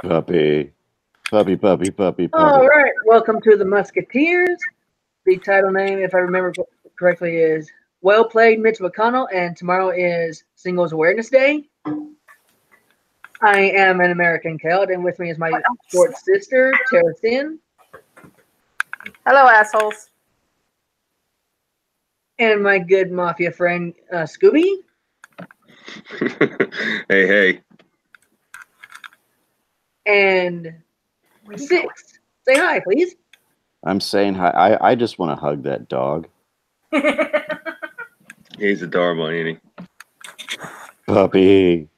Puppy. Puppy, puppy, puppy, All puppy. right, welcome to the Musketeers. The title name, if I remember correctly, is Well Played, Mitch McConnell, and tomorrow is Singles Awareness Day. I am an American Celt, and with me is my short sister, Tara Sin, Hello, assholes. and my good mafia friend, Scooby. Hey, hey. And Six. Say hi, please. I'm saying hi. I just want to hug that dog. He's adorable, ain't Puppy.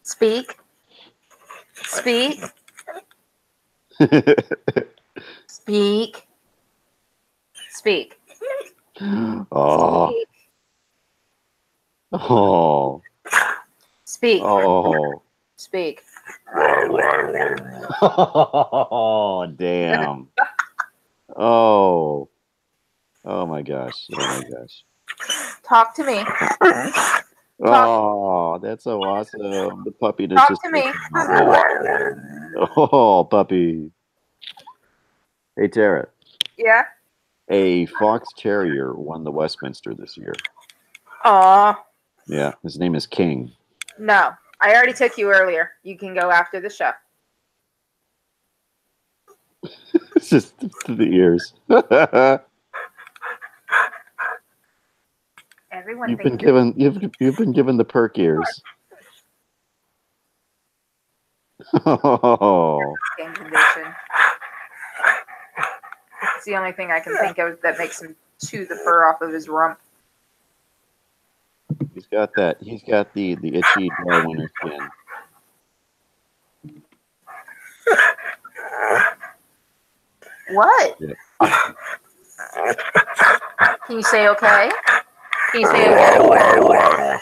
Speak. Speak. Speak. Speak. Oh. Speak. Oh. Speak. Oh. Speak. Oh, damn. Oh. Oh my gosh. Oh my gosh. Talk to me. Oh, that's so awesome. The puppy that's Talk just to me. Oh, puppy. Hey, Tara. Yeah. A fox terrier won the Westminster this year. Aw. Yeah, his name is King. No. I already took you earlier. You can go after the show. It's just to the ears. Everyone You've been thinks given you've been given the perk ears. Oh. skin condition. It's the only thing I can think of that makes him chew the fur off of his rump. He's got the itchy dry winter skin. What? Yeah. Can you say okay? Can you say okay?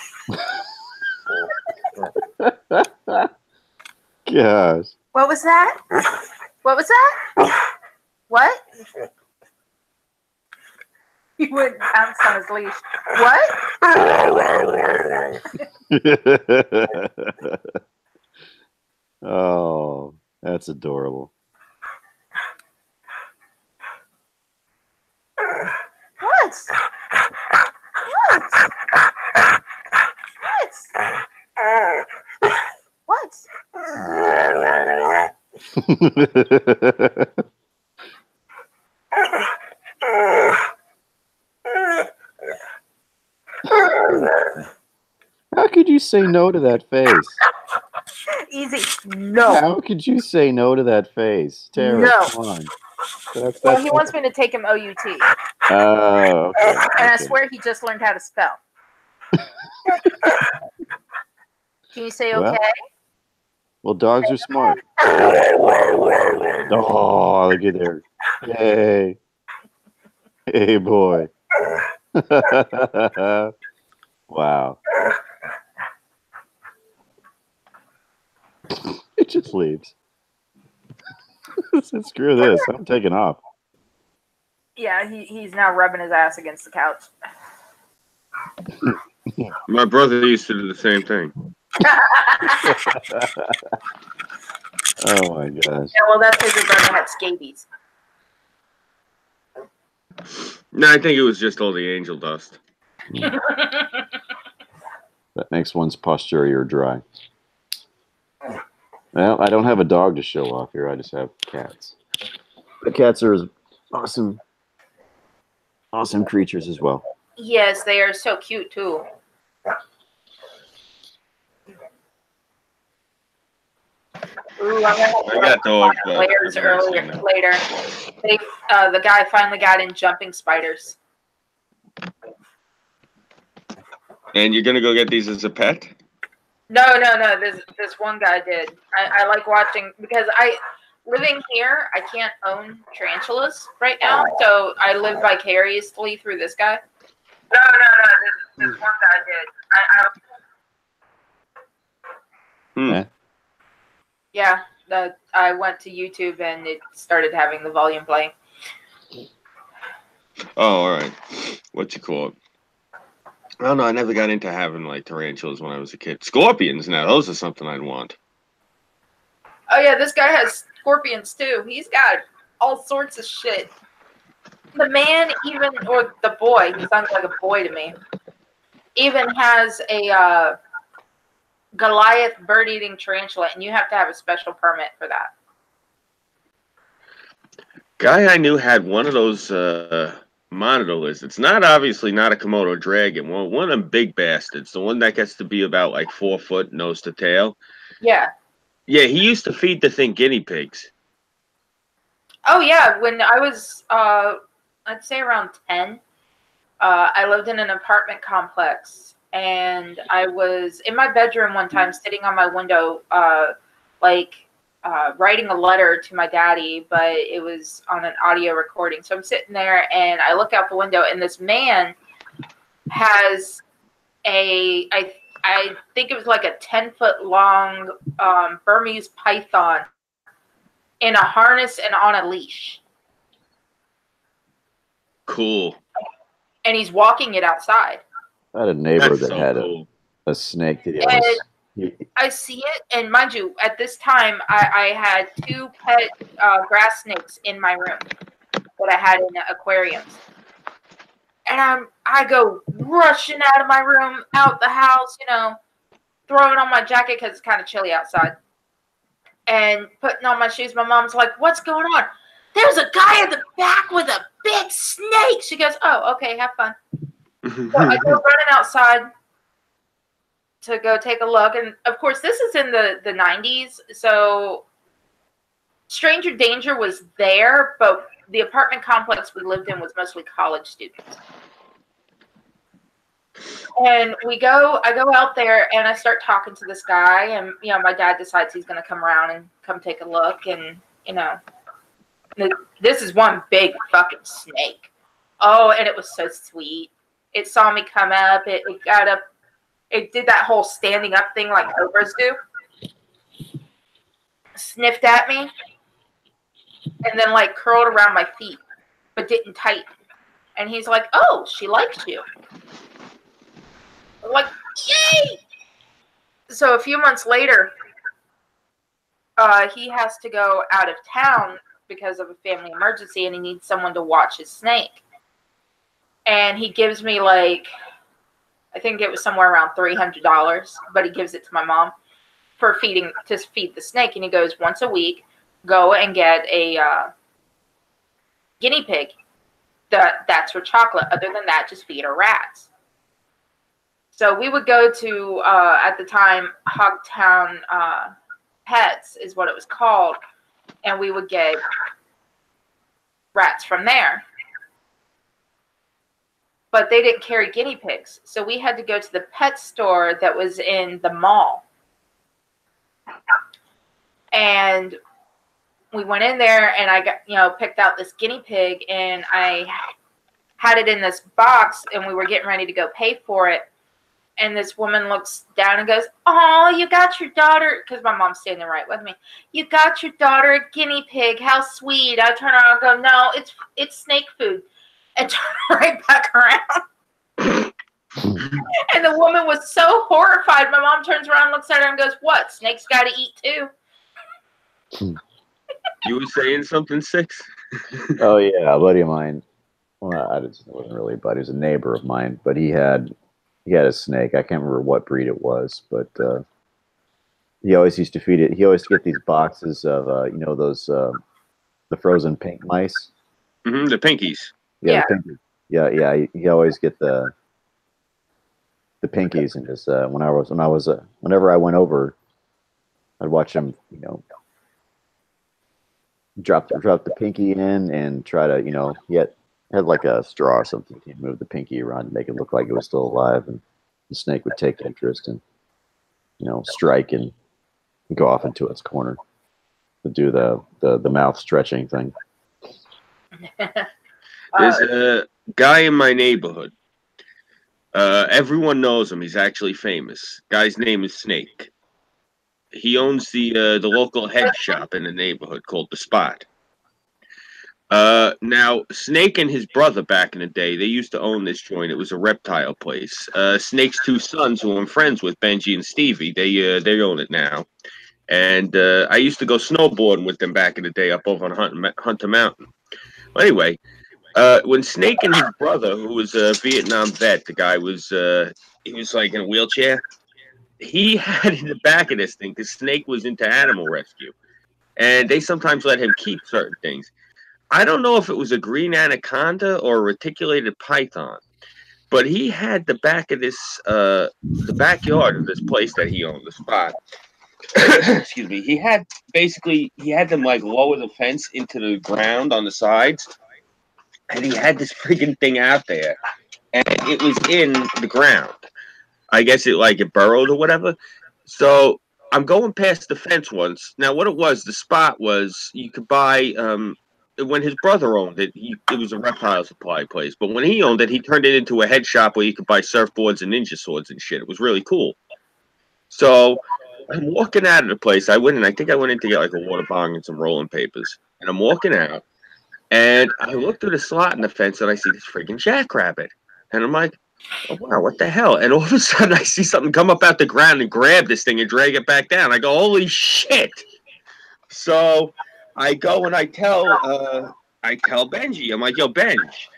Gosh. What was that? What was that? What? He wouldn't bounce on his leash. What? Oh, that's adorable. What? What? What? How could you say no to that face? Easy. No. How could you say no to that face? Tara, No. come on. Well, he wants me to take him OUT. Oh, okay. And I swear he just learned how to spell. Can you say okay? Well, dogs are smart. Oh, look at there. Hey. Hey, boy. Wow. It just leaves. Screw this. I'm taking off. Yeah, he's now rubbing his ass against the couch. My brother used to do the same thing. Oh my gosh. Yeah, well, that's because your brother had scabies. No, I think it was just all the angel dust. That makes one's posterior dry. Well, I don't have a dog to show off here. I just have cats. The cats are awesome creatures as well. Yes, they are so cute too. Ooh, I got dogs, but layers later. The guy finally got in jumping spiders. And you're gonna go get these as a pet? No. This one guy did. I like watching because living here, I can't own tarantulas right now, so I live vicariously through this guy. No. This one guy did. Yeah, I went to YouTube and it started having the volume playing. Oh, all right. What you call it? I don't know. I never got into having like tarantulas when I was a kid. Scorpions now, those are something I'd want. Oh yeah, this guy has scorpions too. He's got all sorts of shit. The man even, or the boy, he sounds like a boy to me, even has a Goliath bird-eating tarantula, and you have to have a special permit for that. Guy I knew had one of those monitor lizards. Not obviously not a Komodo dragon. One of them big bastards. The one that gets to be about like 4 foot nose to tail. Yeah. Yeah, he used to feed the thing guinea pigs. Oh yeah, when I was, I'd say around 10, I lived in an apartment complex, and I was in my bedroom one time, sitting on my window, writing a letter to my daddy, but it was on an audio recording. So I'm sitting there, and I look out the window, and this man has I think it was like a 10-foot long Burmese python in a harness and on a leash. Cool. And he's walking it outside. I had a neighbor That's that so had cool. a snake that I see it, and mind you, at this time, I had 2 pet grass snakes in my room that I had in aquariums. And I go rushing out of my room, out the house, throwing on my jacket because it's kind of chilly outside, and putting on my shoes. My mom's like, "What's going on?" "There's a guy in the back with a big snake." She goes, "Oh, okay, have fun." So I go running outside to go take a look, and of course, this is in the 90s, so stranger danger was there, but the apartment complex we lived in was mostly college students. And I go out there, and I start talking to this guy, and my dad decides he's going to come around and come take a look, and this is one big fucking snake. Oh, and it was so sweet. It saw me come up. It got up. It did that whole standing up thing like cobras do. Sniffed at me, and then like curled around my feet, but didn't tighten. And he's like, "Oh, she likes you." I'm like, yay! So a few months later, he has to go out of town because of a family emergency, and he needs someone to watch his snake. And he gives me I think it was somewhere around $300, but he gives it to my mom to feed the snake. And he goes, once a week, go and get a guinea pig. That's for chocolate. Other than that, just feed her rats. So we would go to, at the time, Hogtown Pets is what it was called, and we would get rats from there. But they didn't carry guinea pigs, so we had to go to the pet store that was in the mall. And we went in there, and I got, picked out this guinea pig, and I had it in this box, and we were getting ready to go pay for it. And this woman looks down and goes, "Oh, you got your daughter," because my mom's standing right with me. "You got your daughter a guinea pig. How sweet." I turn around and go, "No, it's snake food," and turn right back around. And the woman was so horrified. My mom turns around, looks at her, and goes, "What? Snakes got to eat too." You were saying something, Six? Oh yeah, a buddy of mine. Well, it wasn't really a buddy. He was a neighbor of mine, but he had a snake. I can't remember what breed it was, but he always used to feed it. He always get these boxes of those the frozen pink mice. Mm-hmm, the pinkies. Yeah. The pinkies. Yeah. He always get the pinkies, and just whenever I went over, I'd watch him, drop the pinky in and try to, he had like a straw or something. He'd move the pinky around and make it look like it was still alive, and the snake would take interest and, strike and go off into its corner to do the mouth stretching thing. There's a guy in my neighborhood. Everyone knows him. He's actually famous. Guy's name is Snake. He owns the local head shop in the neighborhood called The Spot. Now, Snake and his brother back in the day, they used to own this joint. It was a reptile place. Snake's 2 sons, who I'm friends with, Benji and Stevie, they own it now. And I used to go snowboarding with them back in the day up over on Hunter Mountain. Well, anyway, when Snake and his brother, who was a Vietnam vet, the guy was he was like in a wheelchair. He had in the back of this thing because Snake was into animal rescue, and they sometimes let him keep certain things. I don't know if it was a green anaconda or a reticulated python, but he had the back of this the backyard of this place that he owned, the spot. Excuse me. He had them like lower the fence into the ground on the sides, and he had this freaking thing out there, and it was in the ground. I guess it burrowed or whatever. So I'm going past the fence once. Now, what it was, the spot was you could buy. When his brother owned it, it was a reptile supply place. But when he owned it, he turned it into a head shop where you could buy surfboards and ninja swords and shit. It was really cool. So I'm walking out of the place. I think I went in to get like a water bong and some rolling papers. And I'm walking out, and I look through the slot in the fence, and I see this freaking jackrabbit. And I'm like, oh, wow, what the hell? And all of a sudden, I see something come up out the ground and grab this thing and drag it back down. I go, holy shit. So I go and I tell Benji, I'm like, yo, Benj,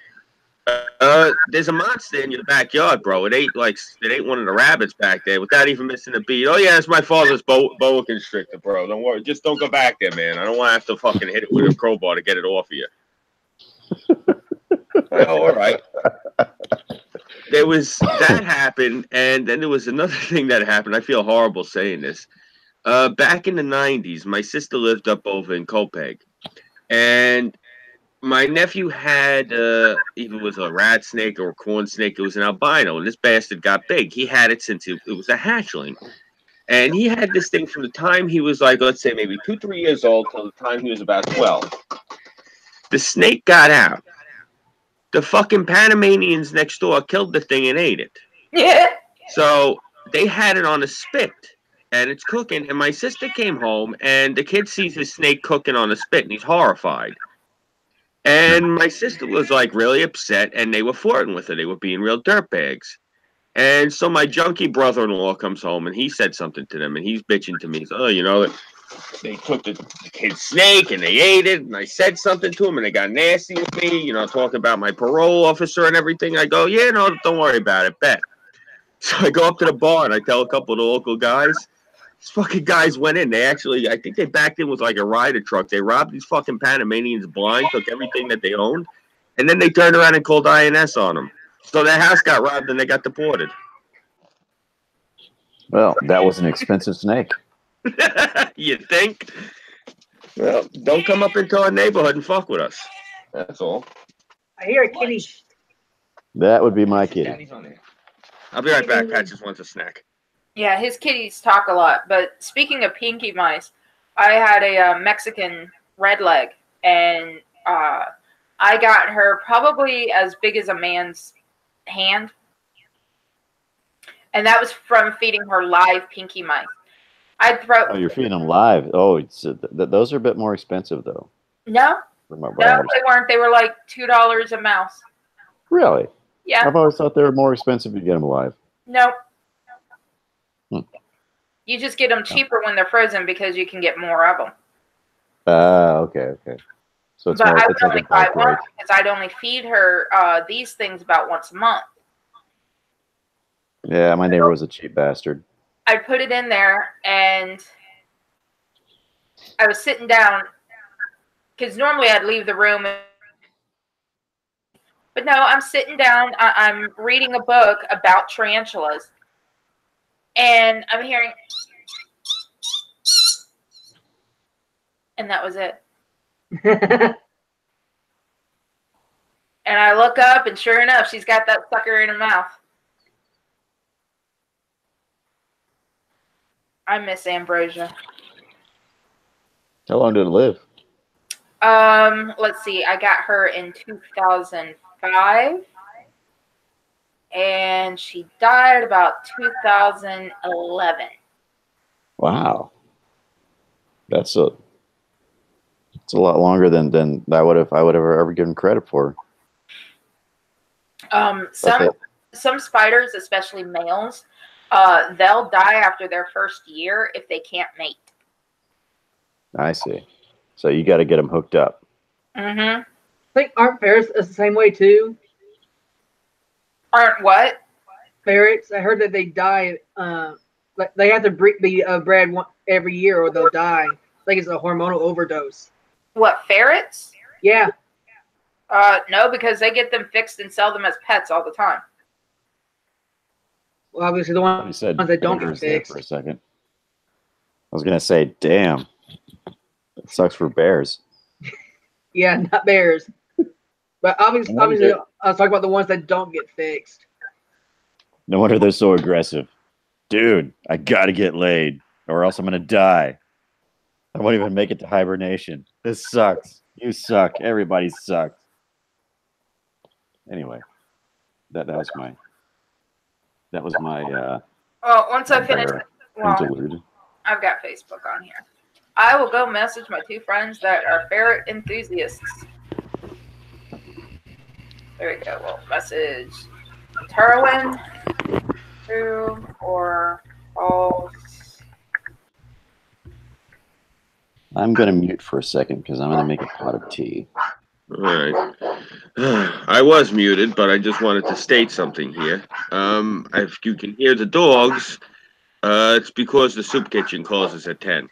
there's a monster in your backyard, bro. It ain't one of the rabbits back there without even missing a beat. Oh, yeah, it's my father's boa constrictor, bro. Don't worry. Just don't go back there, man. I don't want to have to fucking hit it with a crowbar to get it off of you. Oh, all right. There was that happened, and then there was another thing that happened. I feel horrible saying this. Back in the 90s, my sister lived up over in Copeg, and my nephew had either it was a rat snake or a corn snake. It was an albino, and this bastard got big. He had it since it was a hatchling, and he had this thing from the time he was like, let's say maybe 2-3 years old till the time he was about 12. The snake got out. The fucking Panamanians next door killed the thing and ate it. Yeah. So they had it on a spit, and it's cooking. And my sister came home, and the kid sees his snake cooking on a spit, and he's horrified. And my sister was like really upset, and they were flirting with her. They were being real dirtbags. And so my junkie brother-in-law comes home, and he said something to them, and he's bitching to me. He's, oh, you know, they took the kid's snake and they ate it, and I said something to him, and they got nasty with me, you know, talking about my parole officer and everything. I go, yeah, no, don't worry about it, bet. So I go up to the bar, and I tell a couple of the local guys. These fucking guys went in. I think they backed in with like a rider truck. They robbed these fucking Panamanians blind, took everything that they owned, and then they turned around and called INS on them. So their house got robbed, and they got deported. Well, that was an expensive snake. You think? Well, don't come up into our neighborhood and fuck with us. That's all. I hear a kitty. That would be my kitty. I'll be right back. Pat just wants a snack. Yeah, his kitties talk a lot. But speaking of pinky mice, I had a Mexican red leg, and I got her probably as big as a man's hand. And that was from feeding her live pinky mice. I'd throw. Oh, you're feeding them live. Oh, those are a bit more expensive, though. No, they weren't. They were like $2 a mouse. Really? Yeah. I've always thought they were more expensive to get them alive. Nope. You just get them cheaper when they're frozen because you can get more of them. Okay. So it's but more, I would it's only like buy one because I'd only feed her these things about once a month. Yeah, my neighbor was a cheap bastard. I put it in there, and I was sitting down because normally I'd leave the room. But no, I'm sitting down. I'm reading a book about tarantulas, and I'm hearing, and that was it. And I look up, and sure enough, she's got that sucker in her mouth. I miss Ambrosia. How long did it live? Let's see. I got her in 2005, and she died about 2011. Wow, that's a lot longer than I would have ever given credit for. Some spiders, especially males, they'll die after their first year if they can't mate. I see. So you got to get them hooked up. Mm-hmm. I think aren't ferrets the same way too? Aren't what? Ferrets. I heard that they die. Like they have to be bred every year or they'll die. I think it's a hormonal overdose. What, ferrets? Yeah. No, because they get them fixed and sell them as pets all the time. Well, obviously the You ones said that don't get bears there fixed. for a second. I was gonna say, damn, it sucks for bears. Yeah, not bears. But obviously, No wonder, I was talking about the ones that don't get fixed. no wonder they're so aggressive. Dude, I gotta get laid, or else I'm gonna die. I won't even make it to hibernation. This sucks. You suck. Everybody sucks. Anyway, that was my Well, once I my finish, bear well, interlude. I've got Facebook on here. I will go message my 2 friends that are ferret enthusiasts. There we go. We'll message Tarwin, true or false. I'm gonna mute for a second because I'm gonna make a pot of tea. All right. I was muted, but I just wanted to state something here. If you can hear the dogs, it's because the soup kitchen closes at 10.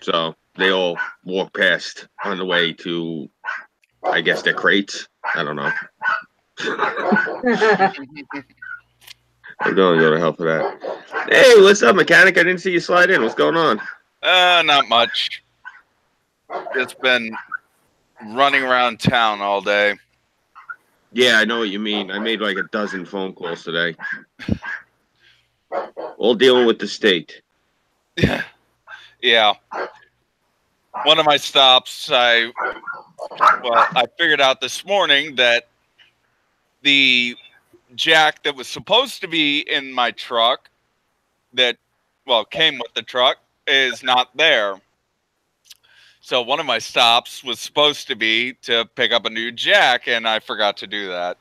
So they all walk past on the way to, I guess, their crates. I don't know. I'm going to go to hell for that. Hey, what's up, mechanic? I didn't see you slide in. What's going on? Not much. It's been running around town all day. Yeah, I know what you mean. I made like a dozen phone calls today. All dealing with the state. Yeah. One of my stops, I figured out this morning that the jack that was supposed to be in my truck that, came with the truck is not there. So one of my stops was supposed to be to pick up a new jack, and I forgot to do that.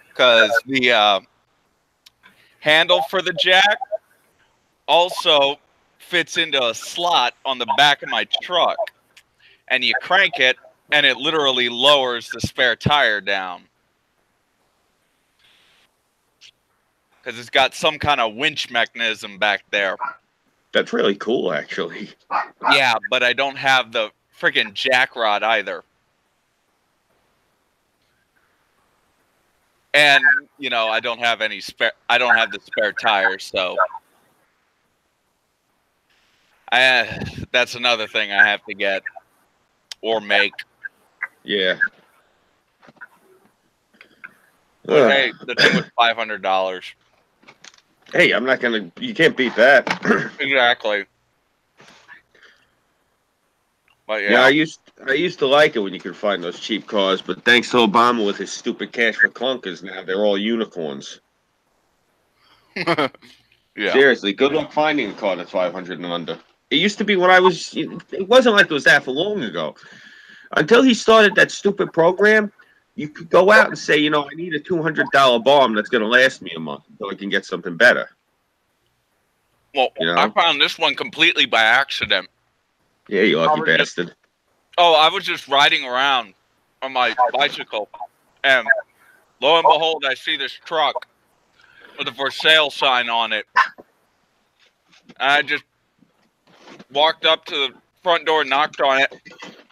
Because the handle for the jack also fits into a slot on the back of my truck. And you crank it, and it literally lowers the spare tire down. Because it's got some kind of winch mechanism back there. That's really cool, actually. Yeah, but I don't have the freaking jack rod either. And, I don't have any I don't have the spare tire, so that's another thing I have to get or make. Yeah. But hey, the thing was $500. Hey, I'm not gonna. You can't beat that. Exactly. But Yeah, I used to like it when you could find those cheap cars, but thanks to Obama with his stupid cash for clunkers, now they're all unicorns. Yeah. Seriously, good luck finding a car that's 500 and under. It used to be when I was. It wasn't like it was that for long ago. Until he started that stupid program, you could go out and say, I need a $200 bomb that's going to last me a month until I can get something better. Well, I found this one completely by accident. Yeah, you lucky bastard. I was just riding around on my bicycle, and lo and behold, I see this truck with a for sale sign on it. And I just walked up to the front door, knocked on it,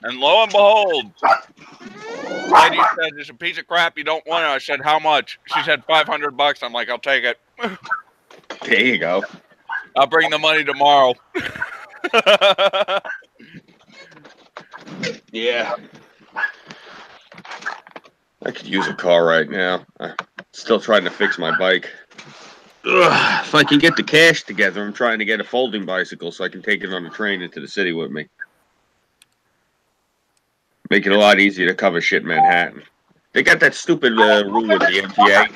and lo and behold, the lady said, "It's a piece of crap. You don't want it." I said, "How much?" She said, $500. I'm like, "I'll take it." There you go. I'll bring the money tomorrow. Yeah. I could use a car right now. I'm still trying to fix my bike. Ugh, if I can get the cash together, I'm trying to get a folding bicycle so I can take it on the train into the city with me. Make it a lot easier to cover shit in Manhattan. They got that stupid rule with the MTA.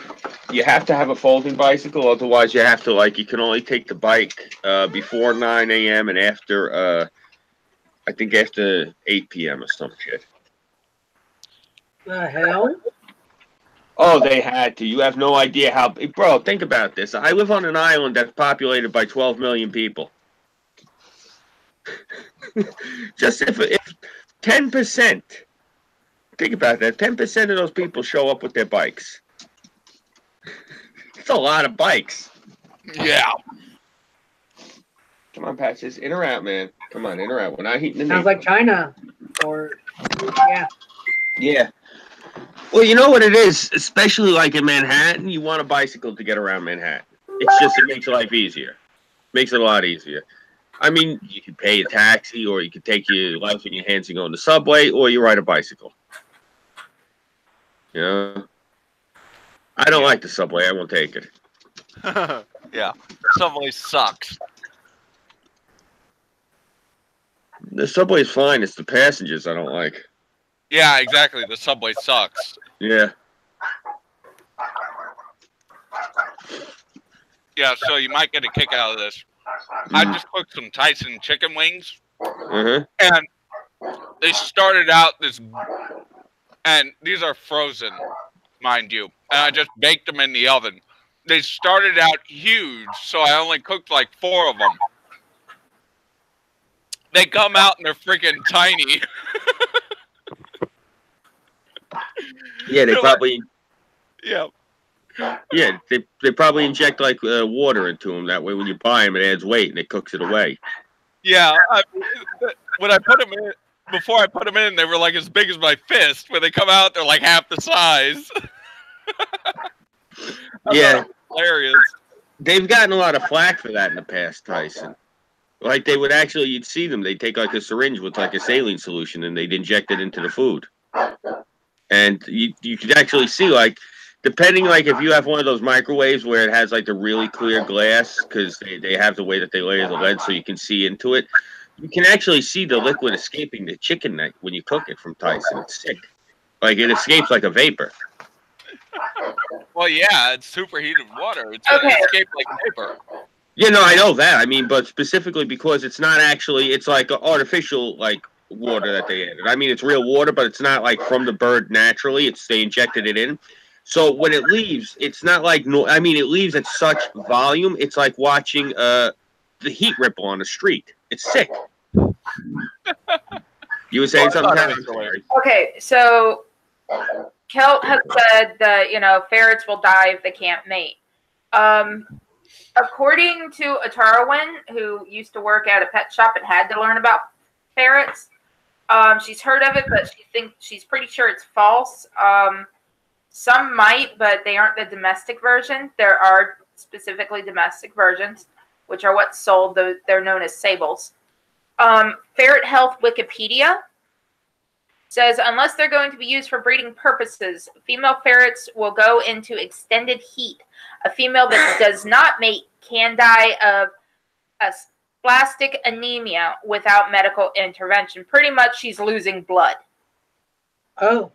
You have to have a folding bicycle, otherwise you have to, you can only take the bike before 9 a.m. and after, I think after 8 p.m. or some shit. The hell? Oh, they had to. You have no idea how. Bro, think about this. I live on an island that's populated by 12 million people. Just if 10%, think about that, 10% of those people show up with their bikes. It's a lot of bikes. Yeah. Come on, Patches, in or out, man. Come on, in or out. We're not heating the Sounds like China, or yeah. Yeah. Well, you know what it is, especially like in Manhattan, you want a bicycle to get around Manhattan. It's just, it makes life easier. Makes it a lot easier. I mean, you can pay a taxi, or you can take your life in your hands and go on the subway, or you ride a bicycle. You know? I don't like the subway. I won't take it. Yeah. Subway sucks. The subway's fine. It's the passengers I don't like. Yeah, exactly. The subway sucks. Yeah. Yeah, so you might get a kick out of this. I just cooked some Tyson chicken wings, and they started out this, and these are frozen, mind you, and I just baked them in the oven. They started out huge, so I only cooked like 4 of them. They come out and they're freaking tiny. Yeah, they probably. Yeah. Yeah, they probably inject like water into them. That way, when you buy them, it adds weight and it cooks it away. Yeah. When I put them in, before I put them in, they were like as big as my fist. When they come out, they're like half the size. Yeah. Hilarious. They've gotten a lot of flack for that in the past, Tyson. Like they would actually, you'd see them. They take like a syringe with like a saline solution and they'd inject it into the food. And you could actually see like, depending like if you have one of those microwaves where it has like the really clear glass, because they have the way that they layer the lead so you can see into it. You can actually see the liquid escaping the chicken neck when you cook it from Tyson. It's sick. Like it escapes like a vapor. Well, yeah, it's superheated water. It's Okay. It escaped like vapor. Yeah, no, I know that. I mean, but specifically because it's not actually, it's like artificial, like, water that they added. I mean, it's real water, but it's not like from the bird naturally. They injected it in. So when it leaves, it's not like, no, I mean, it leaves at such volume. It's like watching the heat ripple on the street. It's sick. You were saying something? I'm sorry. Okay, so Kelt has said that, you know, ferrets will die if they can't mate. According to Atarwin, who used to work at a pet shop and had to learn about ferrets, she's heard of it, but she's pretty sure it's false. Some might, but they aren't the domestic version. There are specifically domestic versions, which are what's sold. They're known as sables. Ferret Health Wikipedia says, unless they're going to be used for breeding purposes, female ferrets will go into extended heat. A female that does not mate can die of spastic anemia without medical intervention. Pretty much she's losing blood. Oh,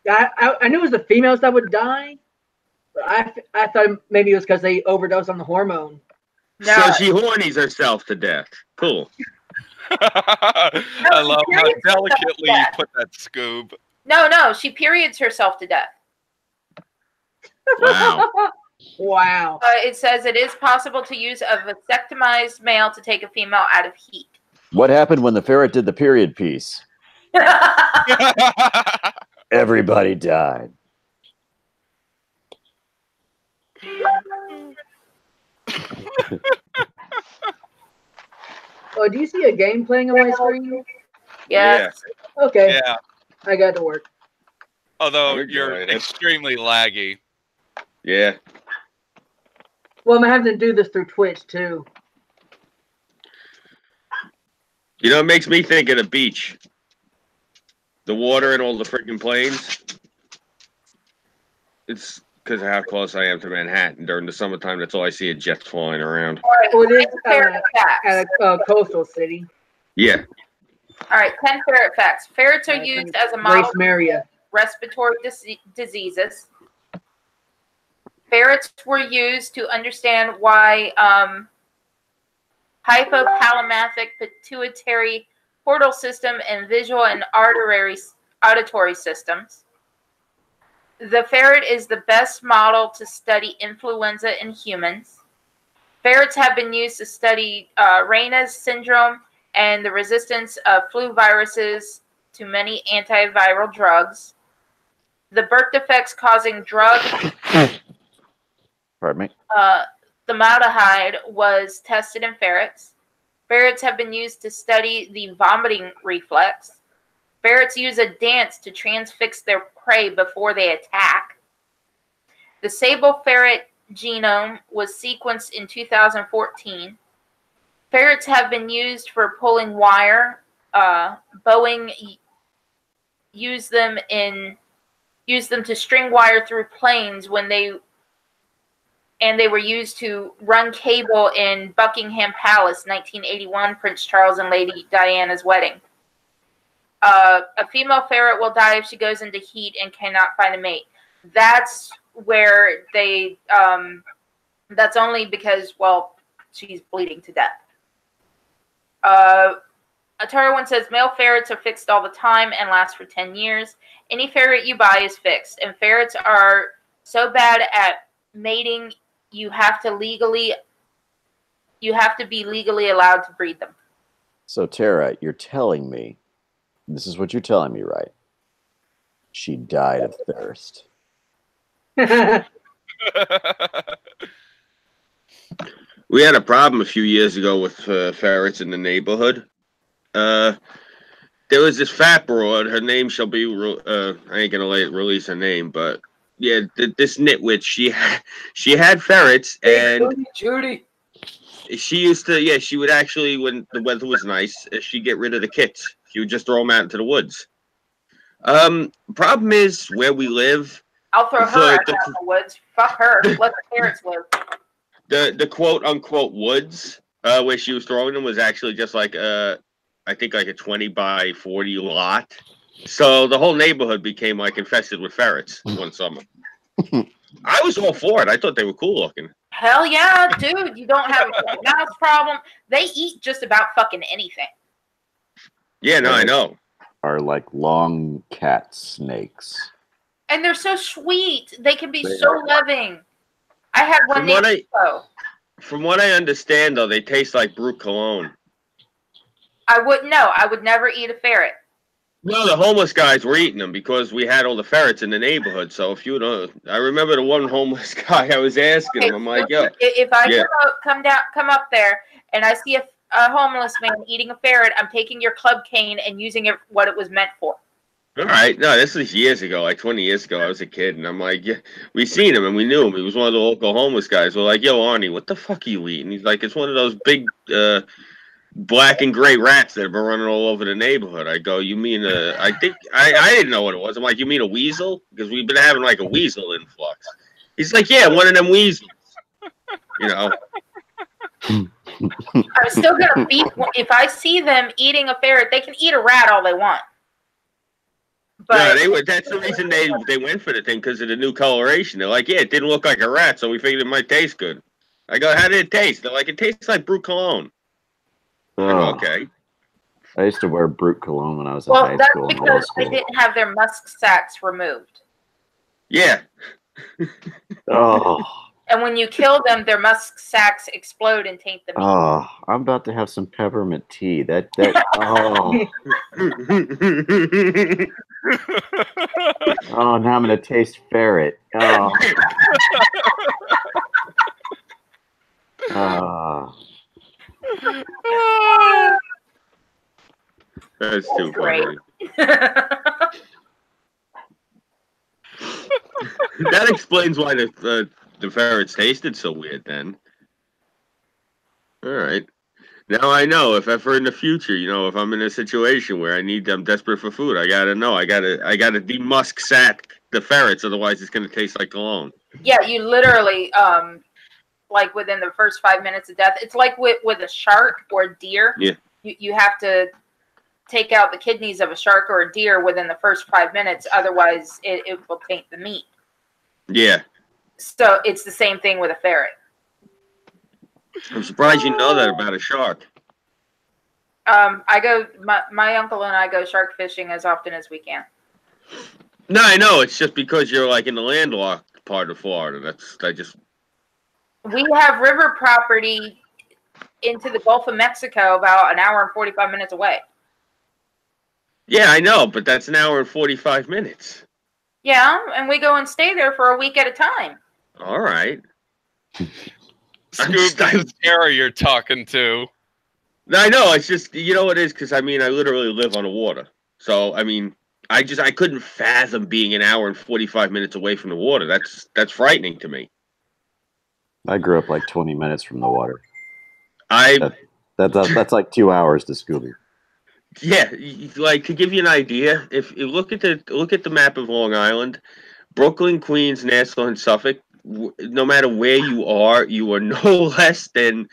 I knew it was the females that would die, but I thought maybe it was because they overdosed on the hormone. No. So she hornies herself to death. Cool. I love how delicately you put that, Scoob. No, she periods herself to death. Wow. Wow. It says it is possible to use a vasectomized male to take a female out of heat. What happened when the ferret did the period piece? Everybody died. Oh, do you see a game playing on my screen? Yes. Okay. Yeah. I got to work. Although We're you're doing it. extremely laggy. Yeah. Well, I'm having to do this through Twitch too. You know, it makes me think of the beach. The water and all the freaking planes. It's because of how close I am to Manhattan. During the summertime, that's all I see is jets flying around. All right. Well, it is Ferret facts. at a coastal city. Yeah. All right, 10 ferret facts. Ferrets are used as a model Grace Maria. respiratory diseases. Ferrets were used to understand why hypothalamic pituitary portal system and visual and auditory systems. The ferret is the best model to study influenza in humans. Ferrets have been used to study Raynaud's syndrome and the resistance of flu viruses to many antiviral drugs. The birth defects causing drug Pardon me. formaldehyde was tested in ferrets. Ferrets have been used to study the vomiting reflex. Ferrets use a dance to transfix their prey before they attack. The sable ferret genome was sequenced in 2014. Ferrets have been used for pulling wire. Boeing used them to string wire through planes and they were used to run cable in Buckingham Palace, 1981, Prince Charles and Lady Diana's wedding. A female ferret will die if she goes into heat and cannot find a mate. That's where they, that's only because, well, she's bleeding to death. Atara1 says, male ferrets are fixed all the time and last for 10 years. Any ferret you buy is fixed, and ferrets are so bad at mating, you have to be legally allowed to breed them. So, Tara, you're telling me, this is what you're telling me, right? She died of thirst. We had a problem a few years ago with ferrets in the neighborhood. There was this fat broad. Her name shall be, I ain't going to release her name, but yeah, this nitwit, she had ferrets, and Judy. she used to, yeah, she would actually, when the weather was nice, she'd get rid of the kits. She would just throw them out into the woods. Problem is, where we live, I'll throw her out in the woods. Fuck her. Let the ferrets live. the quote unquote woods where she was throwing them was actually just like I think like a 20 by 40 lot. So the whole neighborhood became like infested with ferrets one summer. I was all for it. I thought they were cool looking. Hell yeah, dude. You don't have a mouse problem. They eat just about fucking anything. Yeah, no, I know. Are like long cat snakes. And they're so sweet. They can be so loving. I had one From what I understand, though, they taste like Brute Cologne. I wouldn't know. I would never eat a ferret. No, the homeless guys were eating them because we had all the ferrets in the neighborhood. So if you know, I remember the one homeless guy I was asking him. I'm like, yo, if I come up there and I see a homeless man eating a ferret, I'm taking your club cane and using it what it was meant for. All right, no, this was years ago, like 20 years ago. I was a kid, and I'm like, yeah, we seen him and we knew him. He was one of the local homeless guys. We're like, yo, Arnie, what the fuck are you eating? He's like, it's one of those big black and gray rats that have been running all over the neighborhood. I go, you mean I think I didn't know what it was. I'm like, you mean a weasel? Because we've been having like a weasel influx. He's like, yeah, one of them weasels. You know. I'm still gonna beat. If I see them eating a ferret, they can eat a rat all they want. But no, that's the reason they went for the thing, because of the new coloration. They're like, yeah, it didn't look like a rat, so we figured it might taste good. I go, how did it taste? They're like, it tastes like Brute Cologne. I go, okay. I used to wear Brute Cologne when I was in high school. Well, that's because they didn't have their musk sacs removed. Yeah. Oh. And when you kill them, their musk sacs explode and taint the meat. Oh, I'm about to have some peppermint tea. Oh. Oh, now I'm gonna taste ferret. Oh. That's too funny. That explains why the ferrets tasted so weird then. All right. Now I know if ever in the future, you know, if I'm in a situation where I'm desperate for food, I gotta know. I gotta demusk sack the ferrets, otherwise it's gonna taste like cologne. Yeah, you literally like within the first 5 minutes of death. It's like with a shark or a deer. Yeah. You have to take out the kidneys of a shark or a deer within the first 5 minutes, otherwise it will taint the meat. Yeah. So it's the same thing with a ferret. I'm surprised you know that about a shark. My uncle and I go shark fishing as often as we can. No, I know. It's just because you're like in the landlocked part of Florida. We have river property into the Gulf of Mexico about an hour and 45 minutes away. Yeah, I know, but that's an hour and 45 minutes. Yeah, and we go and stay there for a week at a time. All right. Scoop, that's Terry you're talking to. No, I know. It's just, you know what it is? Because, I mean, I literally live on the water. So, I mean, I couldn't fathom being an hour and 45 minutes away from the water. That's frightening to me. I grew up like 20 minutes from the water. That's like 2 hours to Scooby. Yeah, like to give you an idea, if you look at the map of Long Island, Brooklyn, Queens, Nassau, and Suffolk, no matter where you are no less than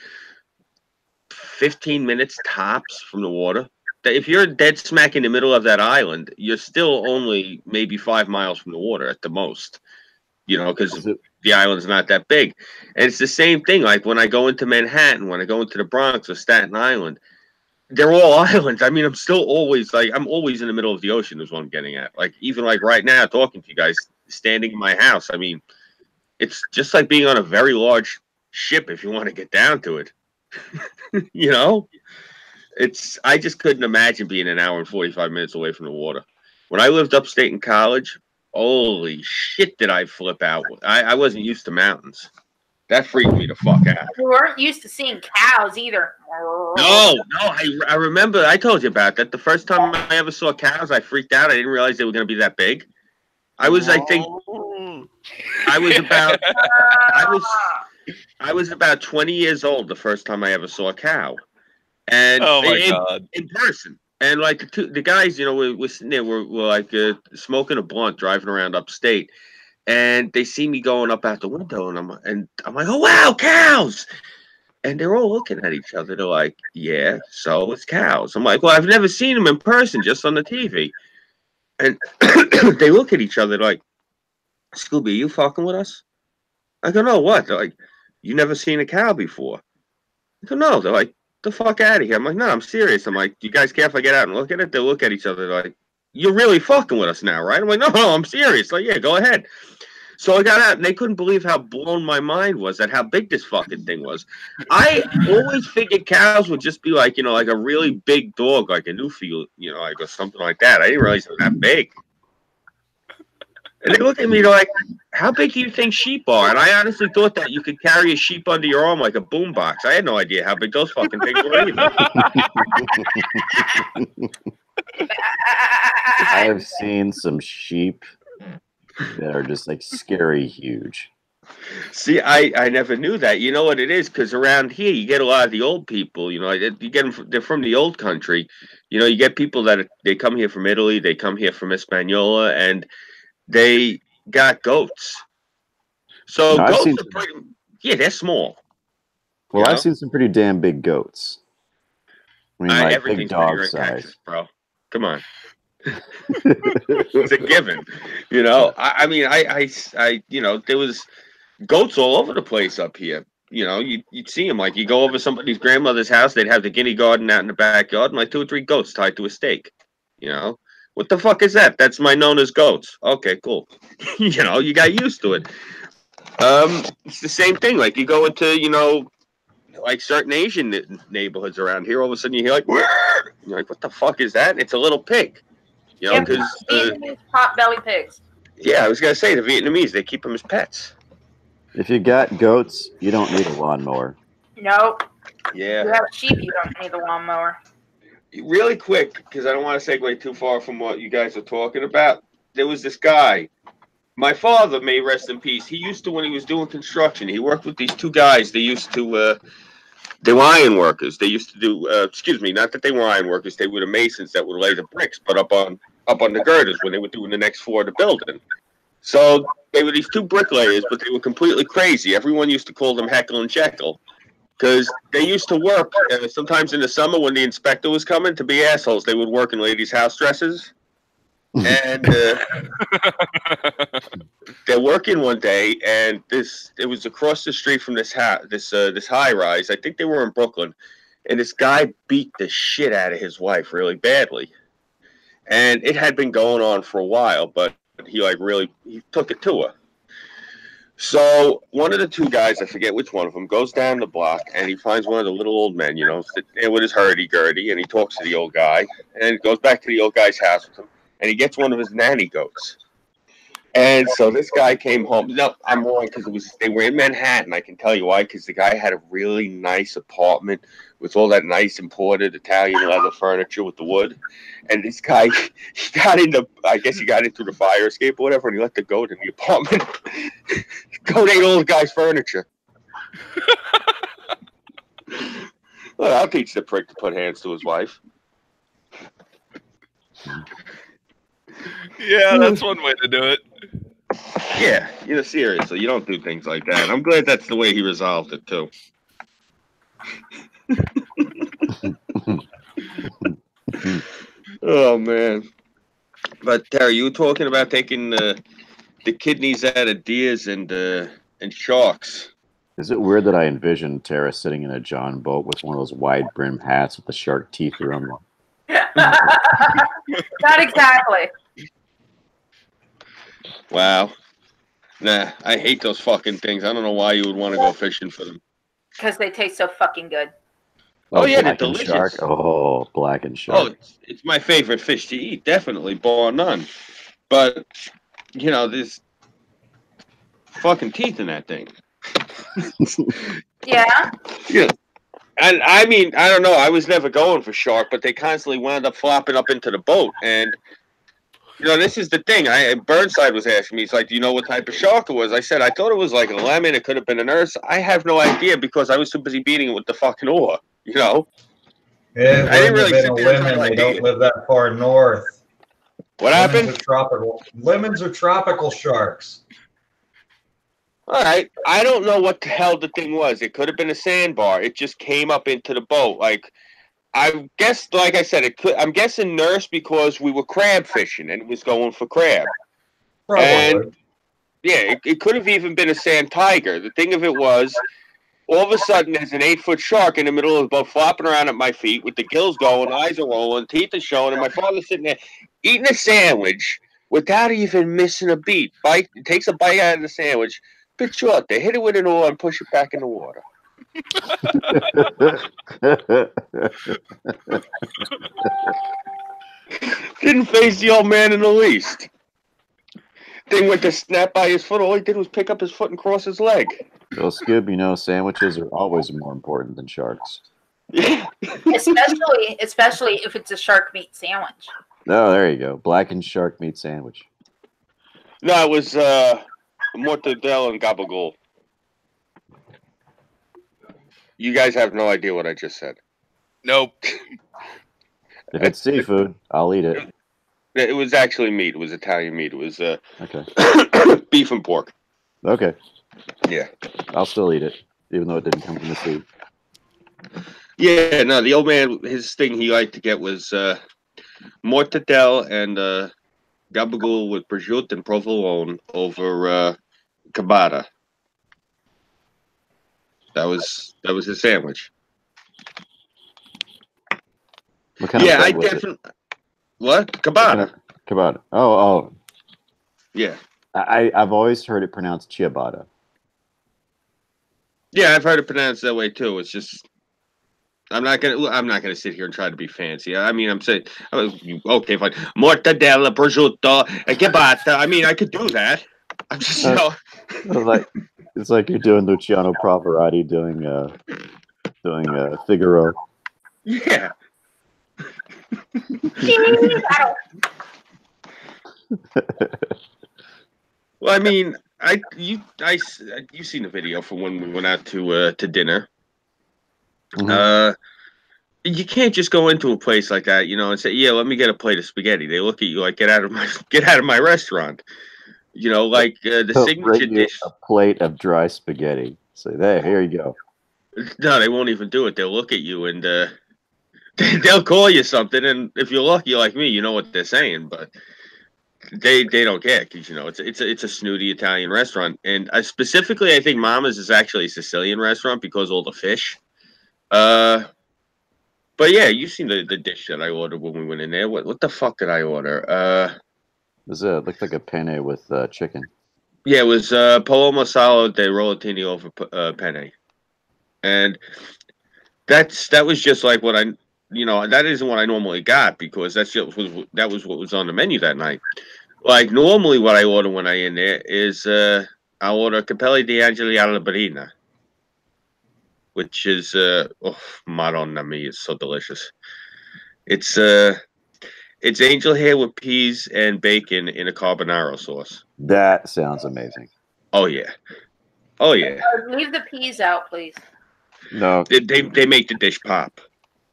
15 minutes tops from the water. If you're dead smack in the middle of that island, you're still only maybe 5 miles from the water at the most. You know, because the island's not that big. And it's the same thing. Like when I go into Manhattan, when I go into the Bronx or Staten Island, they're all islands. I mean, I'm always in the middle of the ocean is what I'm getting at. Like, even like right now, talking to you guys, standing in my house. I mean, it's just like being on a very large ship if you want to get down to it. You know? I just couldn't imagine being an hour and 45 minutes away from the water. When I lived upstate in college, holy shit did I flip out. I wasn't used to mountains. That freaked me the fuck out. We weren't used to seeing cows either. No, I remember, I told you about that. The first time I ever saw cows, I freaked out. I didn't realize they were going to be that big. I was about 20 years old the first time I ever saw a cow. And oh my God. In person. And like the guys, you know, we're sitting there, we're like smoking a blunt, driving around upstate. And they see me going up out the window, and I'm like, oh wow, cows! And they're all looking at each other. They're like, yeah, so it's cows. I'm like, well, I've never seen them in person, just on the TV. And they look at each other like, Scooby, are you fucking with us? I go, no, what? They're like, you never seen a cow before? I go, no. They're like, the fuck out of here. I'm like, no, I'm serious. I'm like, do you guys care if I get out and look at it? They look at each other like, you're really fucking with us now, right? I'm like, no, I'm serious. Like, yeah, go ahead. So I got out, and they couldn't believe how blown my mind was at how big this fucking thing was. I always figured cows would just be like, you know, like a really big dog, like a Newfoundland, you know, like or something like that. I didn't realize it was that big. And they looked at me, they're like, how big do you think sheep are? And I honestly thought that you could carry a sheep under your arm like a boombox. I had no idea how big those fucking things were either. I have seen some sheep that are just like scary huge. See, I never knew that. You know what it is? Because around here, you get a lot of the old people. You know, you get them. They're from the old country. You know, you get people they come here from Italy. They come here from Hispaniola, and they got goats. So No, goats are pretty. Yeah, they're small. Well, I've seen some pretty damn big goats. I mean, like big dog size, Texas, bro. Come on. It's a given, you know. I mean, you know, there was goats all over the place up here. You know, you'd see them like you go over somebody's grandmother's house, they'd have the guinea garden out in the backyard, and like 2 or 3 goats tied to a stake. You know, what the fuck is that? That's my known as goats. Okay, cool. You know, you got used to it. It's the same thing. Like you go into, you know, like certain Asian neighborhoods around here, all of a sudden you hear like, "Whirr!" You're like, what the fuck is that? And it's a little pig. You know, because Vietnamese pot-belly pigs. Yeah, I was gonna say the Vietnamese, they keep them as pets. If you got goats, you don't need a lawnmower. Nope. Yeah. If you have sheep, you don't need the lawnmower. Really quick, because I don't want to segue too far from what you guys are talking about. There was this guy. My father, may rest in peace. He used to, when he was doing construction, he worked with these 2 guys. They used to, they were iron workers. They used to do, excuse me, not that they were iron workers. They were the masons that would lay the bricks, but up on the girders when they were doing the next floor of the building. So they were these 2 bricklayers, but they were completely crazy. Everyone used to call them Heckle and Jekyll because they used to work sometimes in the summer when the inspector was coming to be assholes. They would work in ladies' house dresses. And they're working one day, and it was across the street from this high rise. I think they were in Brooklyn, and this guy beat the shit out of his wife really badly. And it had been going on for a while, but he like really he took it to her. So one of the two guys, I forget which one of them, goes down the block and he finds one of the little old men, sitting there with his hurdy-gurdy, and he talks to the old guy and goes back to the old guy's house with him, and he gets one of his nanny goats. And so this guy came home. No, I'm wrong because they were in Manhattan. I can tell you why, because the guy had a really nice apartment with all that nice imported Italian leather furniture with the wood. And this guy, I guess he got into the fire escape or whatever, and he let the goat in the apartment. Goat ate all the guy's furniture. Well, I'll teach the prick to put hands to his wife. Yeah, that's one way to do it. Yeah, seriously, you don't do things like that. I'm glad that's the way he resolved it, too. Oh, man. But, Terry, you were talking about taking the kidneys out of deers and sharks. Is it weird that I envisioned Tara sitting in a John boat with one of those wide brim hats with the shark teeth around them? Not exactly. Wow. Nah, I hate those fucking things. I don't know why you would want to go fishing for them. Because they taste so fucking good. Oh, yeah, they're blackened delicious. shark. Oh, blackened shark. Oh, it's my favorite fish to eat, definitely, bar none. But, there's fucking teeth in that thing. Yeah? Yeah. And I mean, I don't know. I was never going for shark, but they constantly wound up flopping up into the boat. And, this is the thing. Burnside was asking me, he's like, do you know what type of shark it was? I said, I thought it was like a lemon. It could have been an ursa. I have no idea because I was too busy beating it with the fucking oar, Yeah, I didn't really sit there and try to lemon. like They don't live that far north. What happened? Lemons are tropical sharks. All right. I don't know what the hell the thing was. It could have been a sandbar. It just came up into the boat. Like, I guess, like I said, I'm guessing nurse because we were crab fishing and it was going for crab. Probably. And, yeah, it could have even been a sand tiger. The thing of it was, all of a sudden, there's an 8-foot shark in the middle of the boat flopping around at my feet with the gills going, eyes are rolling, teeth are showing, and my father's sitting there eating a sandwich without even missing a beat. Takes a bite out of the sandwich, pitch you out there, hit it with an oar, and push it back in the water. Didn't face the old man in the least. Thing went to snap by his foot. All he did was pick up his foot and cross his leg. Well, Scoob, sandwiches are always more important than sharks. Yeah. Especially if it's a shark meat sandwich. Oh, there you go. Blackened shark meat sandwich. No, it was mortadella and gabagool. You guys have no idea what I just said. Nope. If it's seafood, I'll eat it. It was actually meat. It was Italian meat. It was Okay. beef and pork. Okay. Yeah. I'll still eat it, even though it didn't come from the sea. Yeah, no, the old man, his thing he liked to get was mortadella and gabagool with prosciutto and provolone over ciabatta. That was his sandwich. What kind of Yeah, I bread was it? definitely. What? Ciabatta. Ciabatta. Oh. Yeah. I've always heard it pronounced ciabatta. Yeah, I've heard it pronounced that way too. It's just I'm not gonna sit here and try to be fancy. I mean, I'm saying okay, fine. Mortadella, prosciutto, ciabatta. I mean, I could do that. I'm just It's like you're doing Luciano Pavarotti doing Figaro. Yeah. Well, I mean, you've seen the video from when we went out to dinner. Mm-hmm. You can't just go into a place like that, and say, "Yeah, let me get a plate of spaghetti." They look at you like, "Get out of my restaurant." Like the signature dish. A plate of dry spaghetti. Say, there, here you go. No, they won't even do it. They'll look at you and they'll call you something, and if you're lucky like me, you know what they're saying, but they don't care because it's a snooty Italian restaurant, and specifically I think Mama's is actually a Sicilian restaurant because all the fish. But yeah, you've seen the dish that I ordered when we went in there. What the fuck did I order? This looked like a penne with chicken. Yeah, it was pollo masala de rollatini over penne, and that was just like what that isn't what I normally got because that was what was on the menu that night. Like normally, what I order when I in there is I order capelli di angeli alla barina, which is Madonna mia, it's so delicious. It's angel hair with peas and bacon in a carbonara sauce. That sounds amazing. Oh yeah, oh yeah. Leave the peas out, please. No, They make the dish pop.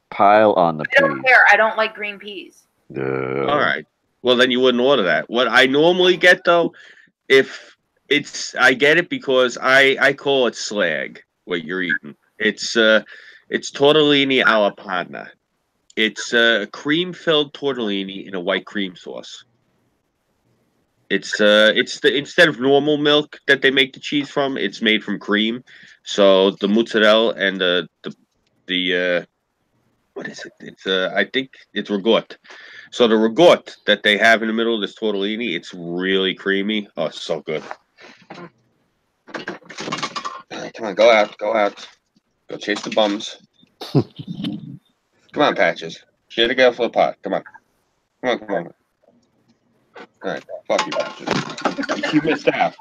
pile on the I don't peas. care. I don't like green peas. All right. Well, then you wouldn't order that. What I normally get though, if I get it because I call it slag. What you're eating. It's tortellini alla panna. It's cream-filled tortellini in a white cream sauce. It's instead of normal milk that they make the cheese from, it's made from cream. So the mozzarella and the what is it? It's I think it's ragout. So the ragout that they have in the middle of this tortellini, it's really creamy. Oh, it's so good. Come on, go out, go chase the bums. Come on, Patches. Get a girl for the pot. Come on. Come on. All right, fuck you, Patches. You missed out.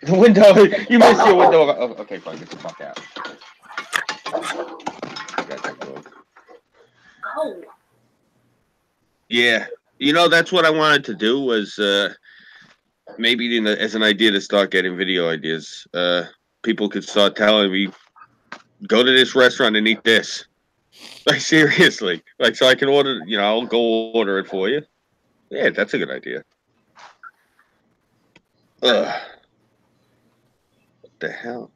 The window. You missed your window. Oh, okay, fine. Get the fuck out. Oh. Yeah, that's what I wanted to do was maybe as an idea to start getting video ideas. People could start telling me, go to this restaurant and eat this. Like seriously, like so I can order. I'll go order it for you. Yeah, that's a good idea. Ugh. What the hell?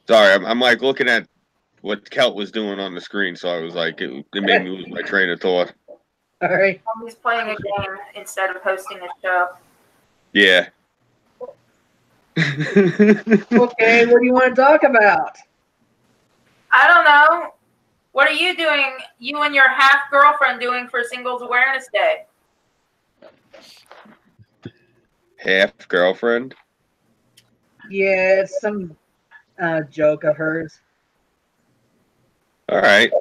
Sorry, I'm like looking at what Kelt was doing on the screen, so I was like, it made me lose my train of thought. All right. He's playing a game instead of hosting a show. Yeah. Okay, what do you want to talk about? I don't know. What are you doing? You and your half girlfriend doing for Singles Awareness Day? Half girlfriend? Yeah, it's some joke of hers. All right.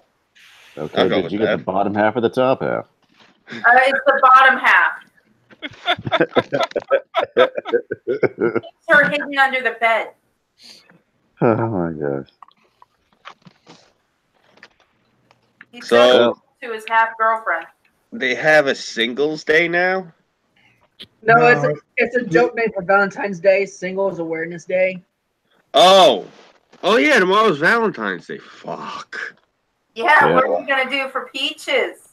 Okay, I'll go did with you get that. the bottom half or the top half? It's the bottom half. It's her hidden under the bed. Oh my gosh. He's So to his half girlfriend. they have a singles day now? No, No. it's a joke made for Valentine's Day, Singles Awareness Day. Oh yeah, tomorrow's Valentine's Day. Fuck. Yeah, Yeah. what are you gonna do for Peaches?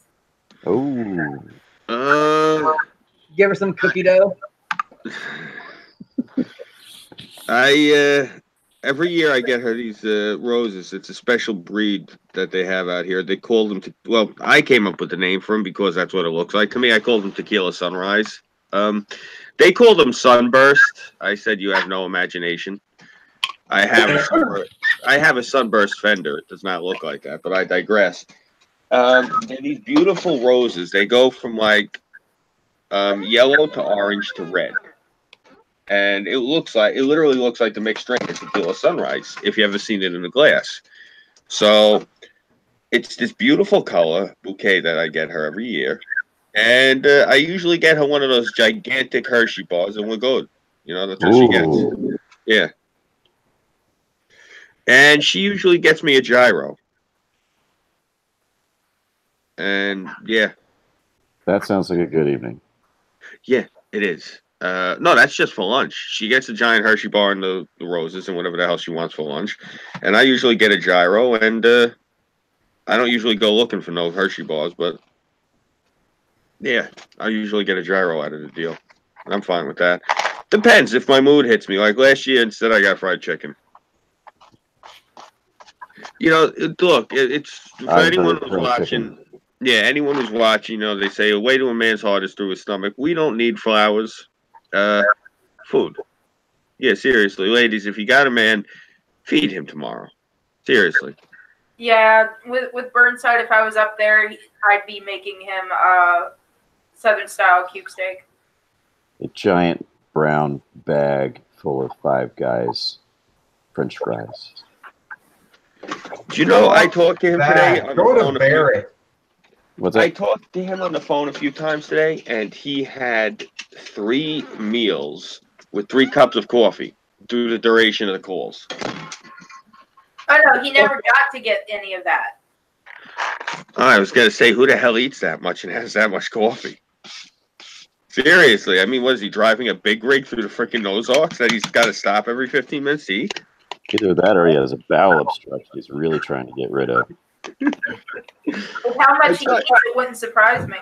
Oh. Give her some cookie dough. Every year I get her these roses. It's a special breed that they have out here. They call them I came up with the name for them because that's what it looks like to me. I called them Tequila Sunrise. They call them Sunburst. I said you have no imagination. I have a sunburst fender. It does not look like that, but I digress. They're these beautiful roses. They go from like yellow to orange to red. And it literally looks like the mixed drink of Tequila Sunrise, if you ever seen it in the glass. So it's this beautiful color bouquet that I get her every year. And I usually get her one of those gigantic Hershey bars, and we're good. That's what she gets. Yeah. And she usually gets me a gyro. And yeah. That sounds like a good evening. Yeah, it is. No, that's just for lunch. She gets a giant Hershey bar and the roses and whatever the hell she wants for lunch. And I usually get a gyro, and I don't usually go looking for no Hershey bars, but yeah, I usually get a gyro out of the deal. And I'm fine with that. Depends if my mood hits me. Like last year, instead I got fried chicken. Look, it's for anyone who's watching. Chicken. Yeah, anyone who's watching, they say a way to a man's heart is through his stomach. We don't need flowers. Food. Yeah, seriously, ladies, if you got a man, feed him tomorrow. Seriously. Yeah, with Burnside, if I was up there, I'd be making him Southern style cube steak. a giant brown bag full of Five Guys French fries. Do you know I talked to him today That. on the Go phone to a few Barrett. What's I that? talked to him on the phone a few times today, and he had 3 meals with 3 cups of coffee through the duration of the calls. Oh no, he never got to get any of that. I was going to say, who the hell eats that much and has that much coffee? Seriously, I mean, what is he driving a big rig through the freaking Ozarks that he's got to stop every 15 minutes to eat? Either that or he has a bowel obstruction he's really trying to get rid of. With how much he eats, it wouldn't surprise me.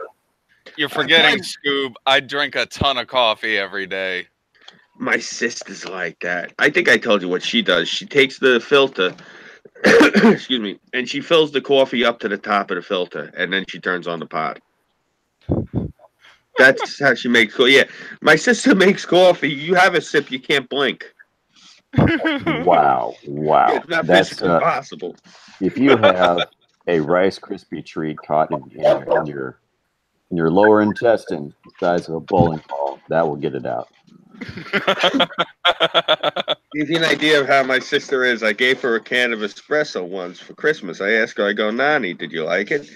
You're forgetting, Scoob. I drink a ton of coffee every day. My sister's like that. I think I told you what she does. She takes the filter, excuse me, and she fills the coffee up to the top of the filter, and then she turns on the pot. That's how she makes coffee. Yeah, my sister makes coffee. You have a sip, you can't blink. Wow. It's not That's physically possible. if you have a Rice Krispie treat caught in your lower intestine, the size of a bowling ball, that will get it out. Give you an idea of how my sister is. I gave her a can of espresso once for Christmas. I asked her, I go, Nani, did you like it?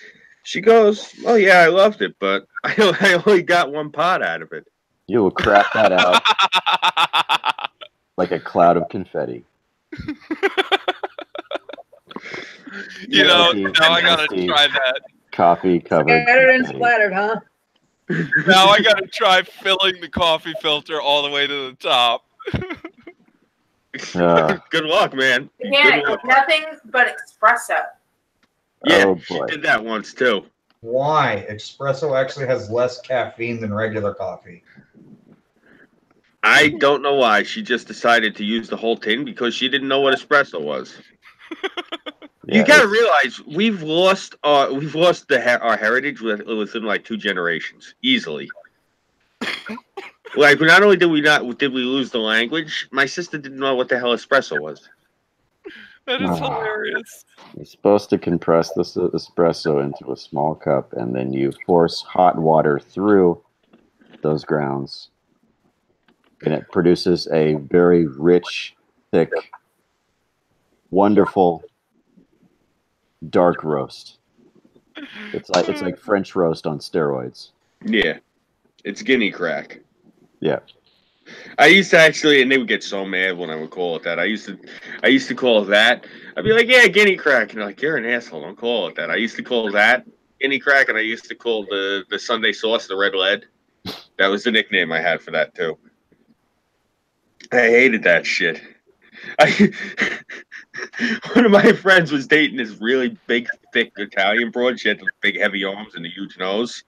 She goes, oh, yeah, I loved it, but I only got 1 pot out of it. You will crap that out like a cloud of confetti. You know, Nasty, now I gotta nasty, try that. coffee covered. Scattered and splattered, huh? Now I gotta try filling the coffee filter all the way to the top. Good luck, man. Yeah, Good luck. nothing but espresso. Yeah, Oh, she boy. did that once, too. Why? Espresso actually has less caffeine than regular coffee. I don't know why. She just decided to use the whole tin because she didn't know what espresso was. Yeah, You gotta realize we've lost our heritage within like 2 generations easily. Like, not only did we lose the language, my sister didn't know what the hell espresso was. That is hilarious. You're supposed to compress this espresso into a small cup, and then you force hot water through those grounds, and it produces a very rich, thick, wonderful dark roast. It's like French roast on steroids. Yeah, it's guinea crack. Yeah. I used to actually, and they would get so mad when I would call it that. I used to call it that. I'd be like, yeah, guinea crack. And they're like, you're an asshole. Don't call it that. I used to call that guinea crack, and I used to call the Sunday sauce the red lead. That was the nickname I had for that, too. I hated that shit. One of my friends was dating this really big, thick Italian broad. She had the big, heavy arms and the huge nose.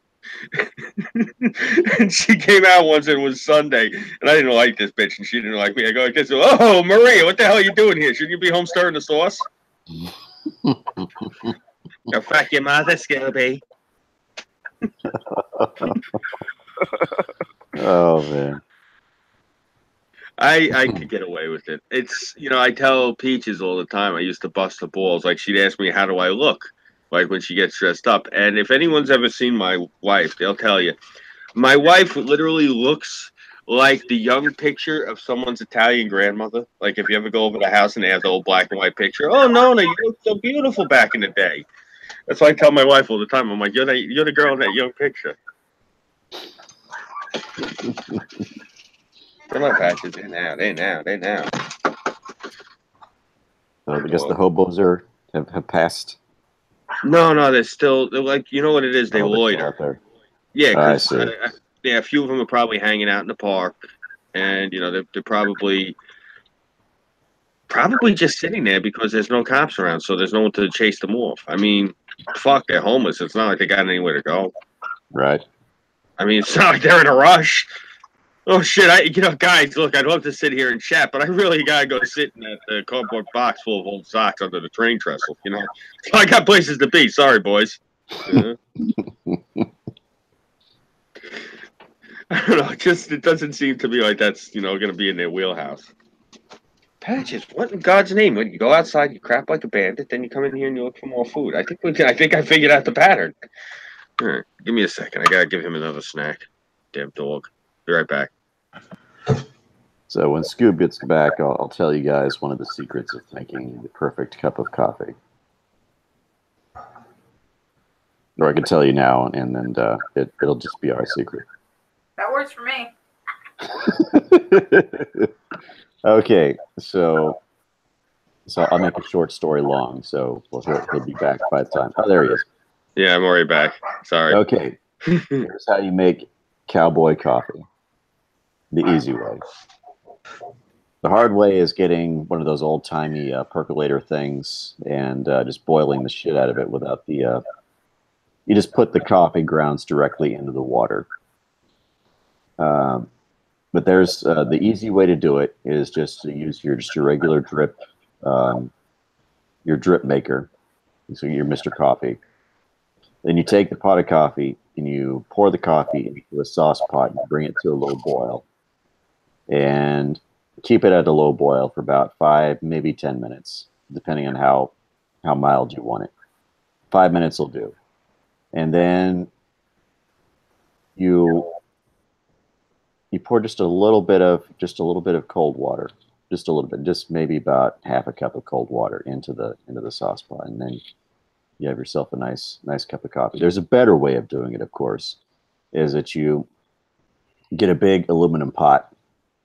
And she came out once, and it was Sunday, and I didn't like this bitch, and she didn't like me. I go like this, oh, Maria, what the hell are you doing here? Shouldn't you be home stirring the sauce? Go fuck your mother, Scooby. Oh, man. I could get away with it. It's, I tell Peaches all the time, I used to bust her balls. Like, she'd ask me, how do I look? Like, when she gets dressed up. And if anyone's ever seen my wife, they'll tell you. My wife literally looks like the young picture of someone's Italian grandmother. Like, if you ever go over the house and they have the old black and white picture. Oh, Nona, you look so beautiful back in the day. That's why I tell my wife all the time. I'm like, you're the girl in that young picture. Come on, Patches. They now. So I guess the hobos have passed. No, they're like, you know what it is? They loiter. Out there. Yeah, I see. a few of them are probably hanging out in the park, and they're probably just sitting there because there's no cops around, so there's no one to chase them off. I mean, fuck, they're homeless. It's not like they got anywhere to go. Right. I mean, it's not like they're in a rush. Oh shit! Guys, look, I'd love to sit here and chat, but I really gotta go sit in that cardboard box full of old socks under the train trestle. So I got places to be. Sorry, boys. I don't know. It doesn't seem to me like that's going to be in their wheelhouse. Patches, what in God's name? When you go outside, you crap like a bandit, then you come in here and you look for more food. I think I figured out the pattern. All right, give me a second. I gotta give him another snack. Damn dog. Be right back. So when Scoob gets back, I'll tell you guys one of the secrets of making the perfect cup of coffee. Or I can tell you now, and then it'll just be our secret. That works for me. Okay, so I'll make a short story long. So he'll be back by the time. Oh, there he is. Yeah, I'm already back. Sorry. Okay, here's how you make Cowboy Coffee. The easy way. The hard way is getting one of those old-timey percolator things and just boiling the shit out of it without the... you just put the coffee grounds directly into the water. But there's the easy way to do it is just to use your regular drip, your drip maker, so your Mr. Coffee. Then you take the pot of coffee and you pour the coffee into a sauce pot and bring it to a low boil, and keep it at a low boil for about 5, maybe 10 minutes, depending on how mild you want it. 5 minutes will do, and then you pour just a little bit of cold water, just maybe about half a cup of cold water into the sauce pot, and then you have yourself a nice cup of coffee. There's a better way of doing it, of course, is that you get a big aluminum pot,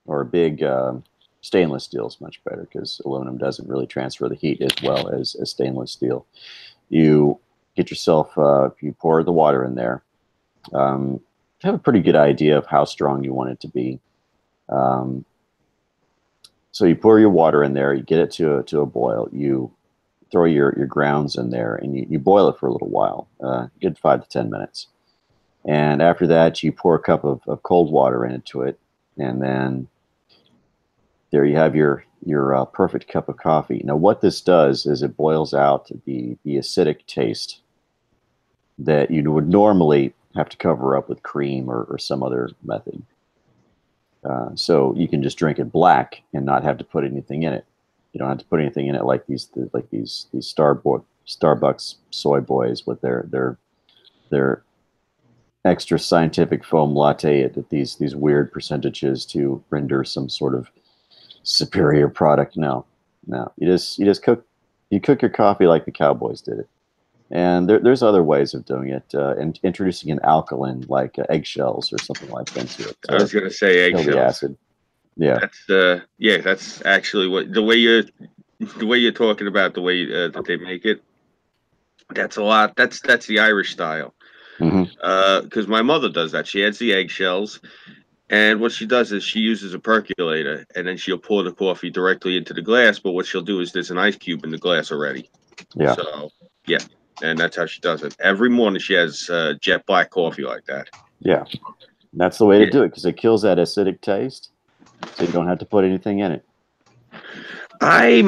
or a big stainless steel is much better because aluminum doesn't really transfer the heat as well as stainless steel. You get yourself, you pour the water in there. Have a pretty good idea of how strong you want it to be. So you pour your water in there, you get it to a boil, you throw your grounds in there, and you boil it for a little while, good 5 to 10 minutes. And after that, you pour a cup of cold water into it, and then there you have your perfect cup of coffee. Now, what this does is it boils out the acidic taste that you would normally have to cover up with cream or some other method. So you can just drink it black and not have to put anything in it. You don't have to put anything in it like these Starbucks soy boys with their extra scientific foam latte at these weird percentages to render some sort of superior product. No, you just cook your coffee like the Cowboys did it. And there's other ways of doing it, and introducing an alkaline like eggshells or something like that to it. I was going to say Kill eggshells. the acid. Yeah. That's actually what the way you're talking about the way that they make it. That's a lot. That's the Irish style. Because my mother does that. She adds the eggshells, and what she does is she uses a percolator, and then she'll pour the coffee directly into the glass. But what she'll do is there's an ice cube in the glass already. Yeah. So yeah, and that's how she does it. Every morning she has jet black coffee like that. Yeah, that's the way to do it because it kills that acidic taste, so you don't have to put anything in it. I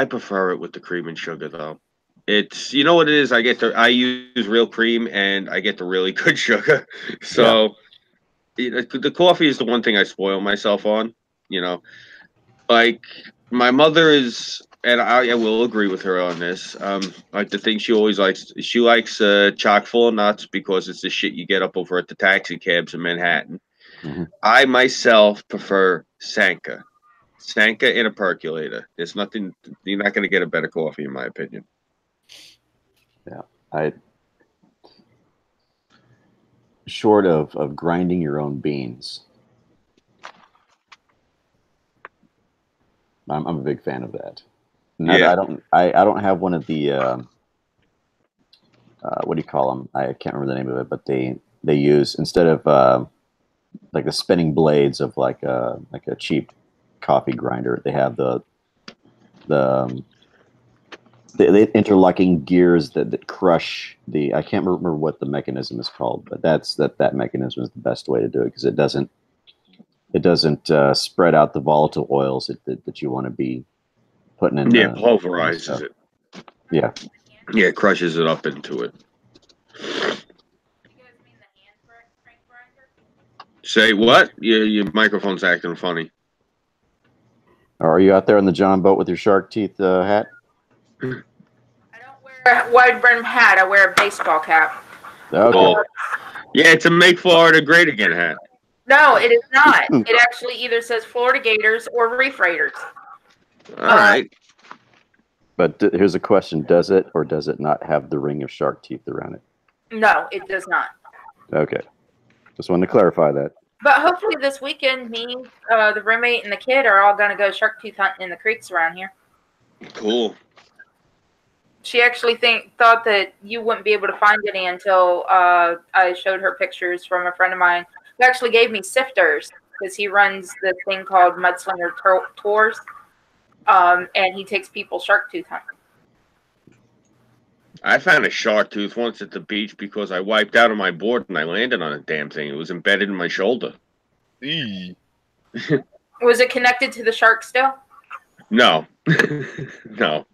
prefer it with the cream and sugar though. It's, you know what it is. I use real cream and I get the really good sugar. So the coffee is the one thing I spoil myself on. You know, like my mother is, and I will agree with her on this. Like the thing she always likes, she likes chock full of nuts because it's the shit you get up over at the taxi cabs in Manhattan. I myself prefer Sanka in a percolator. There's nothing. You're not going to get a better coffee, in my opinion. Yeah, short of grinding your own beans. I'm a big fan of that. I don't have one of the what do you call them? I can't remember the name of it, but they use, instead of like the spinning blades of like a cheap coffee grinder, they have the interlocking gears that crush the, I can't remember what the mechanism is called, but that mechanism is the best way to do it because it doesn't spread out the volatile oils that you want to be putting in. Yeah, pulverizes it. Yeah. Yeah, it crushes it up into it. Say what? Your microphone's acting funny. Are you out there on the John boat with your shark teeth hat? I don't wear a wide brim hat. I wear a baseball cap. Okay. Oh. Yeah, it's a Make Florida Great Again hat. No, it is not. It actually either says Florida Gators or Reef Raiders. All right. But here's a question: does it or does it not have the ring of shark teeth around it? No, it does not. Okay, just wanted to clarify that. But hopefully this weekend, me, the roommate, and the kid are all going to go shark tooth hunting in the creeks around here. Cool. She actually thought that you wouldn't be able to find any until I showed her pictures from a friend of mine who actually gave me sifters because he runs this thing called Mudslinger Tours, and he takes people shark tooth hunting. I found a shark tooth once at the beach because I wiped out on my board and I landed on a damn thing. It was embedded in my shoulder. Was it connected to the shark still? No. No.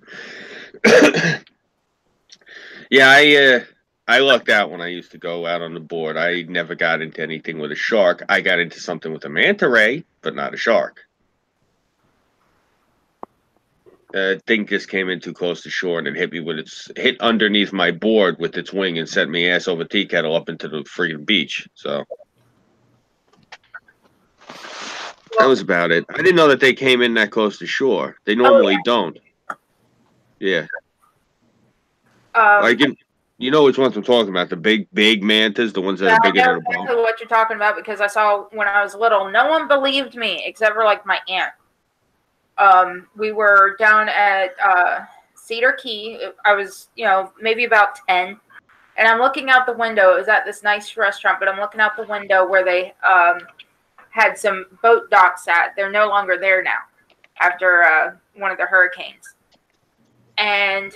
Yeah, I lucked out when I used to go out on the board. I never got into anything with a shark. I got into something with a manta ray, but not a shark. Thing just came in too close to shore and it hit me with hit underneath my board with its wing and sent me ass over tea kettle up into the friggin' beach. So that was about it. I didn't know that they came in that close to shore. They normally don't. Yeah. Like you know which ones I'm talking about? The big mantas, the ones that are bigger than a ball. I know exactly what you're talking about because I saw when I was little. No one believed me except for like my aunt. We were down at Cedar Key. I was, maybe about 10, and I'm looking out the window. It was at this nice restaurant, but I'm looking out the window where they had some boat docks at. They're no longer there now after one of the hurricanes. And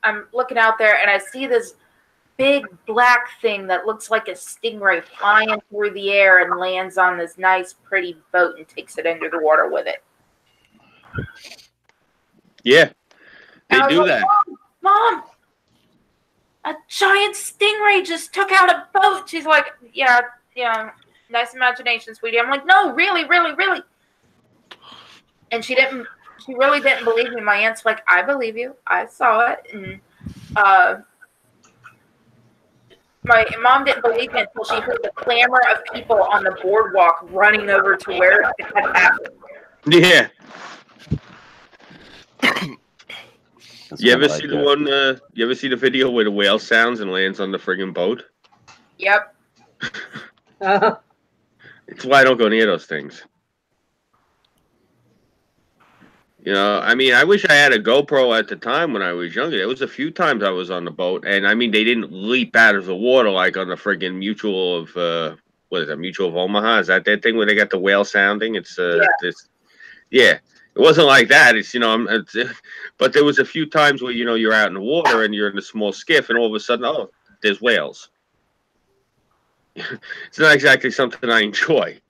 I'm looking out there, and I see this big black thing that looks like a stingray flying through the air and lands on this nice, pretty boat and takes it under the water with it. Yeah, they do that. Mom, a giant stingray just took out a boat. She's like, yeah, nice imagination, sweetie. I'm like, no, really, really, really. And she really didn't believe me. My aunt's like, I believe you. I saw it. And my mom didn't believe me until she heard the clamor of people on the boardwalk running over to where it had happened. Yeah. That's You ever kinda see like the one? You ever see the video where the whale sounds and lands on the friggin' boat? Yep. It's why I don't go near those things. I mean, I wish I had a GoPro at the time when I was younger. There was a few times I was on the boat, and I mean, they didn't leap out of the water like on the friggin' Mutual of what is that? Mutual of Omaha? Is that thing where they got the whale sounding? It's yeah. It wasn't like that. It's but there was a few times where you're out in the water and you're in a small skiff, and all of a sudden, oh, there's whales. It's not exactly something I enjoy.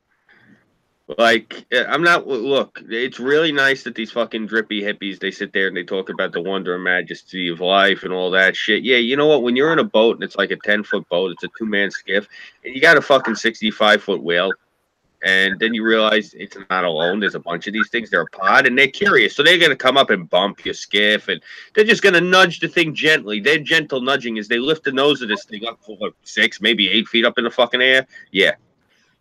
Like, I'm not. Look, it's really nice that these fucking drippy hippies, they sit there and they talk about the wonder and majesty of life and all that shit. Yeah, you know what? When you're in a boat and it's like a 10-foot boat, it's a 2-man skiff, and you got a fucking 65-foot whale. And then you realize it's not alone. There's a bunch of these things. They're a pod, and they're curious. So they're going to come up and bump your skiff, and they're just going to nudge the thing gently. Their gentle nudging is they lift the nose of this thing up for like 6, maybe 8 feet up in the fucking air. Yeah.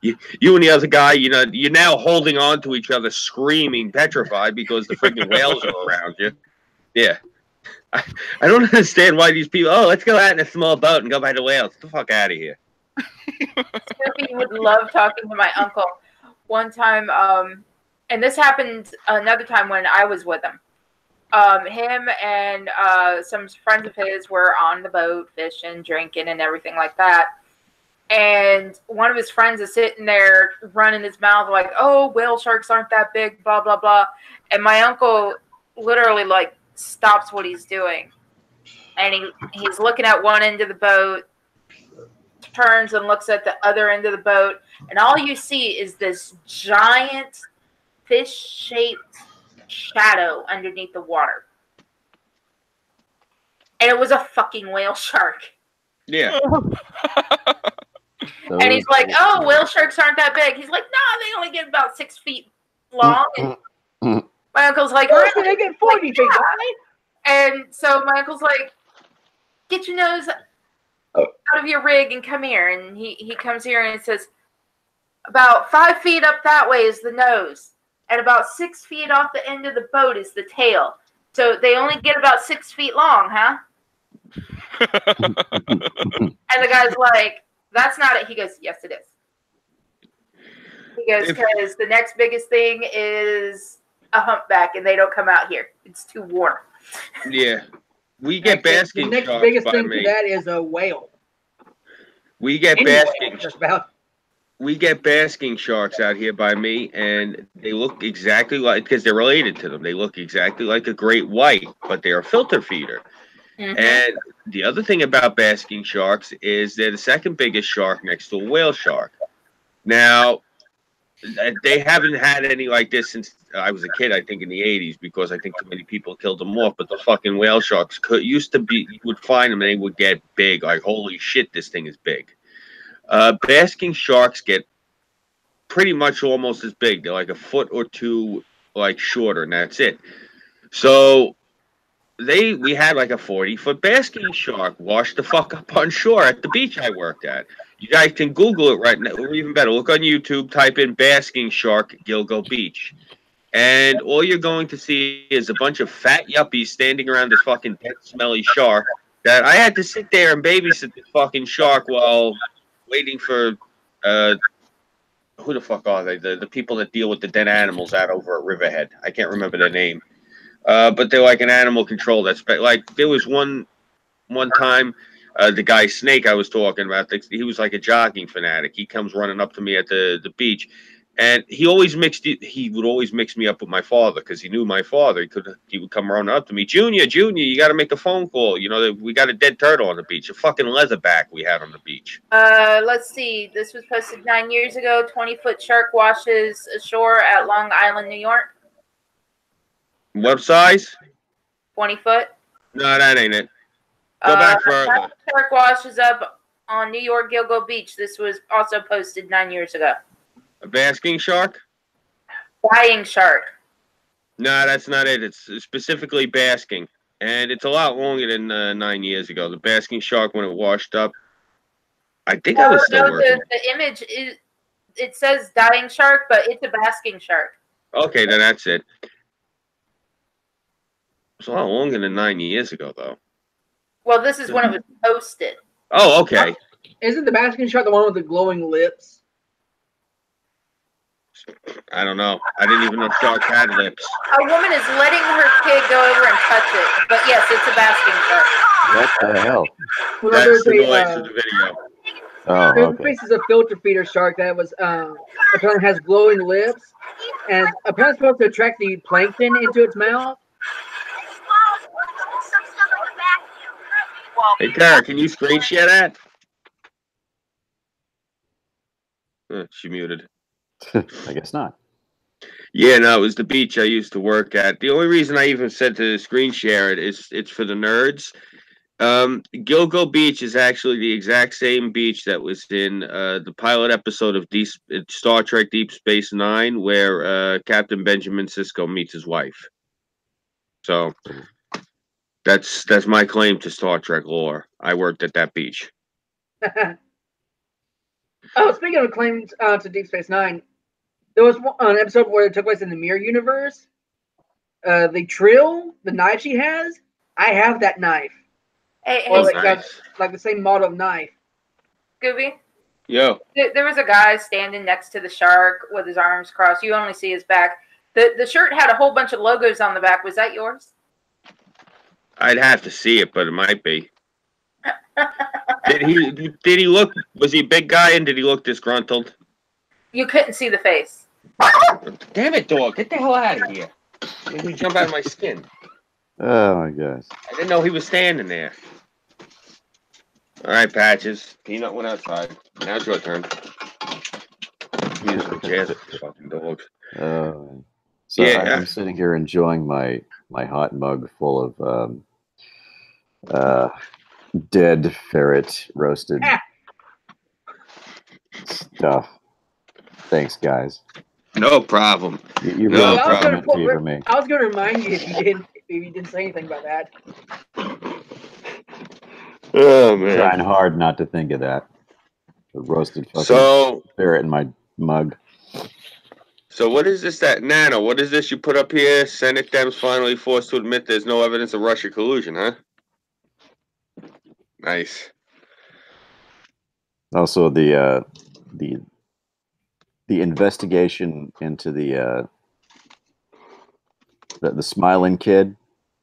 You and the other guy, you're now holding on to each other, screaming, petrified because the freaking whales are around you. Yeah. I don't understand why these people, let's go out in a small boat and go by the whales. Get the fuck out of here. Snoopy would love talking to my uncle. One time, and this happened another time when I was with him. Him and some friends of his were on the boat fishing, drinking, and everything like that. And one of his friends is sitting there running his mouth like, oh, whale sharks aren't that big, blah, blah, blah. And my uncle literally stops what he's doing. And he's looking at one end of the boat, turns and looks at the other end of the boat, and all you see is this giant fish-shaped shadow underneath the water. And it was a fucking whale shark. Yeah. And he's like, oh, whale sharks aren't that big. He's like, no, they only get about 6 feet long. And my uncle's like, really? They get 40 feet long. And so my uncle's like, get your nose out of your rig and come here. And he comes here and says, About 5 feet up that way is the nose, and about 6 feet off the end of the boat is the tail. So they only get about 6 feet long, huh? And the guy's like, that's not it. He goes, yes, it is. He goes, because the next biggest thing is a humpback, and they don't come out here. It's too warm. Yeah. We get basking The next sharks biggest by thing me. to that is a whale. We get Any basking. whale, just about. We get basking sharks out here by me, and they look exactly like, because they're related to them. They look exactly like a great white, but they're a filter feeder. Mm-hmm. And the other thing about basking sharks is they're the second biggest shark next to a whale shark. Now, they haven't had any like this since I was a kid, I think in the 80s, because I think too many people killed them off. But the fucking whale sharks used to be, you would find them and they would get big. Like, holy shit, this thing is big. Basking sharks get pretty much almost as big. They're like a foot or two like shorter, and that's it. So we had like a 40-foot basking shark washed the fuck up on shore at the beach I worked at. You guys can Google it right now, or even better, look on YouTube, type in basking shark Gilgo Beach. And all you're going to see is a bunch of fat yuppies standing around this fucking dead, smelly shark that I had to sit there and babysit this fucking shark while waiting for, who the fuck are they? The people that deal with the dead animals out over at Riverhead. I can't remember their name. But they're like an animal control. Like, there was one time, the guy Snake I was talking about, he was like a jogging fanatic. He comes running up to me at the beach, and he would always mix me up with my father, because he knew my father. He would come running up to me, Junior, you got to make a phone call. You know, we got a dead turtle on the beach, a fucking leatherback we had on the beach. Let's see. This was posted 9 years ago. 20-foot shark washes ashore at Long Island, New York. What size? 20 foot. No, that ain't it. Go back further. Shark washes up on New York Gilgo Beach. This was also posted 9 years ago. A basking shark? Dying shark. No, that's not it. It's specifically basking. And it's a lot longer than 9 years ago. The basking shark, when it washed up, I think I was still working. The image is, it says dying shark, but it's a basking shark. Okay, then that's it. It's a lot longer than 9 years ago, though. Well, this is when it was posted. Oh, okay. Isn't the basking shark the one with the glowing lips? I don't know. I didn't even know sharks had lips. A woman is letting her kid go over and touch it. But yes, it's a basking shark. What the hell? Well, That's the noise of the video. Oh, there's okay. faces of filter feeder shark that was apparently has glowing lips, and apparently supposed to attract the plankton into its mouth. Hey, Tara, can you screen share that? She muted. I guess not. Yeah, no, it was the beach I used to work at. The only reason I even said to screen share it is it's for the nerds. Gilgo Beach is actually the exact same beach that was in the pilot episode of Star Trek Deep Space Nine, where Captain Benjamin Sisko meets his wife. So that's my claim to Star Trek lore. I worked at that beach. Oh, speaking of claims to Deep Space Nine, there was an episode where it took place in the Mirror Universe. The Trill, the knife she has, I have that knife. Hey, like the same model of knife. Scooby? Yo. There was a guy standing next to the shark with his arms crossed. You only see his back. The shirt had a whole bunch of logos on the back. Was that yours? I'd have to see it, but it might be. Did he look, was he a big guy, and did he look disgruntled? You couldn't see the face. Damn it, dog. Get the hell out of here. Made me jump out of my skin. Oh my gosh. I didn't know he was standing there. All right, Patches. Peanut went outside. Now it's your turn. Musical jazz fucking dogs. So Yeah. I'm sitting here enjoying my hot mug full of dead ferret roasted stuff. Thanks, guys. No problem. You No really problem. for me. I was going to remind you if you didn't say anything about that. Oh man. Trying hard not to think of that. The roasted fucking ferret in my mug. So what is this that Nano? What is this you put up here? Senate Dems finally forced to admit there's no evidence of Russia collusion, huh? Nice. Also, the investigation into the smiling kid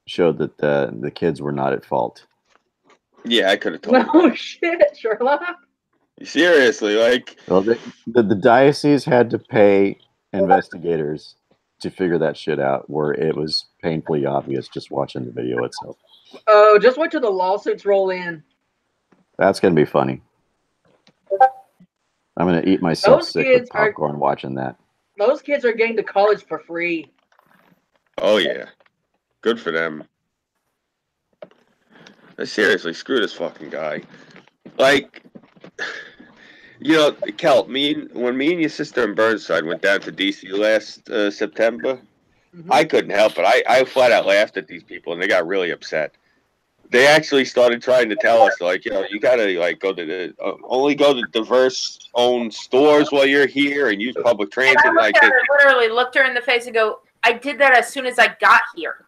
showed that the kids were not at fault. Yeah, I could have told you. No shit, Sherlock. Seriously, like. Well, the diocese had to pay investigators to figure that shit out, where it was painfully obvious just watching the video itself. Oh, just wait till the lawsuits roll in. That's gonna be funny. I'm gonna eat myself Those sick kids with popcorn watching that. Those kids are getting to college for free. Oh yeah, good for them. Seriously, screw this fucking guy. Like, you know, Kel, when me and your sister in Burnside went down to DC last September, I couldn't help it. I flat out laughed at these people, and they got really upset. They actually started trying to tell us, like, you know, you gotta like go to the only go to diverse owned stores while you're here and use public transit. And I literally looked her in the face and go, "I did that as soon as I got here."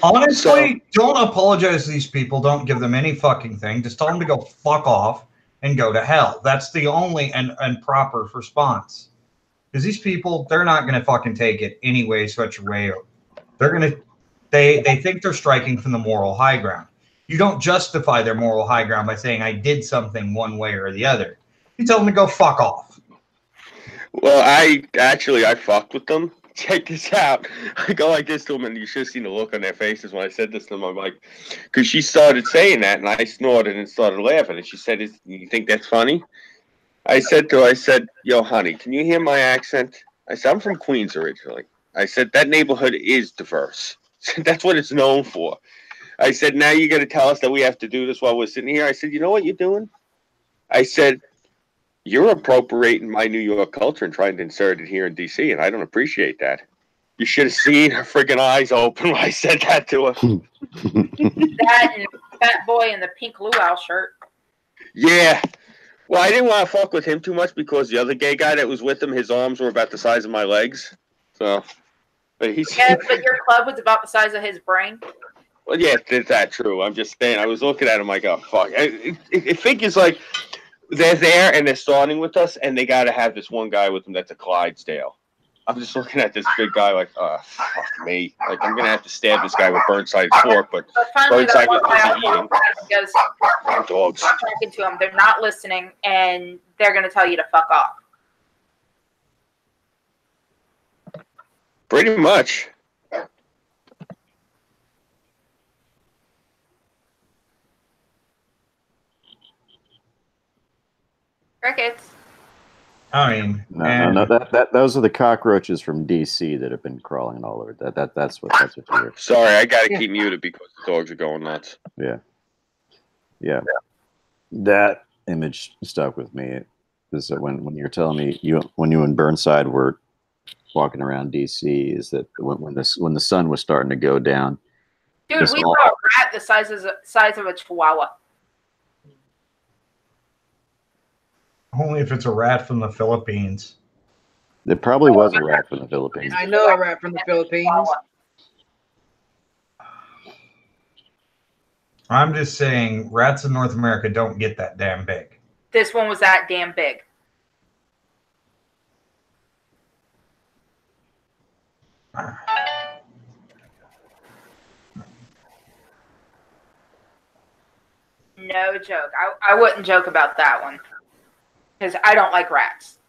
Honestly, don't apologize to these people. Don't give them any fucking thing. Just tell them to go fuck off and go to hell. That's the only and proper response. Because these people, they're not going to fucking take it any way, such a way. They're going to, they think they're striking from the moral high ground. You don't justify their moral high ground by saying I did something one way or the other. You tell them to go fuck off. Well, I fucked with them. Check this out. I go like this to them, and you should have seen the look on their faces when I said this to them. I'm like, because she started saying that, and I snorted and started laughing. And she said, "You think that's funny?" I said to her, "Yo, honey, can you hear my accent?" I said, "I'm from Queens originally." I said, "That neighborhood is diverse. That's what it's known for." I said, "Now you're going to tell us that we have to do this while we're sitting here?" I said, "You know what you're doing?" I said, "You're appropriating my New York culture and trying to insert it here in D.C., and I don't appreciate that." You should have seen her freaking eyes open when I said that to her. That and fat boy in the pink luau shirt. Yeah. Well, I didn't want to fuck with him too much because the other gay guy that was with him, his arms were about the size of my legs. So, but he's. Yeah, but your club was about the size of his brain. Well, yeah, is that true? I'm just saying. I was looking at him like, oh, fuck. It figures like they're there and they're starting with us, and they got to have this one guy with them that's a Clydesdale. I'm just looking at this big guy like, oh, fuck me. Like, I'm going to have to stab this guy with Burnside fork, but Burnside was busy eating. Because dogs. I'm talking to them. They're not listening, and they're going to tell you to fuck off. Pretty much. Crickets. I mean, no, those are the cockroaches from DC that have been crawling all over. That's what you hear. Sorry, I got to keep muted because the dogs are going nuts. Yeah. That image stuck with me. Is that when you're telling me when you and Burnside were walking around DC, is that when the sun was starting to go down? Dude, we saw a rat the size of a chihuahua. Only if it's a rat from the Philippines. There probably was a rat from the Philippines. I know a rat from the Philippines. I'm just saying, rats in North America don't get that damn big. This one was that damn big. No joke. I wouldn't joke about that one. Because I don't like rats.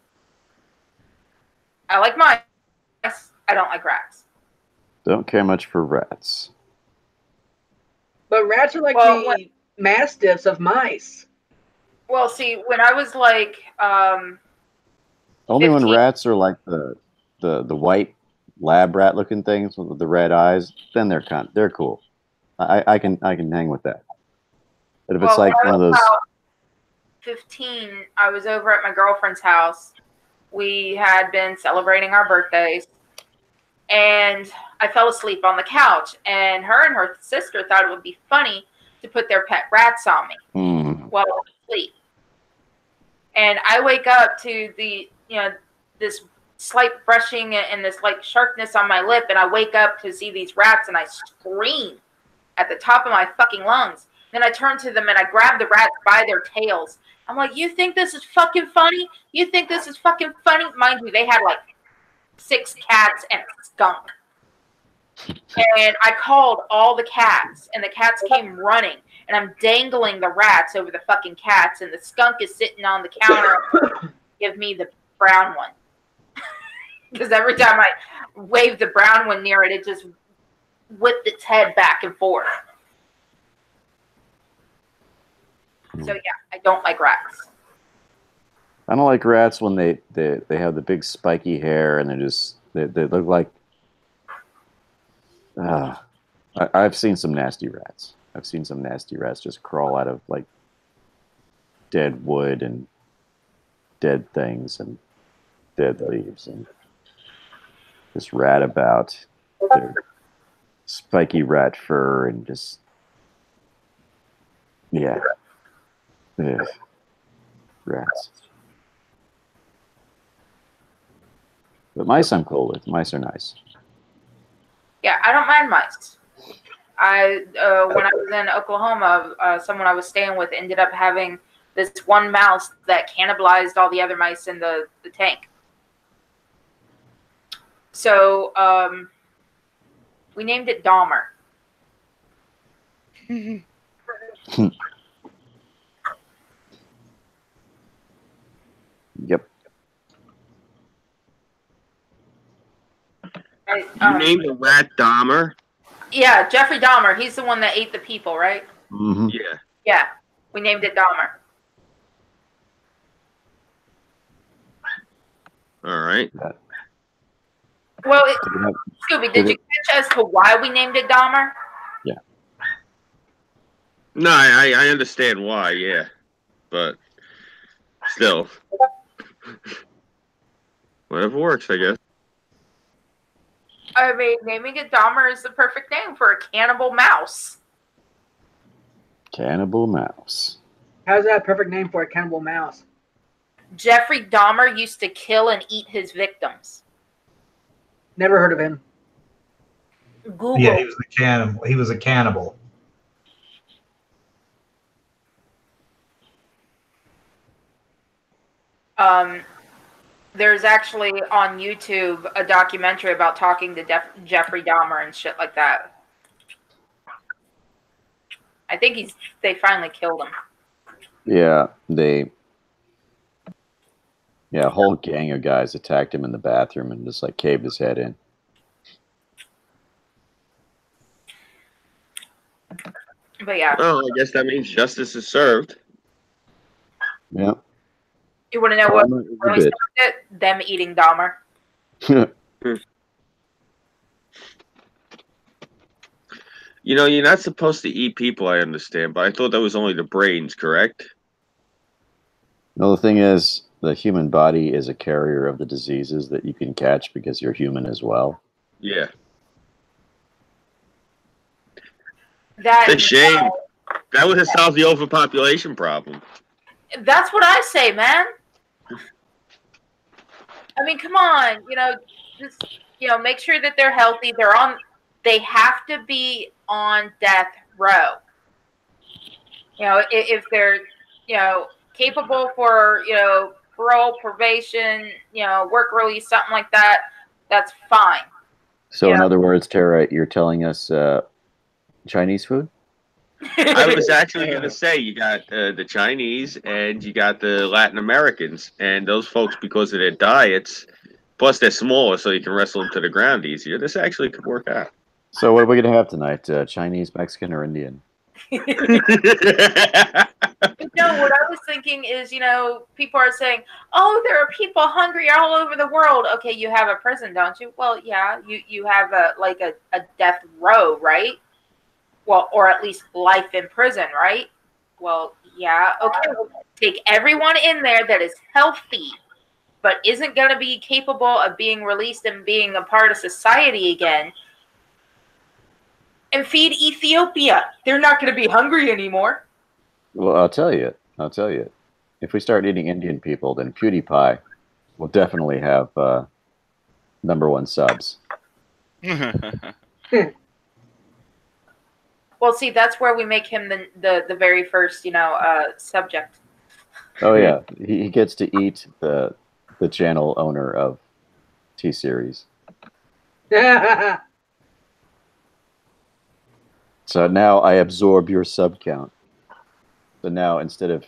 I like mice. I don't like rats. Don't care much for rats. But rats are like the mastiffs of mice. Well, see, when I was like only 15. when rats are like the white lab rat looking things with the red eyes, then they're cool. I can hang with that. But if it's like one of those 15, I was over at my girlfriend's house. We had been celebrating our birthdays, and I fell asleep on the couch, and her sister thought it would be funny to put their pet rats on me while I was asleep. And I wake up to the this slight brushing and this like sharpness on my lip, and I wake up to see these rats, and I scream at the top of my fucking lungs. Then I turn to them and I grab the rats by their tails. I'm like, you think this is fucking funny? You think this is fucking funny? Mind you, they had like 6 cats and a skunk. And I called all the cats, and the cats came running, and I'm dangling the rats over the fucking cats, and the skunk is sitting on the counter. Give me the brown one. Because every time I wave the brown one near it, it just whipped its head back and forth. So yeah, I don't like rats. I don't like rats when they have the big spiky hair and they look like. I've seen some nasty rats. I've seen some nasty rats just crawl out of like dead wood and dead things and dead leaves and just rat about their spiky rat fur and just yeah. Ugh. Rats. But mice I'm cool with. Mice are nice. Yeah, I don't mind mice. When I was in Oklahoma, someone I was staying with ended up having this one mouse that cannibalized all the other mice in the tank. So we named it Dahmer. Yep. You named the rat Dahmer? Yeah, Jeffrey Dahmer. He's the one that ate the people, right? Mm-hmm. Yeah. Yeah, we named it Dahmer. All right. Well, Scooby, did you catch as to why we named it Dahmer? Yeah. No, I understand why, yeah. But still. Whatever works, I guess. I mean, naming it Dahmer is the perfect name for a cannibal mouse. Cannibal mouse. How's that a perfect name for a cannibal mouse? Jeffrey Dahmer used to kill and eat his victims. Never heard of him. Google. Yeah, he was a cannibal. He was a cannibal. There's actually on YouTube a documentary about talking to Jeffrey Dahmer and shit like that. I think they finally killed him. Yeah, a whole gang of guys attacked him in the bathroom and just like caved his head in. But yeah. Well, I guess that means justice is served. Yeah. You want to know what really started it? Them eating Dahmer. You know, you're not supposed to eat people, I understand, but I thought that was only the brains, correct? No, the thing is, the human body is a carrier of the diseases that you can catch because you're human as well. Yeah. That's a shame. That would have solved the overpopulation problem. That's what I say, man. I mean, come on, just make sure that they're healthy. They have to be on death row. If they're capable for parole, probation, work release, something like that, that's fine. So in other words, Tara, you're telling us Chinese food? I was actually going to say you got the Chinese and you got the Latin Americans, and those folks, because of their diets, plus they're smaller, so you can wrestle them to the ground easier. This actually could work out. So what are we going to have tonight? Chinese, Mexican, or Indian? What I was thinking is, people are saying, oh, there are people hungry all over the world. Okay, you have a prison, don't you? Well, yeah, you have a death row, right? Well, or at least life in prison, right? Well, yeah, okay. Take everyone in there that is healthy, but isn't going to be capable of being released and being a part of society again, and feed Ethiopia. They're not going to be hungry anymore. Well, I'll tell you. If we start eating Indian people, then PewDiePie will definitely have #1 subs. Well, see, that's where we make him the very first, subject. Oh yeah, he gets to eat the channel owner of T-Series. So now I absorb your sub count. So now instead of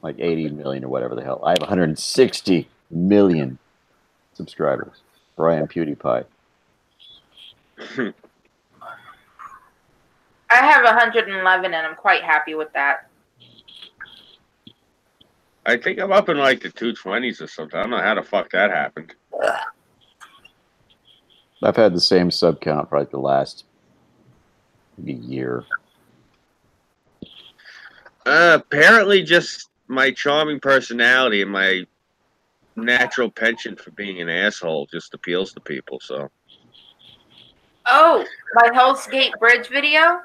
like 80 million or whatever the hell, I have 160 million subscribers. Brian PewDiePie. I have 111, and I'm quite happy with that. I think I'm up in like the 220s or something. I don't know how the fuck that happened. I've had the same sub count for like the last maybe year. Apparently, just my charming personality and my natural penchant for being an asshole just appeals to people. So, Oh, my Hell's Gate Bridge video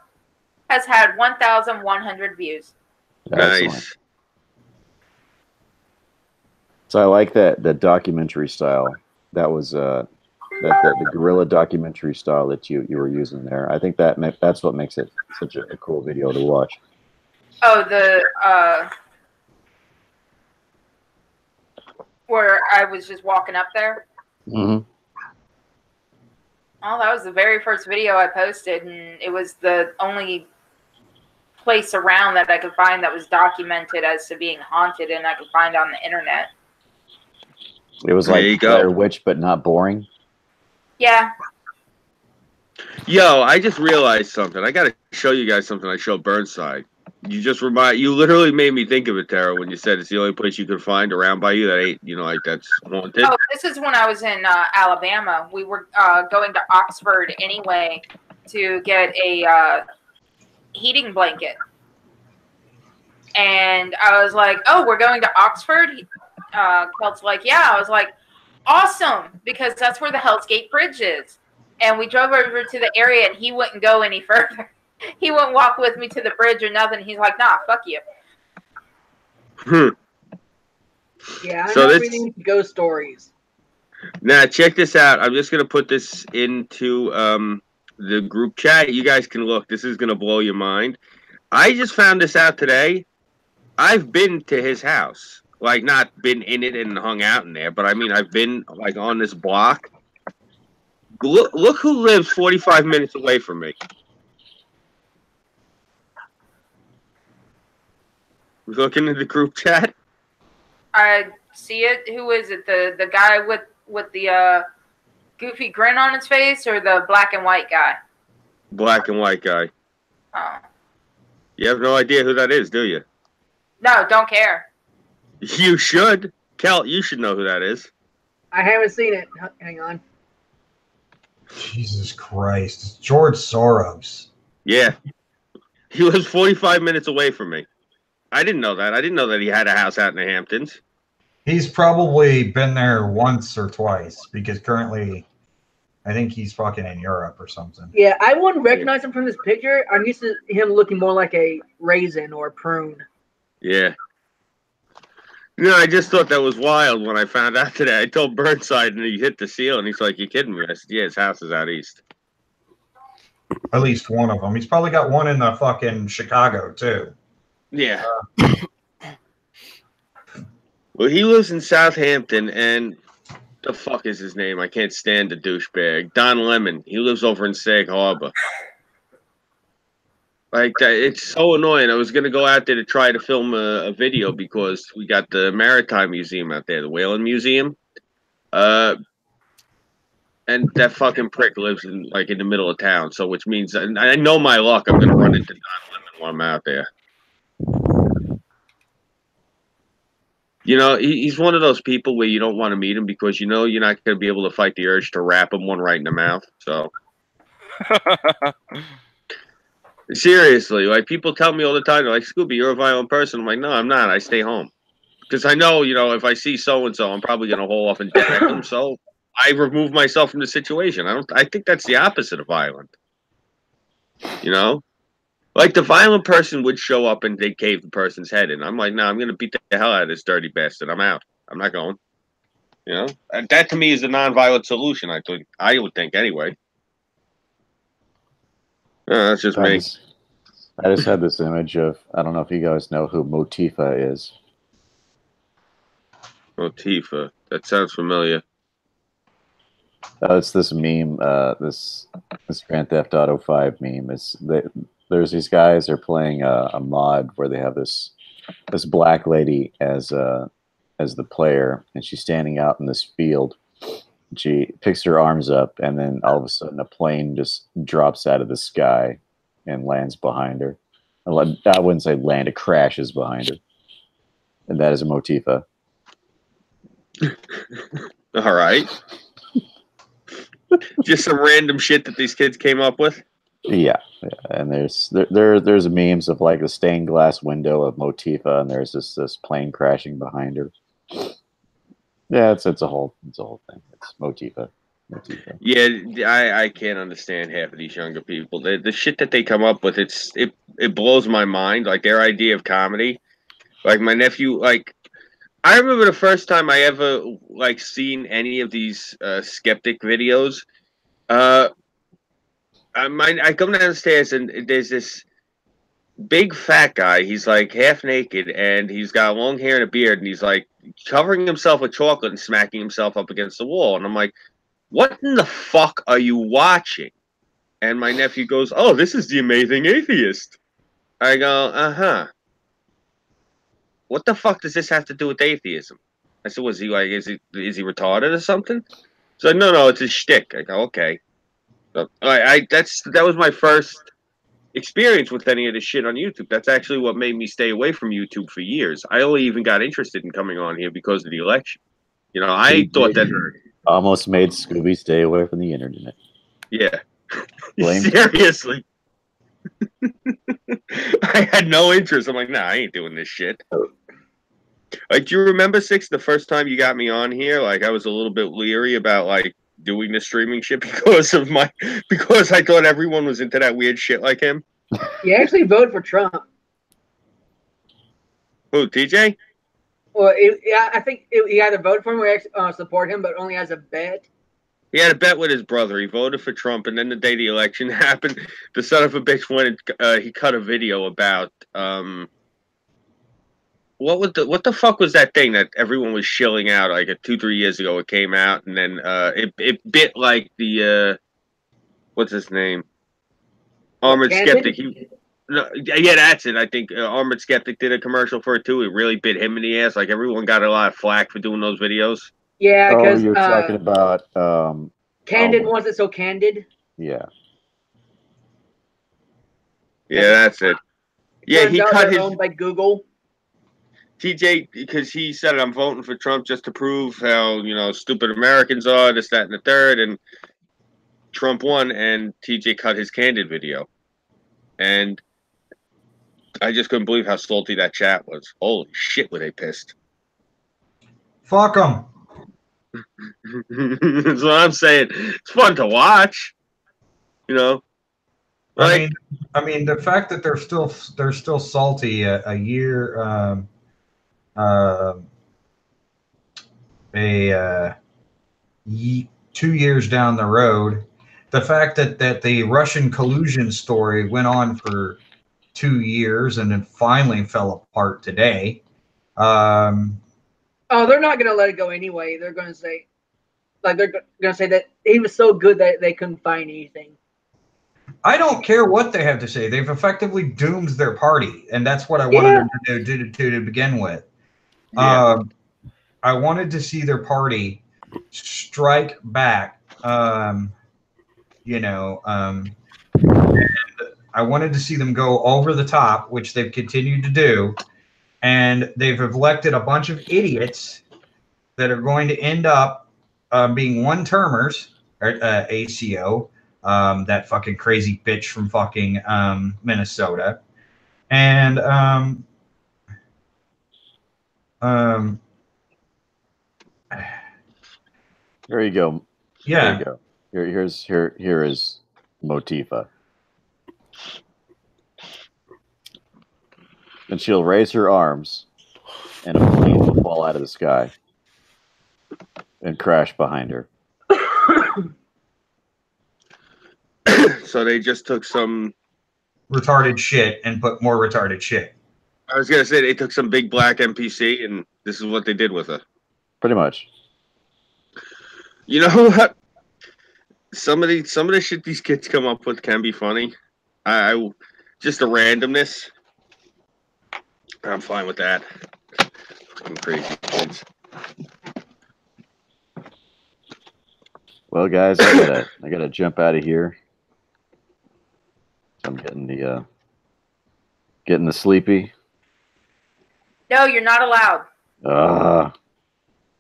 has had 1,100 views. Excellent. nice. So I like that documentary style. That was the guerrilla documentary style that you were using there. I think that's what makes it such a cool video to watch. Oh, where I was just walking up there. Mm-hmm. Oh, that was the very first video I posted, and it was the only place around that I could find that was documented as to being haunted, and I could find on the internet. It was There you like go. Blair Witch, but not boring. Yeah. Yo, I just realized something. I gotta show you guys something I showed Burnside. You literally made me think of it, Tara, when you said it's the only place you could find around by you that ain't, like that's haunted. Oh, this is when I was in Alabama. We were going to Oxford anyway to get a heating blanket. And I was like, oh, we're going to Oxford? Kelt's like, yeah. I was like, awesome, because that's where the Hell's Gate Bridge is. And we drove over to the area, and he wouldn't go any further. He wouldn't walk with me to the bridge or nothing. He's like, nah, fuck you. Yeah, I'm So not this- reading ghost stories. Now, check this out. I'm just going to put this into the group chat. You guys can look. This is going to blow your mind. I just found this out today. I've been to his house. Like, not been in it and hung out in there, but I mean, I've been, like, on this block. Look who lives 45 minutes away from me. Looking at the group chat? I see it. Who is it? The guy with the goofy grin on his face, or the black and white guy? Black and white guy. Oh. You have no idea who that is, do you? No, don't care. You should. Kel, you should know who that is. I haven't seen it. Hang on. Jesus Christ. It's George Soros. Yeah. He lives 45 minutes away from me. I didn't know that. I didn't know that he had a house out in the Hamptons. He's probably been there once or twice because currently I think he's fucking in Europe or something. Yeah, I wouldn't recognize him from this picture. I'm used to him looking more like a raisin or a prune. Yeah. No, I just thought that was wild when I found out today. I told Burnside and he hit the seal and he's like, you kidding me? I said, yeah, his house is out east. At least one of them. He's probably got one in the fucking Chicago too. Yeah. Well, he lives in Southampton, and the fuck is his name? I can't stand the douchebag. Don Lemon. He lives over in Sag Harbor. Like, it's so annoying. I was going to go out there to try to film a video because we got the Maritime Museum out there, the Whaling Museum. And that fucking prick lives in the middle of town, so which means I know my luck. I'm going to run into Don Lemon while I'm out there. He's one of those people where you don't want to meet him because you're not going to be able to fight the urge to rap him one right in the mouth. So, seriously, like people tell me all the time, they're like, Scooby, you're a violent person. I'm like, no, I'm not. I stay home because I know, if I see so and so, I'm probably going to haul off and deck them. So I remove myself from the situation. I think that's the opposite of violent. Like the violent person would show up and they cave the person's head in. I'm like, no, I'm going to beat the hell out of this dirty bastard. I'm out. I'm not going. You know, and that to me is a non-violent solution. I would think anyway. That's just me. I just had this image of, I don't know if you guys know who Motifa is. Motifa. That sounds familiar. It's this meme, this Grand Theft Auto 5 meme. There's these guys, they're playing a mod where they have this black lady as the player, and she's standing out in this field. She picks her arms up, and then all of a sudden a plane just drops out of the sky and lands behind her. I wouldn't say land, it crashes behind her. And that is a Motifa. All right. Just some random shit that these kids came up with. Yeah. And there's memes of like a stained glass window of Motifa, and there's this plane crashing behind her. Yeah, it's a whole thing. It's Motifa. Yeah, I can't understand half of these younger people. The shit that they come up with, it blows my mind. Like their idea of comedy. Like my nephew, like I remember the first time I ever like seen any of these skeptic videos. I come down the stairs and there's this big fat guy. He's like half naked and he's got long hair and a beard, and he's like covering himself with chocolate and smacking himself up against the wall. And I'm like, what in the fuck are you watching? And my nephew goes, oh, this is The Amazing Atheist. I go, uh-huh. What the fuck does this have to do with atheism? I said, was he like, is he retarded or something? He's like, no, it's a shtick. I go, okay. So, that was my first experience with any of this shit on YouTube. That's actually what made me stay away from YouTube for years. I only even got interested in coming on here because of the election. You know, I thought that almost made Scooby stay away from the internet. Yeah. Seriously. I had no interest. I'm like, nah, I ain't doing this shit. Like, do you remember, Six, the first time you got me on here? Like, I was a little bit leery about, like, doing the streaming shit because I thought everyone was into that weird shit like him. You actually voted for Trump. Who, TJ? Well, I think he either voted for him or support him, but only as a bet. He had a bet with his brother. He voted for Trump, and then the day the election happened, the son of a bitch went and he cut a video about what the fuck was that thing that everyone was shilling out like 2-3 years ago? It came out, and then it bit like the what's his name, Armored Skeptic. Yeah, that's it. I think Armored Skeptic did a commercial for it too. It really bit him in the ass. Like everyone got a lot of flack for doing those videos. Yeah, because you're talking about Candid wants it so candid. Yeah. Yeah, that's it. Yeah, he cut his owned by Google. TJ, because he said, I'm voting for Trump just to prove how, stupid Americans are, this, that, and the third. And Trump won, and TJ cut his Candid video. And I just couldn't believe how salty that chat was. Holy shit, were they pissed. Fuck them. That's what I'm saying. It's fun to watch. Like, I mean, the fact that they're still salty a year, 2 years down the road, the fact that the Russian collusion story went on for 2 years and then finally fell apart today. Oh, they're not going to let it go anyway. They're going to say, that he was so good that they couldn't find anything. I don't care what they have to say. They've effectively doomed their party, and that's what I wanted them to do to begin with. Yeah. I wanted to see their party strike back. And I wanted to see them go over the top, which they've continued to do. And they've elected a bunch of idiots that are going to end up being one-termers, or ACO, that fucking crazy bitch from fucking Minnesota. And there you go. Yeah. There you go. Here is Motifa. And she'll raise her arms, and a plane will fall out of the sky. and crash behind her. So they just took some retarded shit and put more retarded shit. I was gonna say they took some big black NPC and this is what they did with it. Pretty much. You know what? Some of the shit these kids come up with can be funny. I just the randomness. I'm fine with that. Fucking crazy kids. Well, guys, I gotta jump out of here. I'm getting the sleepy. No, you're not allowed.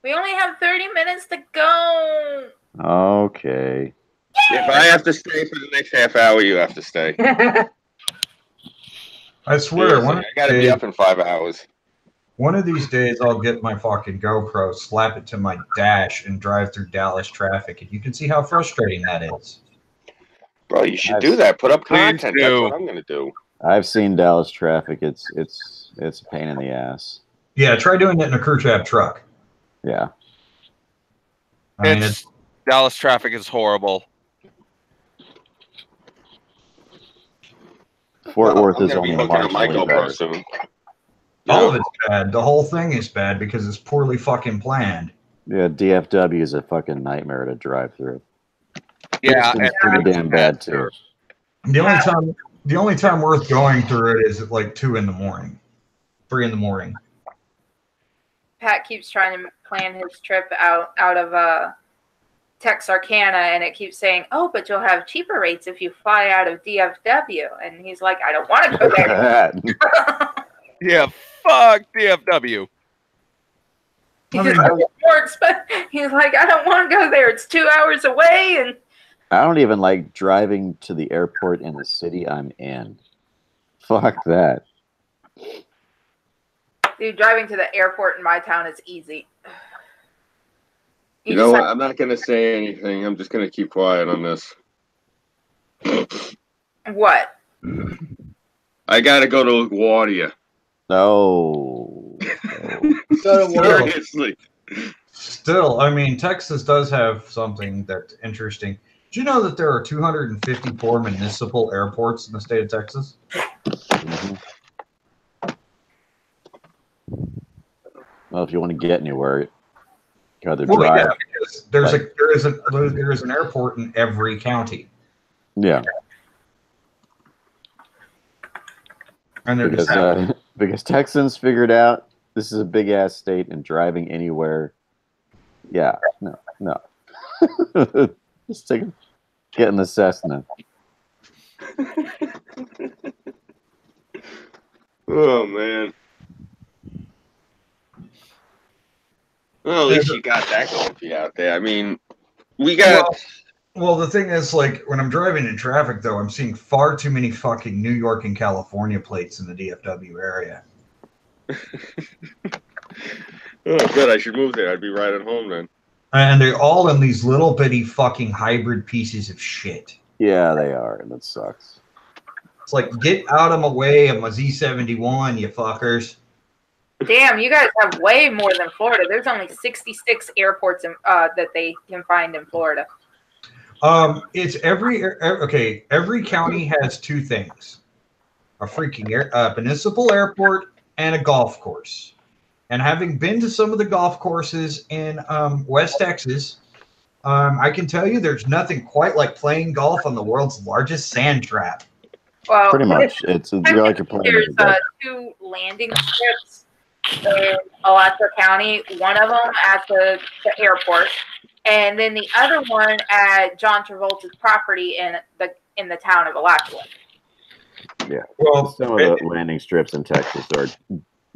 We only have 30 minutes to go. Okay. If I have to stay for the next half hour, you have to stay. I swear, I gotta be up in 5 hours. One of these days, I'll get my fucking GoPro, slap it to my dash, and drive through Dallas traffic, and you can see how frustrating that is. Bro, you should do that. Put up content. That's what I'm gonna do. I've seen Dallas traffic. It's a pain in the ass. Yeah, try doing it in a crew cab truck. Yeah. I mean, It's Dallas traffic is horrible. Fort Worth I'm is gonna be only hooking up my marginally GoPro better. soon. all of it's bad. The whole thing is bad because it's poorly fucking planned. Yeah, DFW is a fucking nightmare to drive through. Yeah, It's pretty damn bad too. The only time worth going through it is at like 2 in the morning, 3 in the morning. Pat keeps trying to plan his trip out of Texarkana, and it keeps saying, "Oh, but you'll have cheaper rates if you fly out of DFW." And he's like, "I don't want to go there." yeah, fuck DFW. I mean, It's more expensive. He's like, "I don't want to go there. It's 2 hours away." And I don't even like driving to the airport in the city I'm in. Fuck that. dude, driving to the airport in my town is easy. You know what? I'm not going to say anything. I'm just going to keep quiet on this. What? I got to go to LaGuardia. No. Go to work. Seriously. Still, I mean, Texas does have something that's interesting. Did you know that there are 254 municipal airports in the state of Texas? Well, if you want to get anywhere, you either Well, drive. yeah, because there is an airport in every county, Yeah, and they're just because Texans figured out this is a big ass state and driving anywhere. Yeah, no. Just get in the Cessna. Oh, man. Well, at least you got that going for you out there. I mean, we got... Well, the thing is, like, when I'm driving in traffic, though, I'm seeing far too many fucking New York and California plates in the DFW area. Oh, good. I should move there. I'd be right at home then. And they're all in these little bitty fucking hybrid pieces of shit. Yeah, they are, and it sucks. It's like, get out of my way of my Z71, you fuckers. Damn, you guys have way more than Florida. There's only 66 airports that they can find in Florida. It's every county has two things: a freaking municipal airport and a golf course. And having been to some of the golf courses in West Texas, I can tell you there's nothing quite like playing golf on the world's largest sand trap. Well, Pretty much, you're like you're playing. There's two landing strips in Alachua County. One of them at the airport, and then the other one at John Travolta's property in the town of Alachua. Yeah. Well, Some of the landing strips in Texas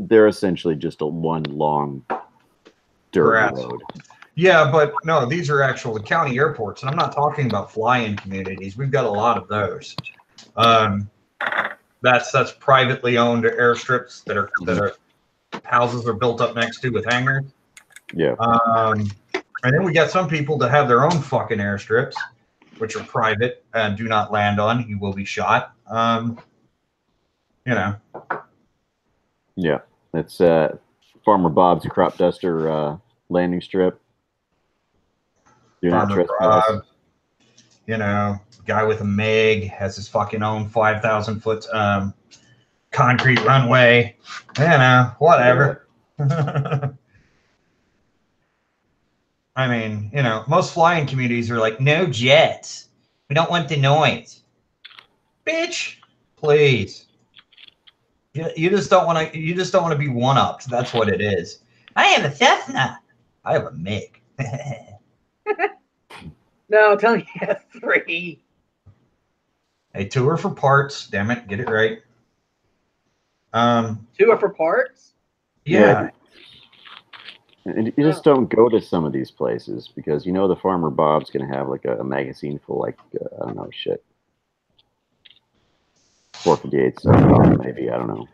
they're essentially just a one long dirt Grass. road. Yeah, but no, these are actual county airports, and I'm not talking about fly-in communities. We've got a lot of those. That's privately owned airstrips that are houses are built up next to with hangars. Yeah. And then we got some people that have their own fucking airstrips, which are private and do not land on. You will be shot. Yeah. It's Farmer Bob's crop duster landing strip. Do not Farmer trespass. Rob, you know, guy with a MiG has his fucking own 5,000-foot concrete runway. You know, whatever. I mean, you know, most flying communities are like, no jets. We don't want the noise. Bitch, please. You just don't want to. You just don't want to be one-upped. That's what it is. I have a Cessna. I have a MiG. No, tell me you have 3. A 2 are for parts. Damn it, get it right. 2 are for parts. Yeah. And you just don't go to some of these places because you know the farmer Bob's gonna have like a magazine full, like I don't know, shit, 458 stuff, maybe, I don't know.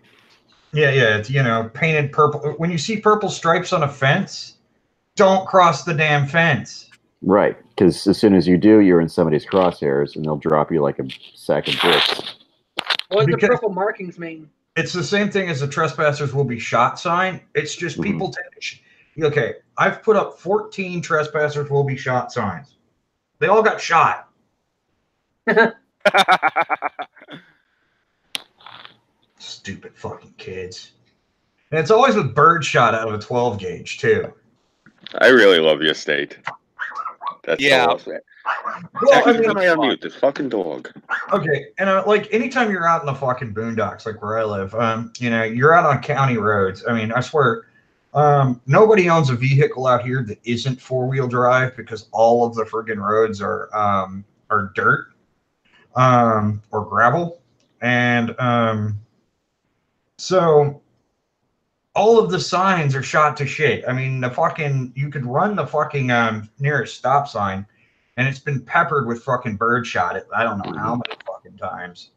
Yeah, it's, you know, painted purple. When you see purple stripes on a fence, don't cross the damn fence. Right, because as soon as you do, you're in somebody's crosshairs, and they'll drop you like a sack of bricks. What does the purple markings mean? It's the same thing as the trespassers will be shot sign. It's just people tend to. Okay, I've put up 14 trespassers will be shot signs. They all got shot. Stupid fucking kids. And it's always with bird shot out of a 12 gauge too. I really love your state. That's so awesome. Well, I mean, I unmute this fucking dog. Okay, and like anytime you're out in the fucking boondocks, like where I live, you know, you're out on county roads. I mean, I swear, nobody owns a vehicle out here that isn't 4-wheel drive because all of the friggin' roads are dirt, or gravel, and so all of the signs are shot to shit. I mean, you could run the fucking nearest stop sign, and it's been peppered with fucking bird shot. I don't know how many fucking times,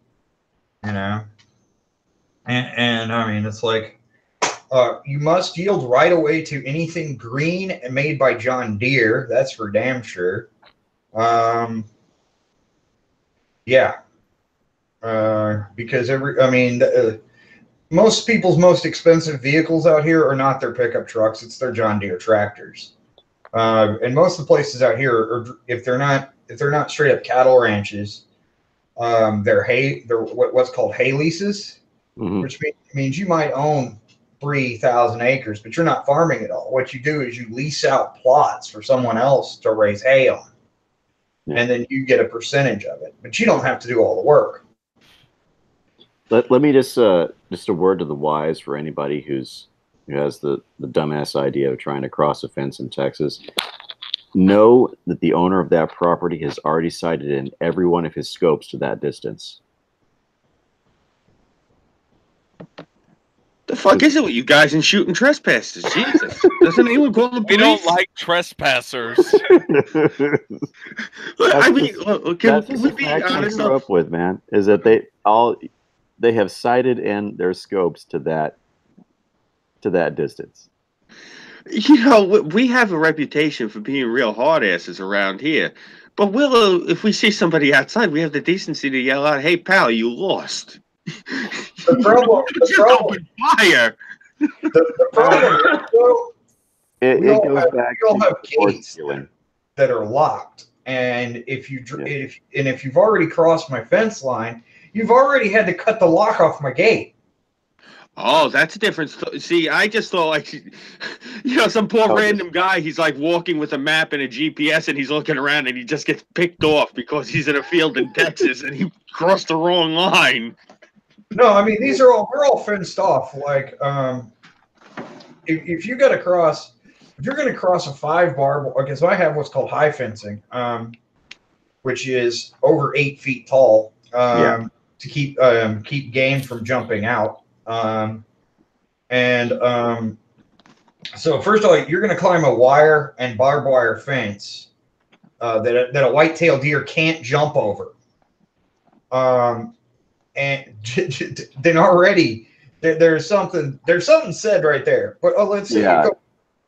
you know. And I mean, it's like, you must yield right away to anything green and made by John Deere. That's for damn sure. Yeah. Because most people's most expensive vehicles out here are not their pickup trucks; it's their John Deere tractors. And most of the places out here, if they're not straight up cattle ranches, they're what's called hay leases, which means you might own 3,000 acres, but you're not farming it all. What you do is you lease out plots for someone else to raise hay on, and then you get a percentage of it, but you don't have to do all the work. Let me just a word to the wise for anybody who has the dumbass idea of trying to cross a fence in Texas. Know that the owner of that property has already sighted in every one of his scopes to that distance. The fuck is it with you guys and shooting trespassers? Jesus. Doesn't anyone call the police? We don't like trespassers. Look, I mean, can we be honest? Grew up with, man, is that they have sighted in their scopes to that distance. You know, we have a reputation for being real hard asses around here. But if we see somebody outside, we have the decency to yell out, "Hey, pal, you lost." The problem fire. The problem it goes back to have gates that are locked, and if you've already crossed my fence line, you've already had to cut the lock off my gate. Oh, that's a difference. See, I just thought like, you know, some poor random guy, he's like walking with a map and a GPS and he's looking around and he just gets picked off because he's in a field in Texas and he crossed the wrong line. No, I mean, we're all fenced off. Like, if you're going to cross a 5-bar, okay, so I have what's called high fencing, which is over 8 feet tall, to keep game from jumping out. So first of all, you're going to climb a wire and barbed wire fence that a white-tailed deer can't jump over. And then already there's something said right there. But let's see,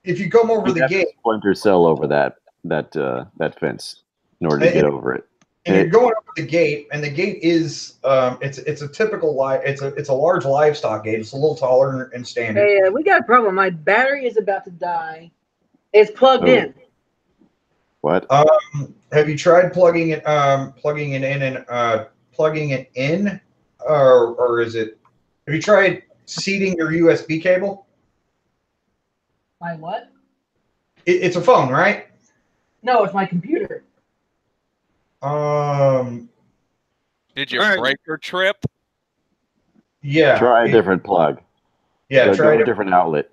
if you come over the gate, splinter cell over that fence in order to get over it. And you're going over the gate, and the gate is it's a typical it's a large livestock gate. It's a little taller and standard. Hey, we got a problem. My battery is about to die. It's plugged in. What? Have you tried plugging it in, or is it? Have you tried seating your USB cable? My what? It's a phone, right? No, it's my computer. Did you All right. break your trip? Yeah. Try a different plug. Yeah, Go try to a different outlet.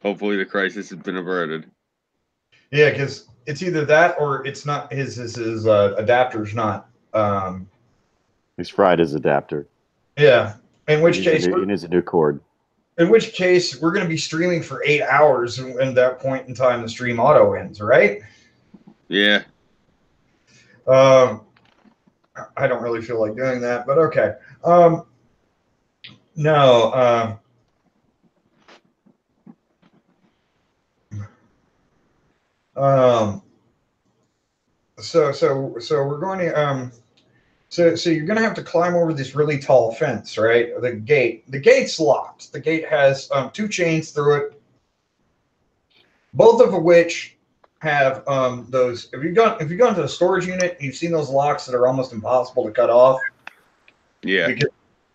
Hopefully the crisis has been averted. Yeah, because it's either that or it's not his adapter's not. He's fried his adapter. Yeah. In which case, He needs a new cord. we're going to be streaming for 8 hours, and at that point in time, the stream auto ends, right? Yeah. I don't really feel like doing that, but okay. No. So we're going to so you're going to have to climb over this really tall fence, right? The gate's locked. The gate has 2 chains through it, both of which have those. If you've gone to the storage unit, you've seen those locks that are almost impossible to cut off. Yeah. Because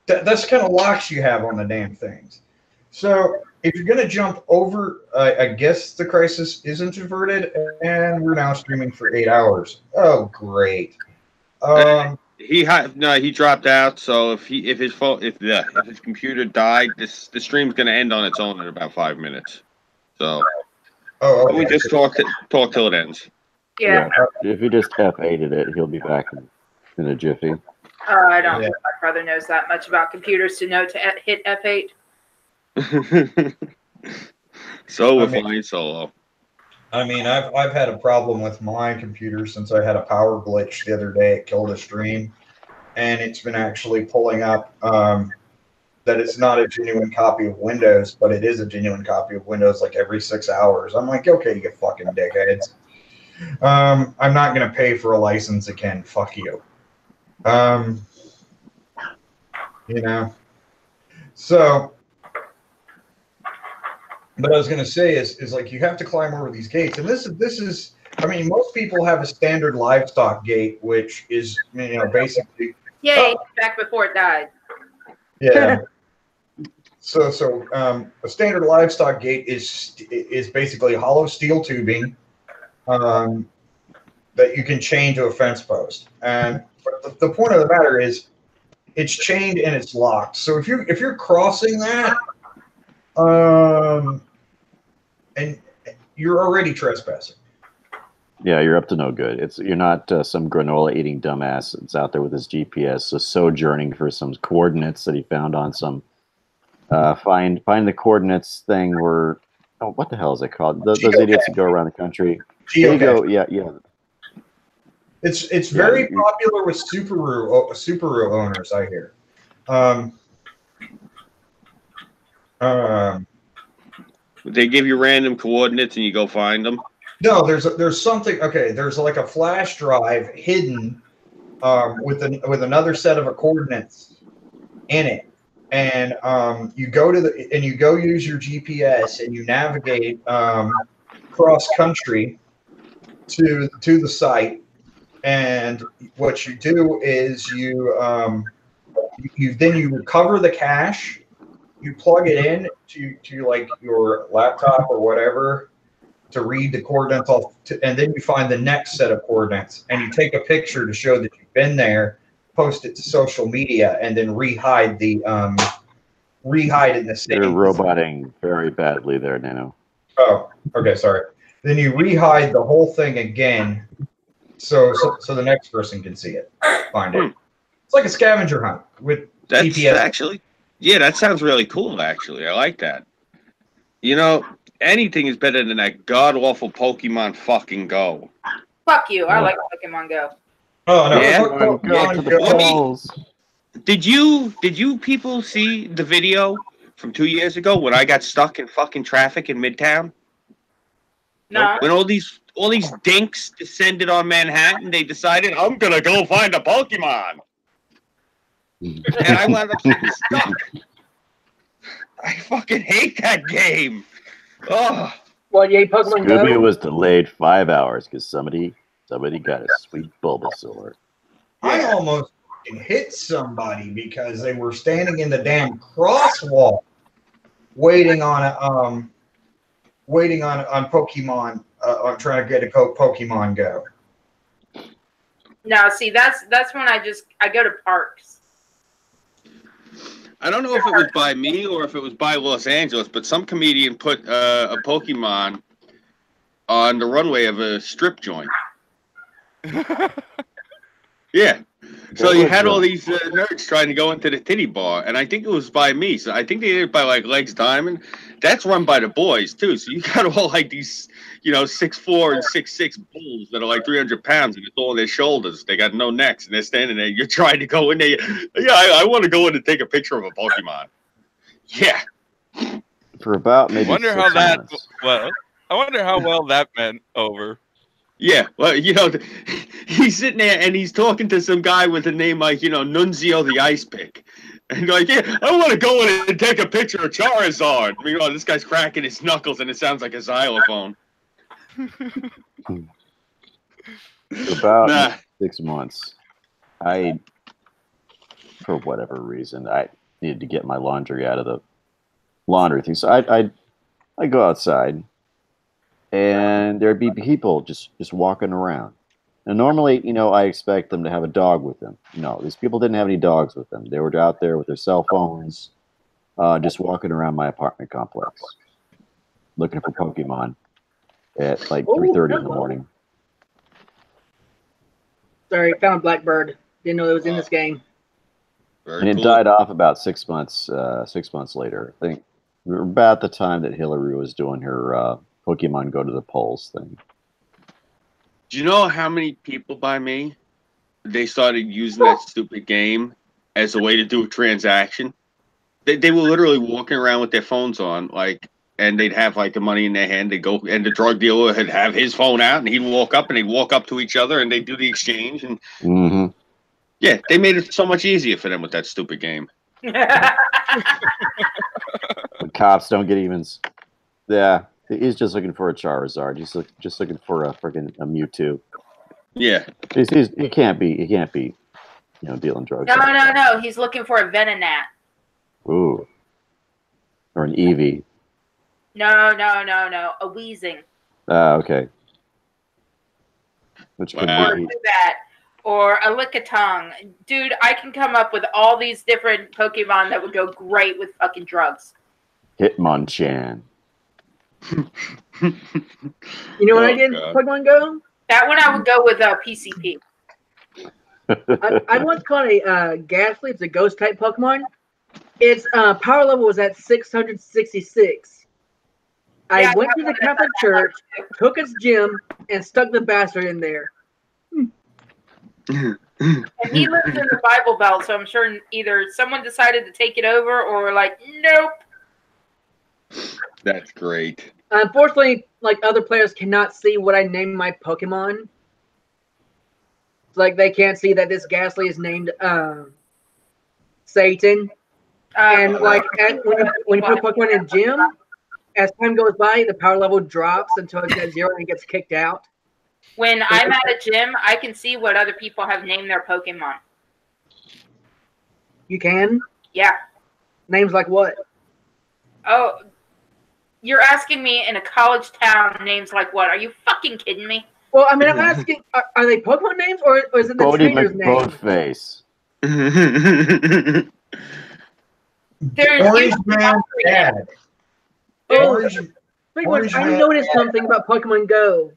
that's the kind of locks you have on the damn things. So if you're going to jump over, I guess the crisis isn't averted, and we're now streaming for 8 hours. Oh, great. He dropped out. So if his computer died, the stream's gonna end on its own in about 5 minutes. So okay. we just talk till it ends. Yeah. If he just F8'd it, he'll be back in a jiffy. I don't think my brother knows that much about computers to know to hit F8. So we're flying solo. I mean, I've had a problem with my computer since I had a power glitch the other day. It killed a stream, and it's been actually pulling up that it's not a genuine copy of Windows, but it is a genuine copy of Windows like every 6 hours. I'm like, okay, you fucking dickheads. I'm not going to pay for a license again. Fuck you. You know. So, but I was going to say is like you have to climb over these gates, and this is. I mean, most people have a standard livestock gate, which is basically. Yay! Back before it died. Yeah. So a standard livestock gate is basically hollow steel tubing that you can chain to a fence post. And the point of the matter is, it's chained and it's locked. So if you're crossing that, and you're already trespassing. Yeah, you're up to no good. You're not some granola eating dumbass that's out there with his GPS, sojourning for some coordinates that he found on some find the coordinates thing. Where what the hell is it called? Those idiots that go around the country. Yeah. It's very popular with Subaru owners, I hear. They give you random coordinates and you go find them. No, there's something. Okay, there's like a flash drive hidden with another set of coordinates in it, and you go use your GPS and you navigate cross country to the site. And what you do is you recover the cache, you plug it in to like your laptop or whatever to read the coordinates off, and then you find the next set of coordinates, and you take a picture to show that you've been there, post it to social media, and then rehide in the same. You're roboting very badly there, Nano. Oh, okay, sorry. Then you rehide the whole thing again. So the next person can see it, find it. It's like a scavenger hunt with GPS. Actually, yeah, that sounds really cool. Actually, I like that. Anything is better than that god awful Pokemon fucking Go. Fuck you! I like Pokemon Go. Oh no! Yeah? Pokemon Go. Did you people see the video from 2 years ago when I got stuck in fucking traffic in Midtown? No. When all these dinks descended on Manhattan, they decided, I'm gonna go find a Pokemon. And I wound up getting stuck. I fucking hate that game. Oh, What, you hate Pokemon Scooby Go? was delayed 5 hours because somebody got a sweet Bulbasaur. I Yeah. almost fucking hit somebody because they were standing in the damn crosswalk waiting on Pokemon on trying to get a Pokemon Go. No, see, that's when I go to parks. I don't know if it was by me or if it was by Los Angeles, but some comedian put a Pokemon on the runway of a strip joint. Yeah. So you had all these nerds trying to go into the titty bar, and I think it was by me. So I think they did it by like Legs Diamond. That's run by the boys too. So you got all like these, 6'4" and 6'6" bulls that are like 300 pounds, and it's all on their shoulders. They got no necks, and they're standing there. You're trying to go in there. Yeah, I want to go in and take a picture of a Pokemon. Yeah. For about maybe. I wonder how well that went over. Yeah, well, he's sitting there and he's talking to some guy with a name like, Nunzio the Ice Pick. And like, yeah, I want to go in and take a picture of Charizard. This guy's cracking his knuckles and it sounds like a xylophone. For about 6 months, for whatever reason, I needed to get my laundry out of the laundry thing. So I'd go outside. And there'd be people just walking around. And normally, I expect them to have a dog with them. No, these people didn't have any dogs with them. They were out there with their cell phones, just walking around my apartment complex, looking for Pokemon at like 3:30 in the morning. Sorry, found Blackbird. Didn't know it was in this game. And it died off about 6 months. 6 months later, I think we were about the time that Hillary was doing her Pokemon Go to the polls thing. Do you know how many people by me, they started using that stupid game as a way to do a transaction? They were literally walking around with their phones on, and they'd have the money in their hand. They'd go, and the drug dealer would have his phone out, and he'd walk up, and they'd walk up to each other, and they'd do the exchange. And yeah, they made it so much easier for them with that stupid game. The cops don't get even. Yeah. He's just looking for a Charizard. He's just looking for a Mewtwo. Yeah. He can't be dealing drugs. No. He's looking for a Venonat. Ooh. Or an Eevee. No. A Weezing. Okay. Which could be that. Or a Lickitung. Dude, I can come up with all these different Pokemon that would go great with fucking drugs. Hitmonchan. You know what I did? Pokemon Go? That one I would go with PCP. I once caught a Ghastly. It's a ghost type Pokemon. Its power level was at 666. I went to the Catholic Church, took its gym, and stuck the bastard in there. And he lives in the Bible Belt, so I'm sure either someone decided to take it over or nope. That's great. Unfortunately, other players cannot see what I named my Pokemon. They can't see that this Ghastly is named Satan. And when you put a Pokemon in a gym, as time goes by, the power level drops until it's at 0 and it gets kicked out. When I'm at a gym, I can see what other people have named their Pokemon. You can? Yeah. Names like what? Oh, you're asking me in a college town names like what? Are you fucking kidding me? Well, I mean, I'm asking, are they Pokemon names or is it the trainer's name? Boneface. Orange Man Dad. I noticed something about Pokemon Go.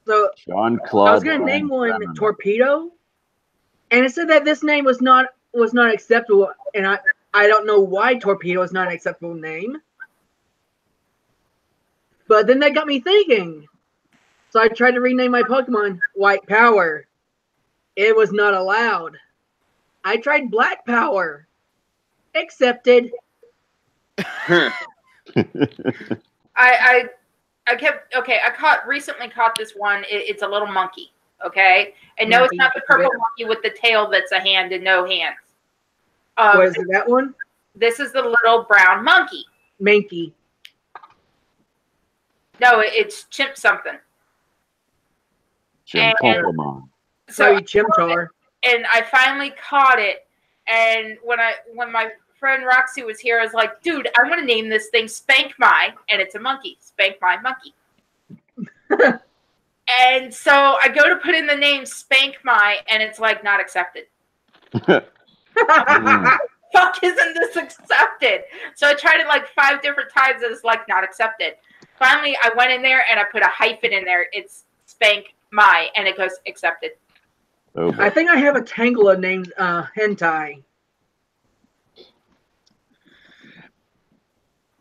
So Jean-Claude I was going to name one Torpedo, and it said that this name was not acceptable, and I don't know why Torpedo is not an acceptable name. But then that got me thinking. So I tried to rename my Pokemon White Power. It was not allowed. I tried Black Power. Accepted. I recently caught this one. It's a little monkey. Okay, and no, it's not the purple monkey with the tail that's a hand and no hands. What is it, that one? This is the little brown monkey. Mankey. No, it's chimp something. Jim And- Pokemon. Sorry, So Chimchar. and I finally caught it. And when my friend Roxy was here, I was like, dude, I want to name this thing Spank My, and it's a monkey. Spank My Monkey. And so I go to put in the name Spank My, and it's like not accepted. Mm. Fuck, isn't this accepted? So I tried it like 5 different times, and it's like not accepted. Finally, I went in there and I put a hyphen in there. It's Spank My, and it goes accepted. Oh, I think I have a Tangela named Hentai.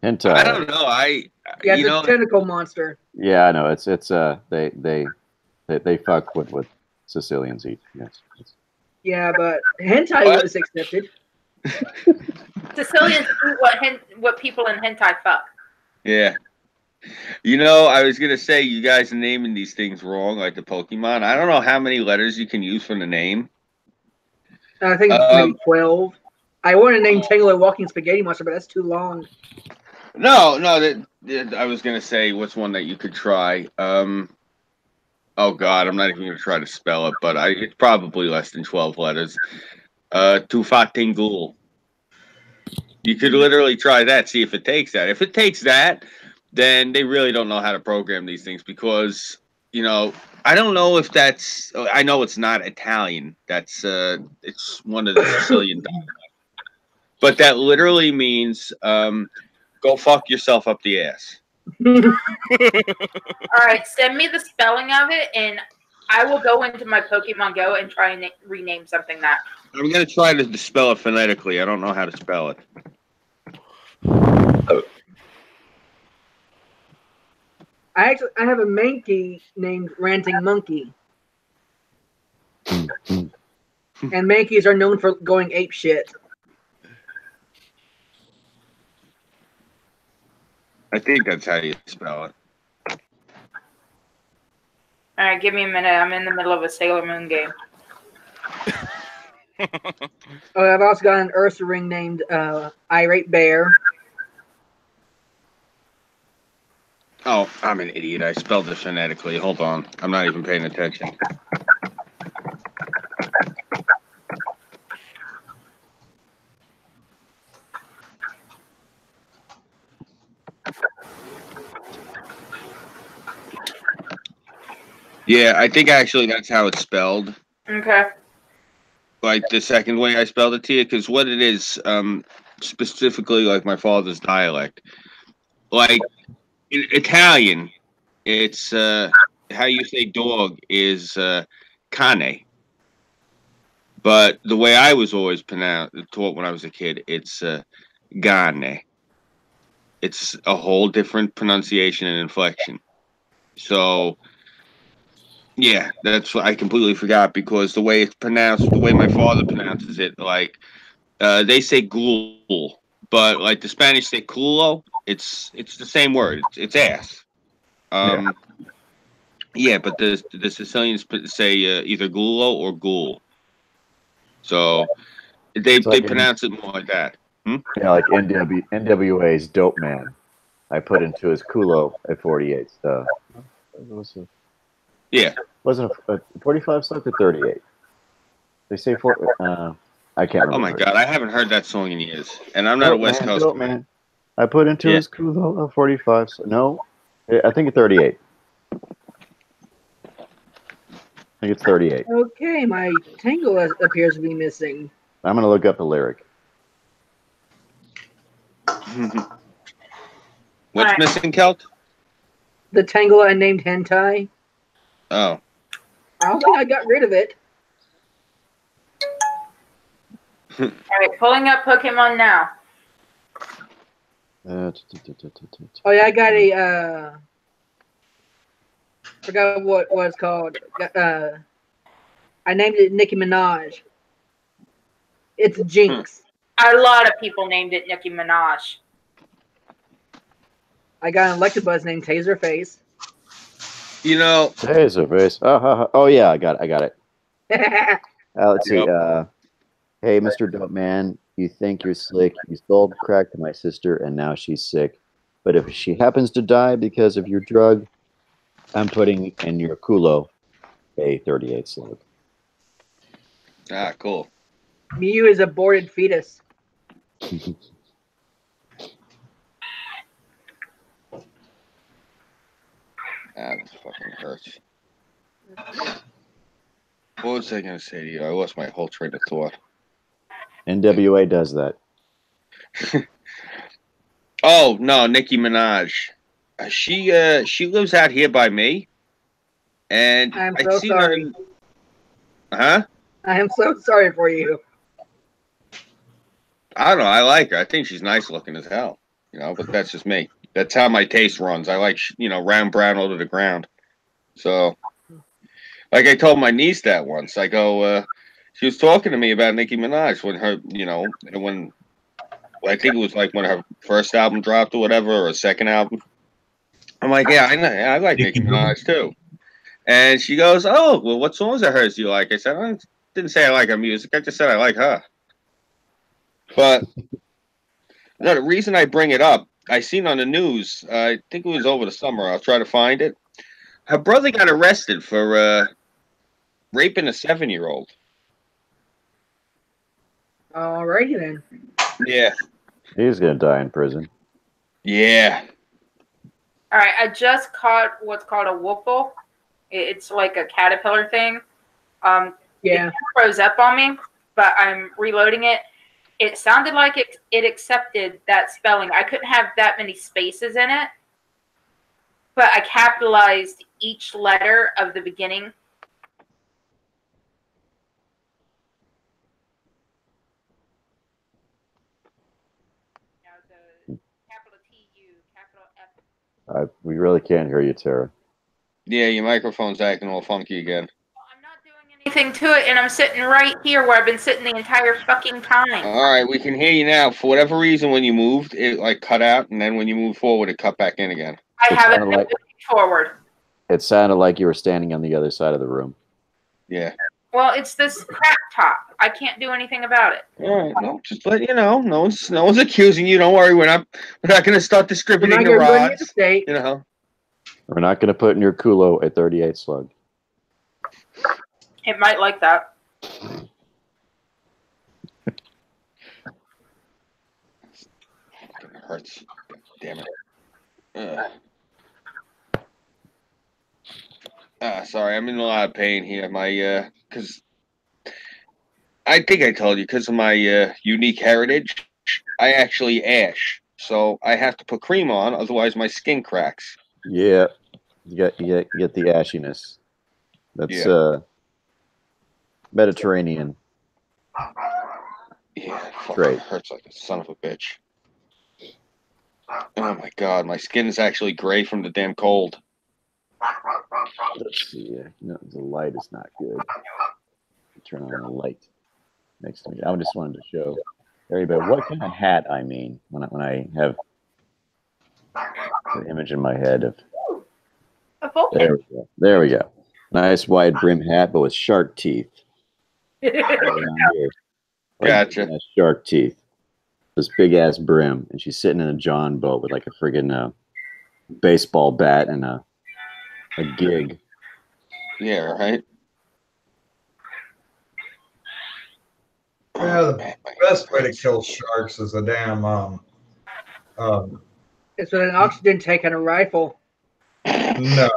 hentai. I don't know. Yeah, You it's know, a tentacle monster. Yeah, I know. It's they fuck with what Sicilians eat. Yes. Yeah, but hentai What? was accepted. Sicilians eat what people in hentai fuck. yeah. You know, I was gonna say you guys are naming these things wrong, like the Pokemon. I don't know how many letters you can use for the name. I think it's maybe 12. I wanted to name Tangela Walking Spaghetti Monster, but that's too long. No, I was gonna say what's one that you could try. Oh God, I'm not even gonna try to spell it, but it's probably less than 12 letters. Tufatingul. You could literally try that, see if it takes that. If it takes that, then they really don't know how to program these things because, you know, I don't know if that's. I know it's not Italian. That's it's one of the Sicilian dialects. But that literally means go fuck yourself up the ass. All right, send me the spelling of it, and I will go into my Pokemon Go and try and rename something that. I'm gonna try to spell it phonetically. I don't know how to spell it. I have a Mankey named Ranting Monkey. And Mankeys are known for going ape shit. I think that's how you spell it. All right, give me a minute. I'm in the middle of a Sailor Moon game. Oh, I've also got an Ursa ring named Irate Bear. Oh, I'm an idiot. I spelled it phonetically. Hold on. I'm not even paying attention. Yeah, I think actually that's how it's spelled. Okay. Like the second way I spelled it to you, because what it is, specifically like my father's dialect. Like in Italian, it's how you say dog is cane. But the way I was always taught when I was a kid, it's gane. It's a whole different pronunciation and inflection. So yeah, that's what I completely forgot because the way it's pronounced, the way my father pronounces it, like they say ghoul, but like the Spanish say culo. It's the same word. It's ass. Yeah, but the Sicilians say either gulo or ghoul. So they like pronounce it more like that. Yeah, like NWA's Dope Man. I put into his culo at 48. Yeah. Wasn't a 45 stuck at 38. They say I can't remember. Oh my God, I haven't heard that song in years, and I'm not a West Coast Dope Man. I put into his culo at 45. No, I think it's 38. I think it's 38. Okay, my Tangle appears to be missing. I'm gonna look up the lyric. What's Alright. missing, Kelt? The Tangle I named Hentai. Oh, I don't think I got rid of it. All right, pulling up Pokemon now. Oh yeah, I got a forgot what it's called. I named it Nicki Minaj. It's Jinx. A lot of people named it Nicki Minaj. I got an Electabuzz named Taserface. you know, Taserface. Oh yeah, I got it. Let's see. Hey, Mr. Dope Man. You think you're slick. You sold crack to my sister, and now she's sick. But if she happens to die because of your drug, I'm putting in your culo a 38 slug. Ah, cool. Mew is aborted fetus. Ah, this fucking hurts. What was I going to say to you? I lost my whole train of thought. NWA does that. Oh no, Nicki Minaj. She lives out here by me, and I'm I so seen sorry. her. Huh? I am so sorry for you. I don't know. I like her. I think she's nice looking as hell. You know, but that's just me. That's how my taste runs. I like round brown low to the ground. So, like I told my niece that once. I go. She was talking to me about Nicki Minaj when her, when I think it was like when her first album dropped or whatever, or a second album. I'm like, yeah, I know, I like Nicki Minaj too. And she goes, oh, well, what songs of hers do you like? I said, I didn't say I like her music. I just said I like her. But no, the reason I bring it up, I seen on the news, I think it was over the summer. I'll try to find it. Her brother got arrested for raping a 7-year-old. Alrighty then. Yeah. He's gonna die in prison. Yeah. All right, I just caught what's called a woofle. It's like a caterpillar thing. Yeah. It froze up on me, but I'm reloading it. It sounded like it accepted that spelling. I couldn't have that many spaces in it, but I capitalized each letter of the beginning. Now the capital T-U, capital F. We really can't hear you, Tara. Yeah, your microphone's acting all funky again. I'm not doing anything to it, and I'm sitting right here where I've been sitting the entire fucking time. All right, we can hear you now. For whatever reason, when you moved, it like cut out, and then when you moved forward, it cut back in again. I It haven't sounded been like- moving forward. It sounded like you were standing on the other side of the room. Yeah. Well, it's this crap top. I can't do anything about it. All right. No, just let you know. No one's accusing you. Don't worry. We're not going to start We're distributing not the going to burn you at rods. the stake. You know. We're not gonna put in your culo a 38 slug. It might like that. It hurts. Damn it. Sorry, I'm in a lot of pain here. My because I think I told you because of my unique heritage, I actually ash, so I have to put cream on, otherwise my skin cracks. Yeah, you get the ashiness. That's Mediterranean. Yeah, fucking Great. hurts like a son of a bitch. Oh my god, my skin is actually gray from the damn cold. Let's see. No, the light is not good. Turn on the light next to me. I just wanted to show everybody what kind of hat I mean when I have the image in my head of. A vulcan. There we go. There we go. Nice wide brim hat, but with shark teeth. Around here. Gotcha. Has shark teeth. This big ass brim, and she's sitting in a John boat with like a friggin' baseball bat and a gig. Yeah, right. Yeah, the best way to kill sharks is a damn It's with an oxygen tank and a rifle. no.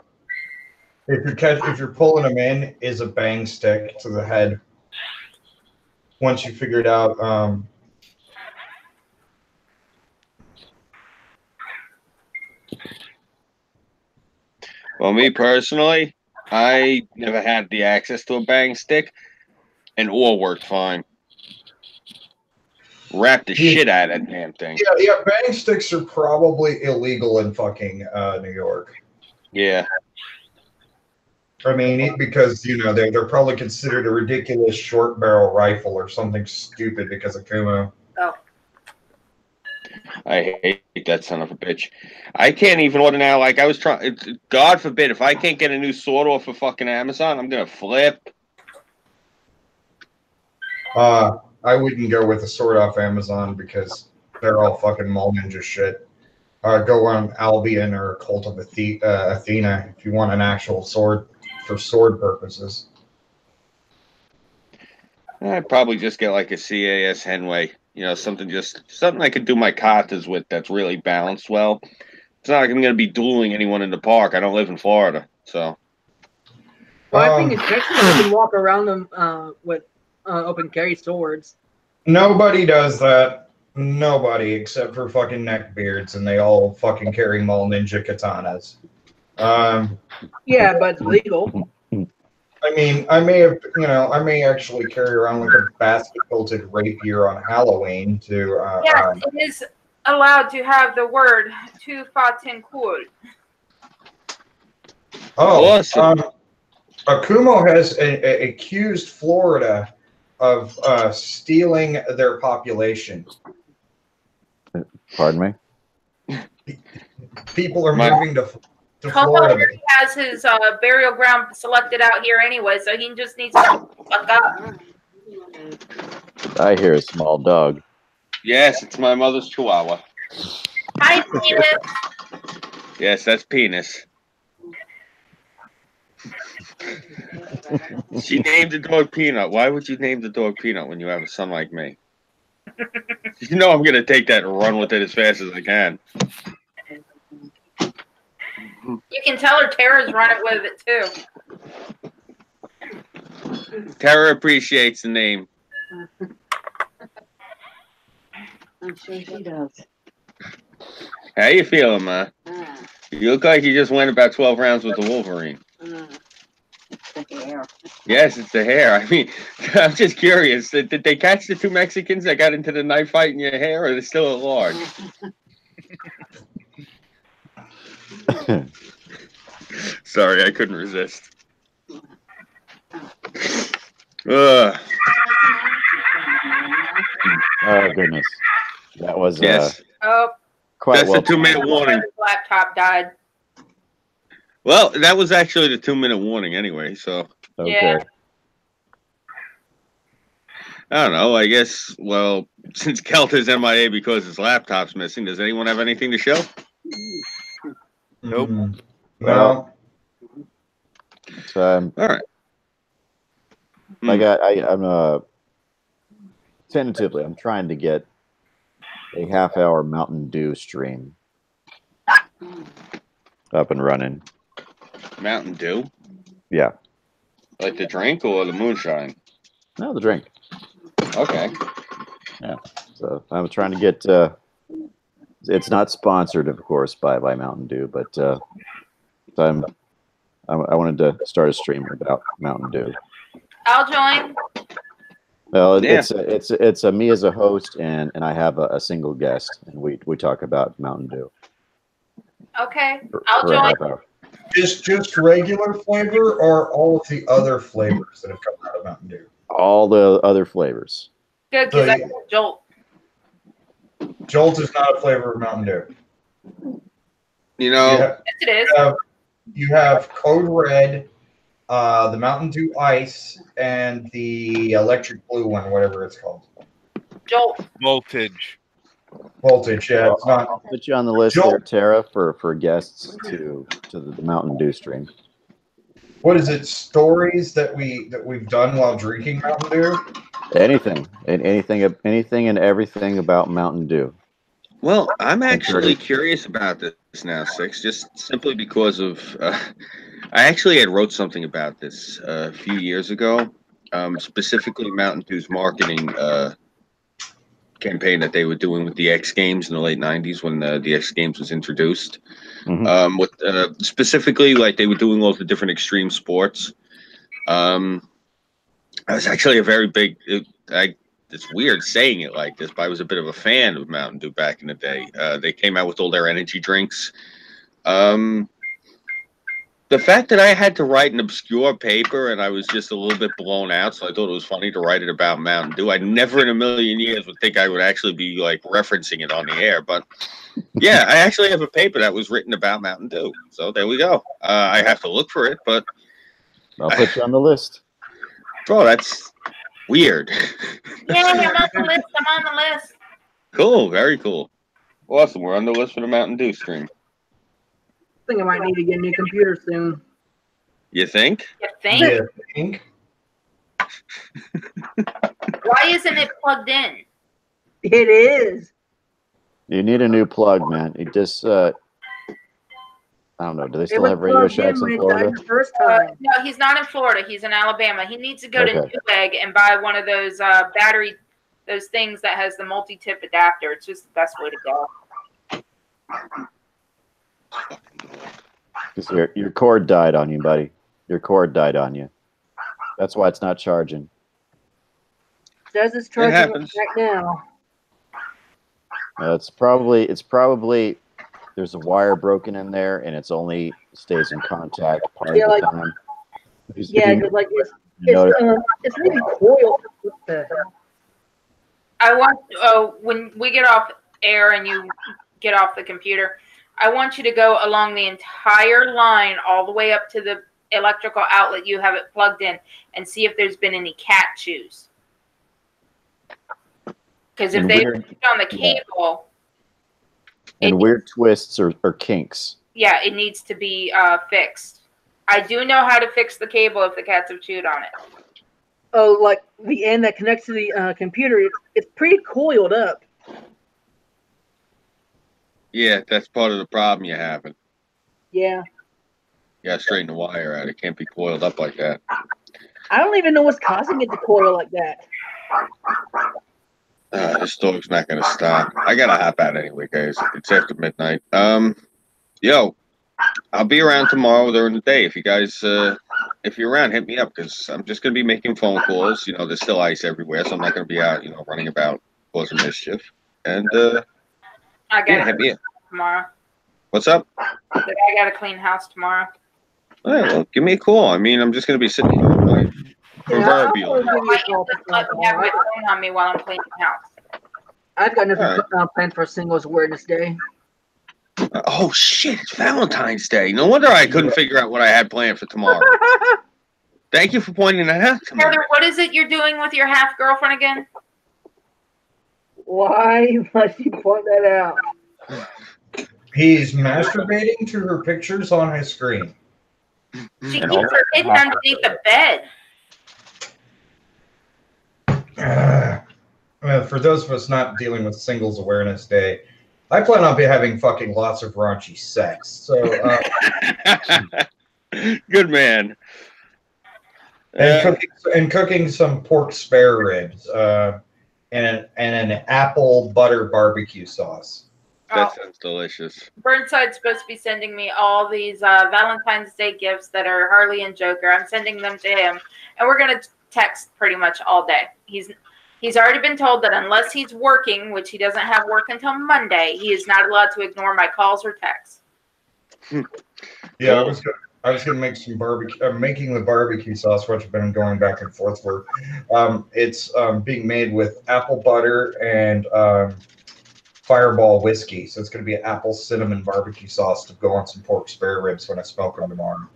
If you're pulling them in, is a bang stick to the head. Once you figure it out, Well, me personally, I never had the access to a bang stick, and all worked fine. Wrap the shit out of that damn thing. yeah, bang sticks are probably illegal in fucking New York. Yeah. I mean, because they're probably considered a ridiculous short barrel rifle or something stupid because of Kumo. Oh. I hate that son of a bitch. I can't even order now. Like I was trying. God forbid, if I can't get a new sword off of fucking Amazon, I'm gonna flip. I wouldn't go with a sword off Amazon because they're all fucking mall ninja shit. Go on Albion or Cult of Athena if you want an actual sword for sword purposes. I'd probably just get like a CAS Henway. Something I could do my katas with that's really balanced well. It's not like I'm going to be dueling anyone in the park. I don't live in Florida, so. Well, I think in Texas you can walk around them with open carry swords. Nobody does that. Nobody except for fucking neckbeards, and they all fucking carry mall ninja katanas. Yeah, but it's legal. I mean, I may actually carry around like a basket hilted rapier on Halloween to. Yes, it is allowed to have the word "tu fatin cool." Oh, awesome. Akumo has accused Florida of stealing their population. Pardon me? People are moving to Como Florida. already has his burial ground selected out here anyway, so he just needs to fuck up. I hear a small dog. Yes, it's my mother's chihuahua. Hi, Penis. Yes, that's Penis. She named the dog Peanut. Why would you name the dog Peanut when you have a son like me? I'm going to take that and run with it as fast as I can. You can tell her Tara's running with it too. Tara appreciates the name. I'm sure she does. How you feeling, Ma? You look like you just went about 12 rounds with the Wolverine. It's the hair. Yes, it's the hair. I mean, I'm just curious. Did they catch the two Mexicans that got into the knife fight in your hair, or are they still at large? Sorry, I couldn't resist. Oh goodness, that was yes. Quite that's well. a 2-minute warning. His laptop died. Well, that was actually the 2-minute warning anyway. So Okay. Yeah. I don't know. I guess. Well, since Kelter's MIA because his laptop's missing, does anyone have anything to show? Nope. No. So, All right. I'm tentatively. I'm trying to get a half-hour Mountain Dew stream up and running. Mountain Dew? Yeah. Like the drink or the moonshine? No, the drink. Okay. Yeah. So I'm trying to get. It's not sponsored, of course, by Mountain Dew, but so I wanted to start a stream about Mountain Dew. I'll join. Well, Yeah. it's me as a host, and I have a single guest, and we talk about Mountain Dew. Okay, for I'll a join. half hour. Just regular flavor or all of the other flavors that have come out of Mountain Dew? All the other flavors. Good, because I got Jolt. Jolt is not a flavor of Mountain Dew. You know, Yes, it is. You have Code Red, the Mountain Dew Ice, and the Electric Blue one, whatever it's called. Jolt. Voltage. Voltage, yeah. It's not. I'll put you on the list Jolt. there, Tara, for guests to the Mountain Dew stream. What is it? Stories that we've done while drinking Mountain Dew? Anything and everything about Mountain Dew. well, I'm actually curious about this now, Six, just simply because of I actually had wrote something about this a few years ago, specifically Mountain Dew's marketing campaign that they were doing with the X Games in the late 90s when the X Games was introduced. Mhm. With specifically, like, they were doing all the different extreme sports. I was actually a very big, it's weird saying it like this, but I was a bit of a fan of Mountain Dew back in the day. They came out with all their energy drinks. The fact that I had to write an obscure paper and I was just a little bit blown out, so I thought it was funny to write it about Mountain Dew. I never in a million years would think I would actually be like referencing it on the air, but yeah, I actually have a paper that was written about Mountain Dew. So there we go. I have to look for it, but I'll put you on the list. bro, that's weird. Yay, I'm on the list. I'm on the list. Cool, very cool. Awesome. We're on the list for the Mountain Dew stream. I think I might need to get a new computer soon. You think? You think? Yeah, think? Why isn't it plugged in? It is. You need a new plug, man. It just, I don't know. Do they It still was have Radio plugged Shacks when in it died Florida? the first time. No, he's not in Florida. He's in Alabama. He needs to go to Okay. Newegg and buy one of those battery, those things that has the multi-tip adapter. It's just the best way to go. Because your cord died on you, buddy. Your cord died on you. That's why it's not charging. Says it's charging happens. right now. It's probably there's a wire broken in there, and it's only stays in contact part Yeah, of the like- time. If Yeah, you because like notice- it's really coiled. What the hell? I want when we get off air and you get off the computer, I want you to go along the entire line all the way up to the electrical outlet you have it plugged in and see if there's been any cat chews. Because if And they weird- on the cable, and weird twists or kinks. yeah, it needs to be fixed. I do know how to fix the cable if the cats have chewed on it. Oh, like the end that connects to the computer, it's pretty coiled up. Yeah, that's part of the problem you're having. Yeah. You gotta straighten the wire out. It can't be coiled up like that. I don't even know what's causing it to coil like that. This dog's not gonna stop. I gotta hop out anyway, guys. It's after midnight. Yo, I'll be around tomorrow during the day. If you guys, if you're around, hit me up because I'm just gonna be making phone calls. You know, there's still ice everywhere, so I'm not gonna be out, you know, running about causing mischief. And I got yeah, hit me it up. tomorrow. What's up? I got a clean house tomorrow. All right, well, give me a call. I mean, I'm just gonna be sitting here, like, proverbially. Let me have my phone on me while I'm cleaning the house. I've got nothing All planned for Singles Awareness Day. Oh shit! It's Valentine's Day. No wonder I couldn't figure out what I had planned for tomorrow. Thank you for pointing that out to me. Heather, what is it you're doing with your half girlfriend again? Why must you point that out? He's masturbating to her pictures on his screen. She And keeps all her hidden underneath the bed. Well, for those of us not dealing with Singles Awareness Day, I plan on having fucking lots of raunchy sex. So, Good man. and cooking some pork spare ribs and an apple butter barbecue sauce. That sounds delicious. Burnside's supposed to be sending me all these Valentine's Day gifts that are Harley and Joker. I'm sending them to him, and we're gonna text pretty much all day. He's already been told that unless he's working, which he doesn't have work until Monday, he is not allowed to ignore my calls or texts. Yeah, I was gonna make some barbecue. Making the barbecue sauce, which I've been going back and forth for. It's being made with apple butter and Fireball whiskey. So it's gonna be an apple cinnamon barbecue sauce to go on some pork spare ribs when I smoke them tomorrow.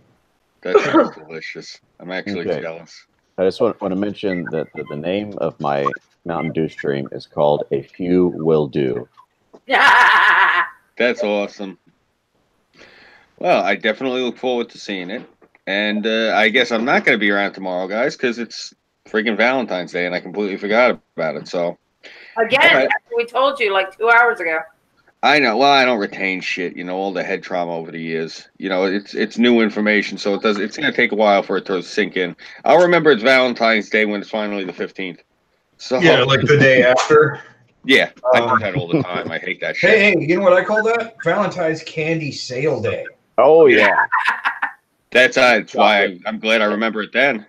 That sounds delicious. I'm actually Okay. jealous. I just want to mention that the name of my Mountain Dew stream is called A Few Will Do. That's awesome. Well, I definitely look forward to seeing it. And I guess I'm not going to be around tomorrow, guys, because it's freaking Valentine's Day, and I completely forgot about it. So Again, Right. after we told you like 2 hours ago. I know. Well, I don't retain shit. You know, all the head trauma over the years. You know, it's new information, so it's going to take a while for it to sink in. I'll remember it's Valentine's Day when it's finally the 15th. So Yeah, like the day after. yeah, I do that all the time. I hate that shit. Hey, you know what I call that? Valentine's Candy Sale Day. Oh yeah, That's why I'm glad I remember it then.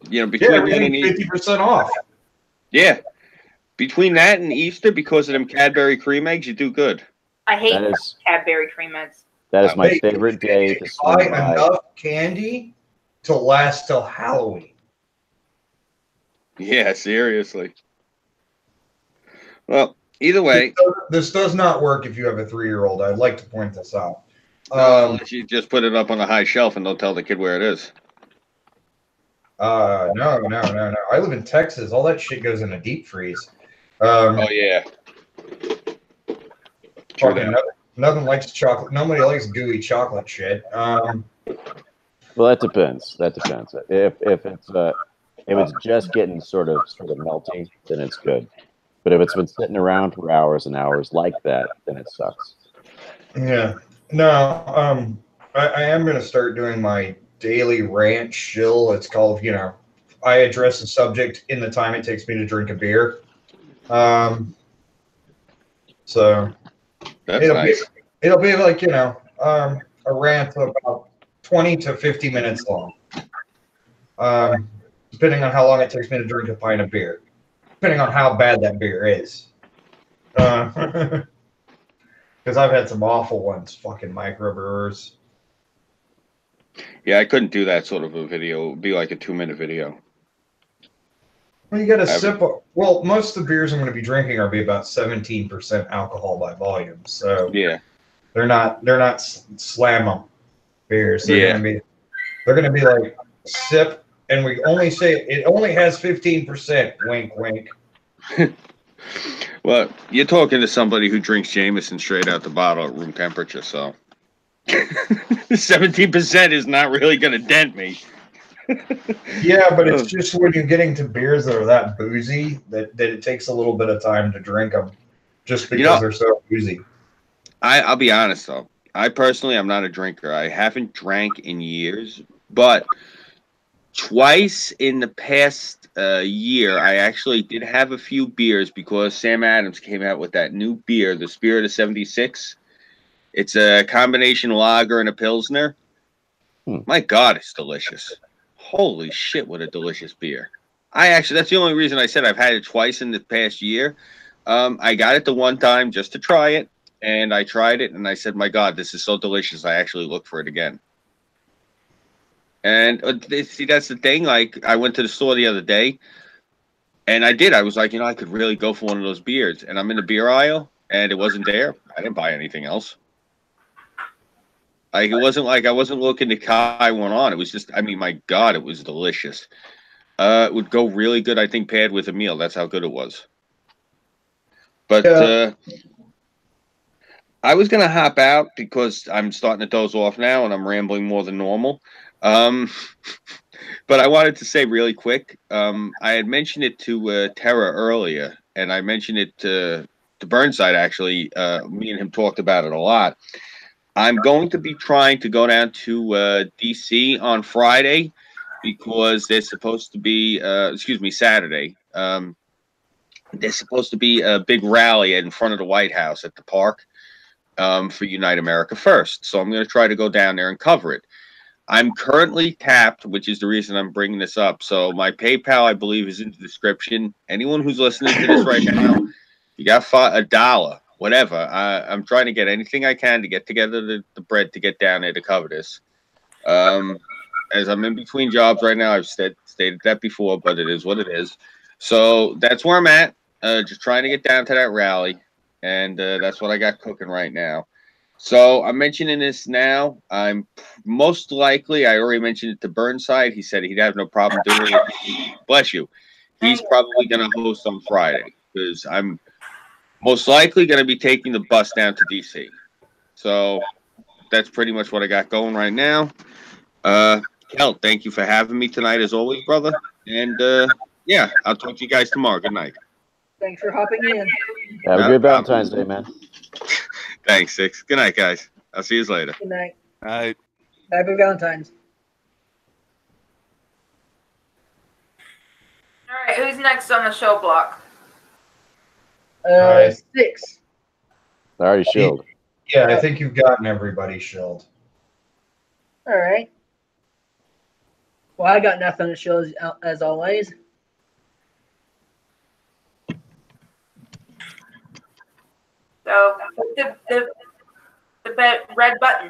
You know, Yeah, between then and 50% off. yeah, between that and Easter, because of them Cadbury cream eggs, you do good. I hate that is Cadbury cream eggs. my Hey, favorite day to Buy swing by. enough candy to last till Halloween. Yeah, seriously. Well, either way, This does not work if you have a 3-year-old. I'd like to point this out. unless you just put it up on a high shelf and don't tell the kid where it is. No. I live in Texas. All that shit goes in a deep freeze. Oh yeah. True Fucking that. nothing likes chocolate. Nobody likes gooey chocolate shit. Well, that depends. That depends. If it's just getting sort of melty, then it's good. But if it's been sitting around for hours and hours like that, then it sucks. Yeah. No. I am gonna start doing my daily rant shill. It's called, I address the subject in the time it takes me to drink a beer. So That's nice. it'll be like, a rant of about 20 to 50 minutes long. Depending on how long it takes me to drink a pint of beer. Depending on how bad that beer is. Because I've had some awful ones, fucking microbrewers. Yeah, I couldn't do that sort of a video. It would be like a 2-minute video. Well, you got to sip. Well, most of the beers I'm going to be drinking are be about 17% alcohol by volume. So Yeah. they're not slam beers. They're Yeah. going to be like sip, and we only say it only has 15%. Wink, wink. Well, you're talking to somebody who drinks Jameson straight out the bottle at room temperature, so 17% is not really going to dent me. Yeah, but it's just when you're getting to beers that are that boozy that it takes a little bit of time to drink them, just because they're so boozy. I'll be honest though. I personally, I'm not a drinker. I haven't drank in years, but twice in the past year, I actually did have a few beers because Sam Adams came out with that new beer, the Spirit of 76. It's a combination lager and a Pilsner. My God, it's delicious. Holy shit, what a delicious beer. That's the only reason I said I've had it twice in the past year. I got it the one time just to try it, and I tried it, and I said, my God, this is so delicious. I actually look for it again. And see, that's the thing. Like, I went to the store the other day, and I was like, I could really go for one of those beers. And I'm in the beer aisle, and it wasn't there. I didn't buy anything else. Like, it wasn't like I wasn't looking to buy one on. It was just, my God, it was delicious. It would go really good, I think, paired with a meal. That's how good it was. But I was going to hop out because I'm starting to doze off now, and I'm rambling more than normal. But I wanted to say really quick, I had mentioned it to Tara earlier, and I mentioned it to Burnside, actually. Me and him talked about it a lot. I'm going to be trying to go down to D.C. on Friday because there's supposed to be, Saturday. There's supposed to be a big rally in front of the White House at the park for Unite America First. So I'm going to try to go down there and cover it. I'm currently tapped, which is the reason I'm bringing this up. So my PayPal, I believe, is in the description. Anyone who's listening to this right now, you got $1, whatever. I'm trying to get anything I can to get together the bread to get down there to cover this. As I'm in between jobs right now, I've stated that before, but it is what it is. So that's where I'm at. Just trying to get down to that rally, and that's what I got cooking right now. So I'm mentioning this now. I'm most likely, I already mentioned it to Burnside. He said he'd have no problem doing it. Bless you. He's probably going to host on Friday because I'm most likely going to be taking the bus down to D.C. So that's pretty much what I got going right now. Kel, thank you for having me tonight as always, brother. And yeah, I'll talk to you guys tomorrow. Good night. Thanks for hopping in. Have a good Valentine's Day, man. Thanks, Six. Good night, guys. I'll see you later. Good night. Night. Happy Valentine's. All right, who's next on the show block? Nice. 6. I already shilled. Yeah, I think you've gotten everybody shilled. All right. Well, I got nothing to show as always. So the red button.